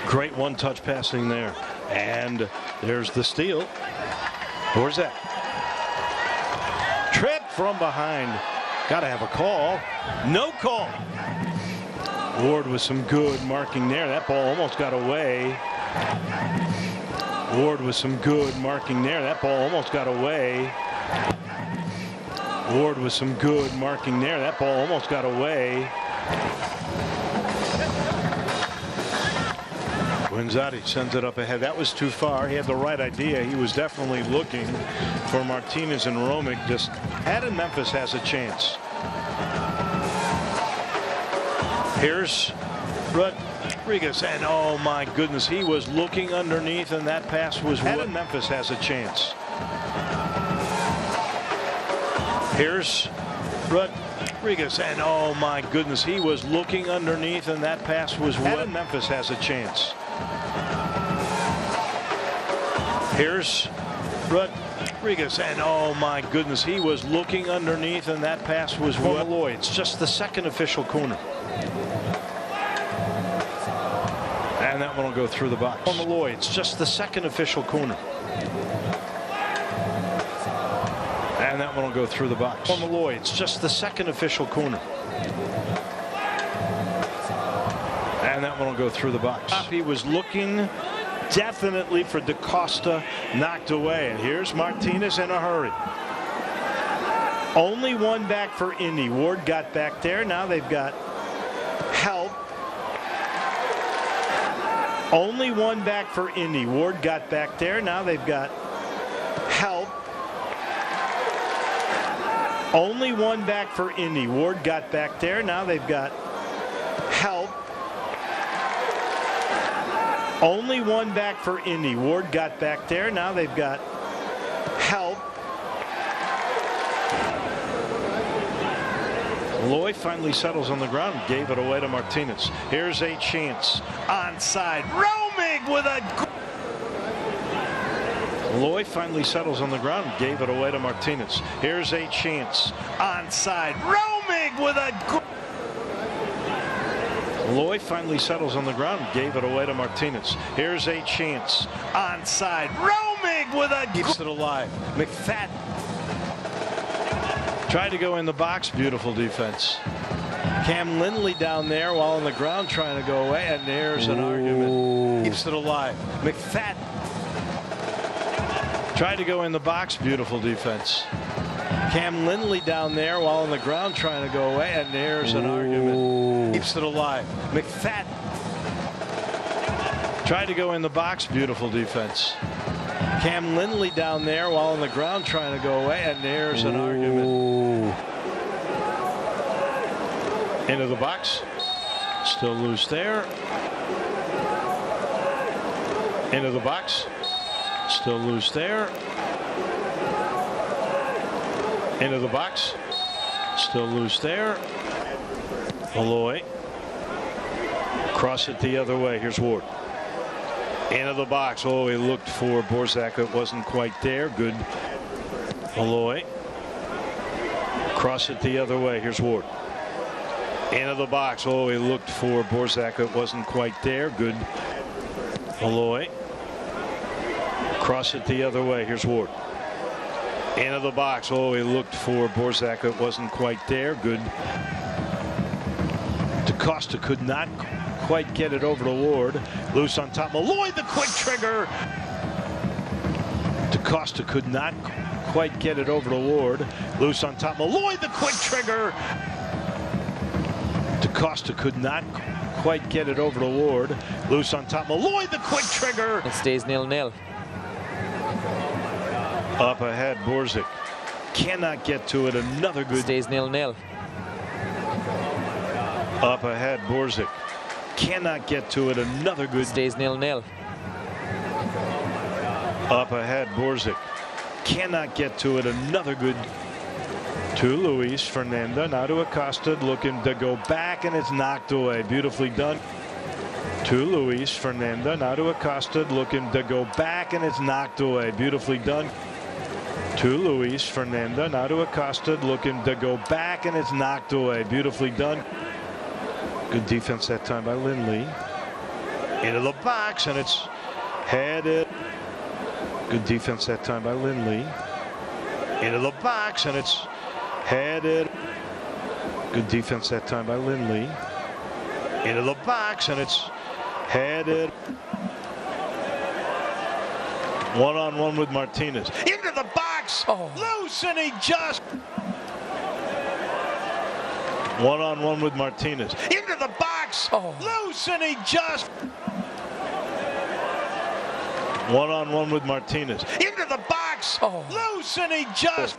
I: Great one-touch passing there. And there's the steal. Where's that? Trip from behind. Got to have a call. No call. Ward with some good marking there. That ball almost got away. Ward with some good marking there. That ball almost got away. Ward with some good marking there. That ball almost got away. Guinzotti sends it up ahead. That was too far. He had the right idea. He was definitely looking for Martinez and Romick. Just had in Memphis has a chance. Here's Rodriguez, and oh my goodness, he was looking underneath, and that pass was what Memphis has a chance. Here's Rodriguez, and oh my goodness, he was looking underneath, and that pass was what Memphis has a chance. Here's Rodriguez, and oh my goodness, he was looking underneath, and that pass was what Lloyd's, just the second official corner. And that one will go through the box. On the Lloyd's, just the second official corner. And that one will go through the box. On the Lloyd's, just the second official corner. And that one will go through the box. He was looking definitely for DaCosta, knocked away. And here's Martinez in a hurry. Only one back for Indy. Ward got back there. Now they've got help. Only one back for Indy. Ward got back there. Now they've got help. Only one back for Indy. Ward got back there. Now they've got help. Only one back for Indy. Ward got back there. Now they've got help. Loy finally settles on the ground, gave it away to Martinez. Here's a chance. Onside. Romig with a... Loy finally settles on the ground, gave it away to Martinez. Here's a chance. Onside. Romig with a... Loy finally settles on the ground, gave it away to Martinez. Here's a chance. Onside. Romig with a... Keeps it alive. McFadden tried to go in the box. Beautiful defense. Cam Lindley down there while on the ground trying to go away, and there's an argument. Keeps it alive. McFadden tried to go in the box. Beautiful defense. Cam Lindley down there while on the ground trying to go away, and there's an argument. Keeps it alive. McFadden tried to go in the box. Beautiful defense. Cam Lindley down there while on the ground trying to go away, and there's an argument. Into the box. Still loose there. Into the box. Still loose there. Into the box. Still loose there. Malloy. Cross it the other way. Here's Ward. Into the box. Oh, he looked for Borzak. It wasn't quite there. Good. Malloy. Cross it the other way. Here's Ward. Into the box. Oh, he looked for Borzak. It wasn't quite there. Good. Malloy. Cross it the other way. Here's Ward. Into the box. Oh, he looked for Borzak. It wasn't quite there. Good. DaCosta could not quite get it over to Ward. Loose on top. Malloy, the quick trigger. DaCosta could not quite get it over to Ward. Loose on top. Malloy, the quick trigger. DaCosta could not quite get it over to Ward. Loose on top. Malloy, the quick trigger.
B: It stays 0-0.
I: Up ahead, Borzak cannot get to it. Another good.
B: Stays 0-0.
I: Up ahead, Borzak cannot get to it. Another good.
B: Stays 0-0.
I: Up ahead, Borzak cannot get to it. Another good. To Luis Fernando. Now to Acosta, looking to go back, and it's knocked away. Beautifully done. To Luis Fernando. Now to Acosta, looking to go back, and it's knocked away. Beautifully done. To Luis Fernando. Now to Acosta, looking to go back, and it's knocked away. Beautifully done. Good defense that time by Lindley. Into the box, and it's headed. Good defense that time by Lindley. Into the box, and it's headed. Good defense that time by Lindley. Into the box, and it's headed. One-on-one with Martinez. Into the box. Oh. Loose, and he just. One-on-one with Martinez. Into the box. Oh. Loose, and he just. One-on-one with Martinez. Into the box. Oh. Loose, and he just.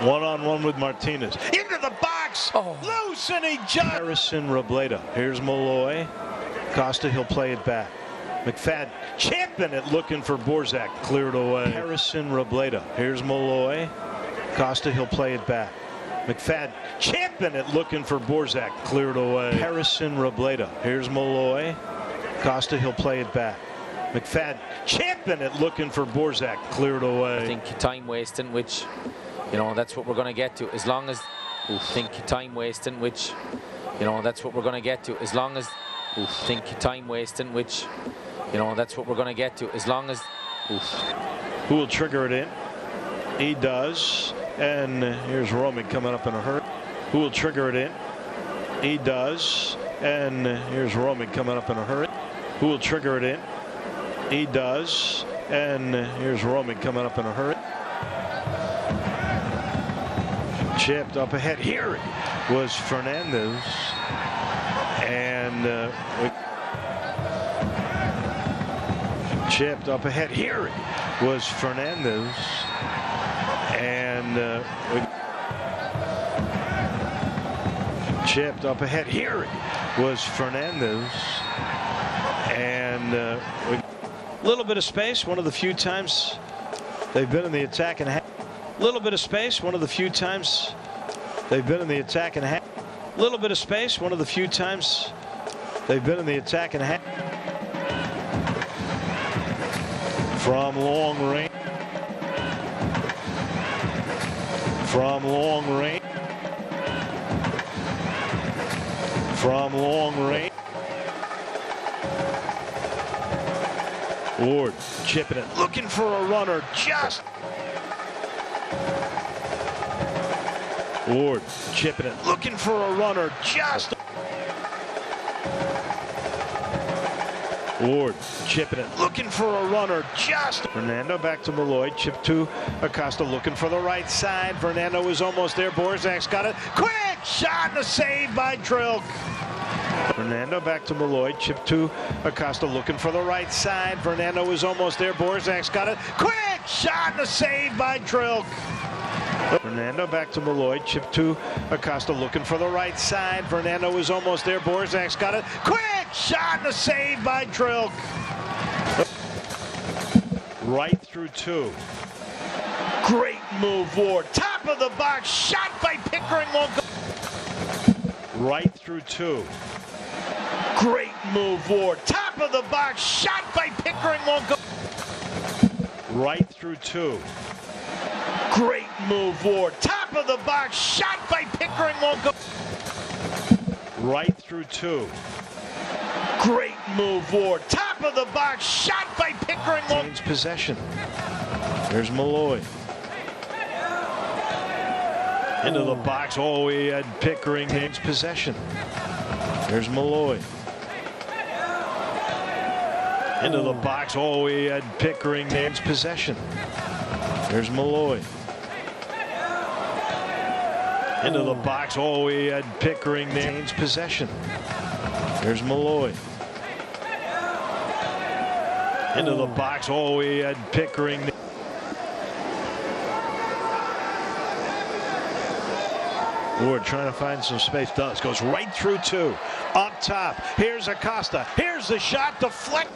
I: One-on-one with Martinez. Into of the box. Loose, and he just... Harrison Robledo. Here's Malloy. Costa, he'll play it back. McFadden champing it, looking for Borzak. Cleared away. Harrison Robledo. Here's Malloy. Costa, he'll play it back. McFadden champing it, looking for Borzak. Cleared away. Harrison Robledo. Here's Malloy. Costa, he'll play it back. McFadden champing it, looking for Borzak. Cleared away.
B: I think time wasting, which, you know, that's what we're going to get to. As long as time wasting, which, you know, that's what we're going to get to. As long as time wasting, which, you know, that's what we're going to get to. As long as...
I: Who will trigger it in? He does. And here's Roman coming up in a hurry. Who will trigger it in? He does. And here's Roman coming up in a hurry. Who will trigger it in? He does. And here's Roman coming up in a hurry. Chipped up ahead. Here it was Fernandez. And chipped up ahead. Here it was Fernandez. And chipped up ahead. Here it was Fernandez. And a little bit of space. One of the few times they've been in the attack and half. Little bit of space. One of the few times they've been in the attack and half. Little bit of space. One of the few times they've been in the attack and half. From long range. From long range. From long range. Ward chipping it, looking for a runner, just. Ward chipping it, looking for a runner, just. Ward chipping it, looking for a runner, just. Fernando back to Malloy, chip to Acosta, looking for the right side. Fernando is almost there. Borzak's got it. Quick shot and a save by Trilk. Fernando back to Malloy, chip to Acosta, looking for the right side. Fernando is almost there. Borzak's got it. Quick shot and a save by Trilk. Fernando back to Malloy, chip to Acosta, looking for the right side. Fernando is almost there. Borzak's got it. Quick shot and a save by Trilk. Right through two. Great move, Ward. Top of the box, shot by Pickering. Won't go. Right through two. Great move, Ward. Top of the box, shot by Pickering. Won't go. Right through two. Great move, Ward. Top of the box, shot by Pickering. Won't go. Right through two. Great move, Ward. Top of the box, shot by Pickering. Gains possession. There's Malloy. Into the box. Oh, he had Pickering. Gains possession. There's Malloy. Into the box. Oh, he had Pickering. Gains possession. There's Malloy. Into the box. Oh, he had Pickering. Gains possession. There's Malloy. Into the box. Oh, he had Pickering. Ward trying to find some space. Does. Goes right through two. Up top. Here's Acosta. Here's the shot. Deflect.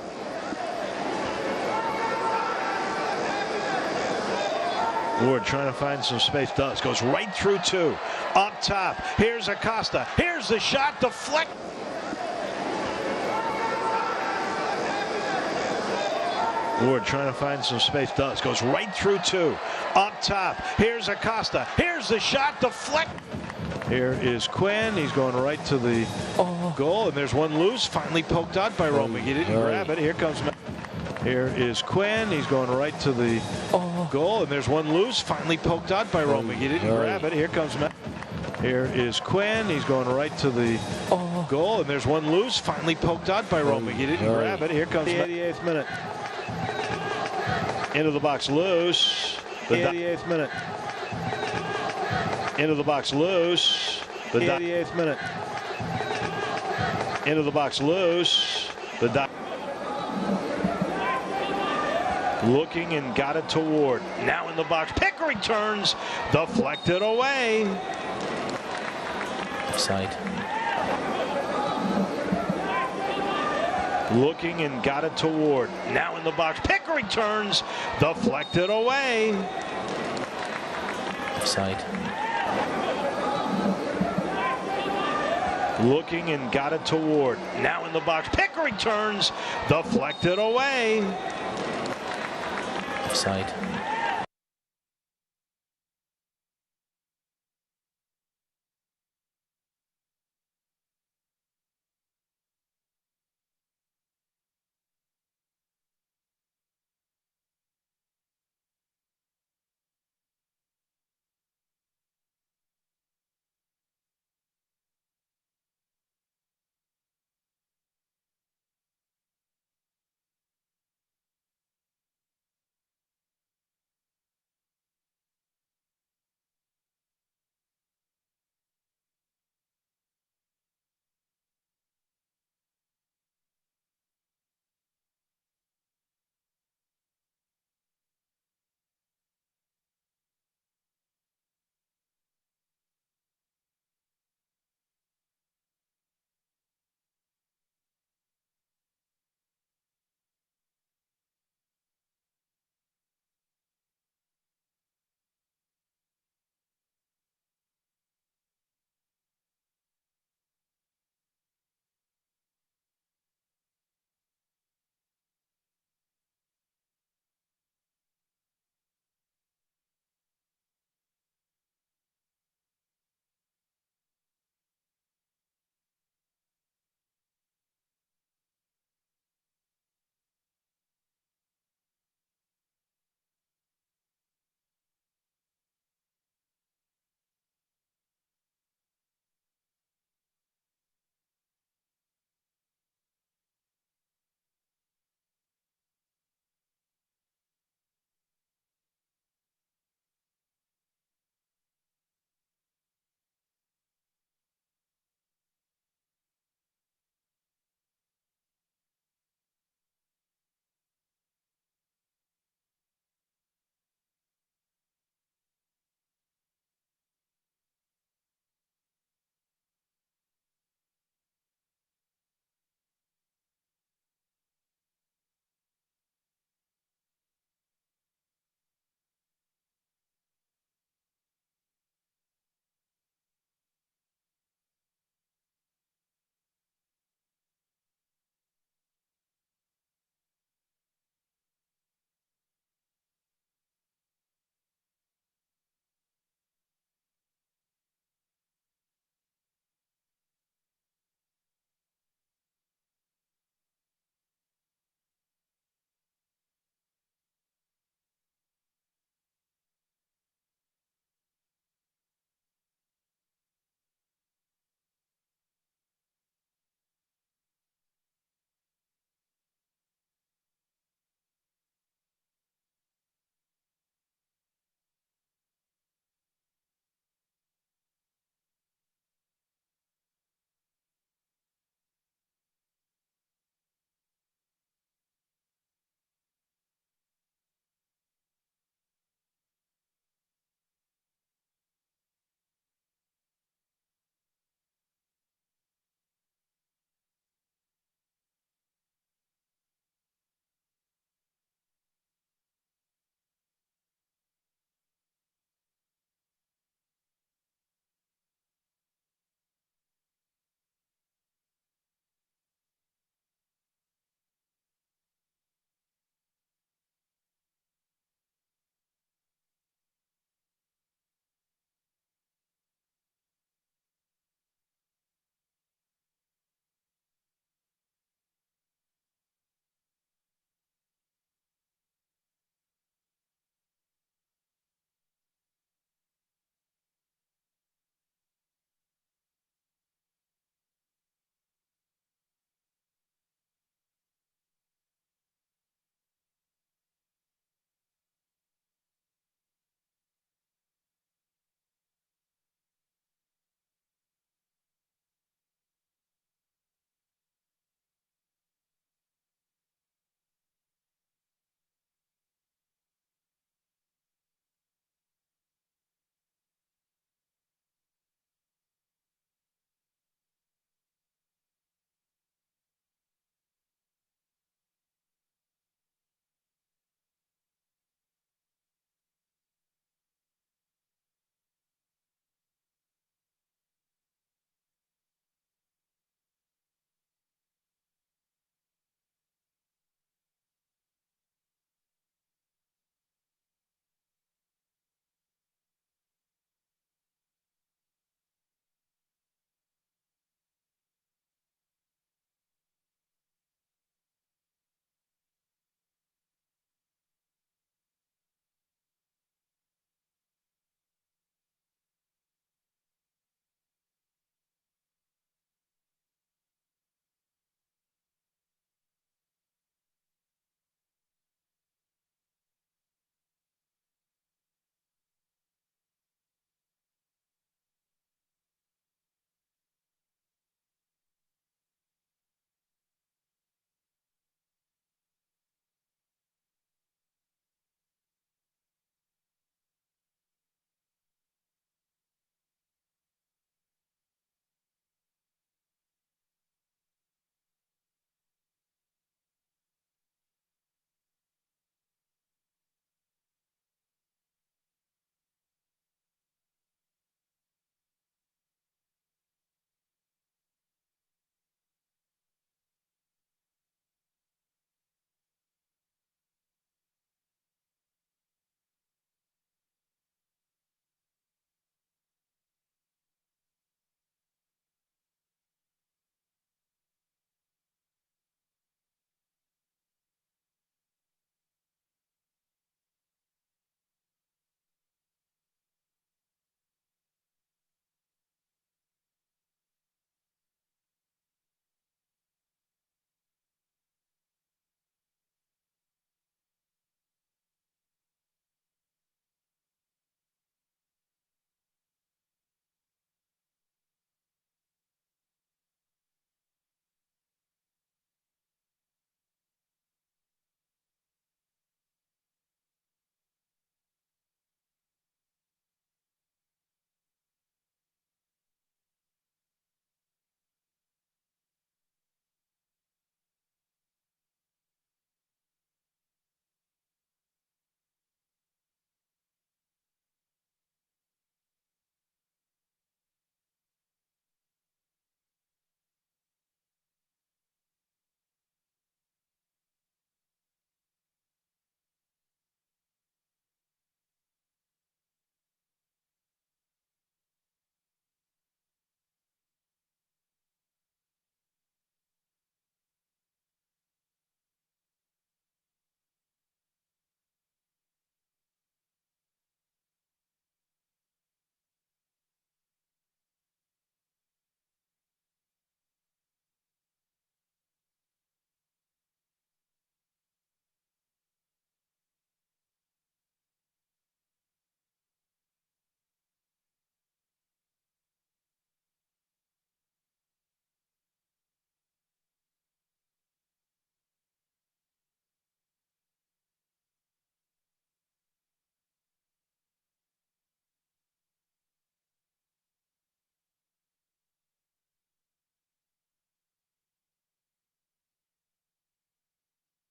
I: Ward trying to find some space. Does. Goes right through two. Up top. Here's Acosta. Here's the shot. Deflect. Ward trying to find some space. Does. Goes right through two. Up top. Here's Acosta. Here's the shot. Deflect. Here is Quinn. He's going right to the goal. And there's one loose. Finally poked out by Roman. He didn't grab it. Here comes. Here is Quinn. He's going right to the goal. And there's one loose. Finally poked out by Roman. He didn't grab it. Here comes. Here is Quinn. He's going right to the goal. And there's one loose. Finally poked out by Roman. He didn't grab it. Here comes the 88th minute. Into the box loose. The 88th minute. Into the box loose. The 88th minute. Into the box loose. The looking and got it to Ward. Now in the box. Pickering turns. Deflected away.
B: Offside.
I: Looking and got it to Ward. Now in the box. Pickering turns. Deflected away.
B: Offside.
I: Looking and got it to Ward. Now in the box. Pickering turns. Deflected away.
B: Offside.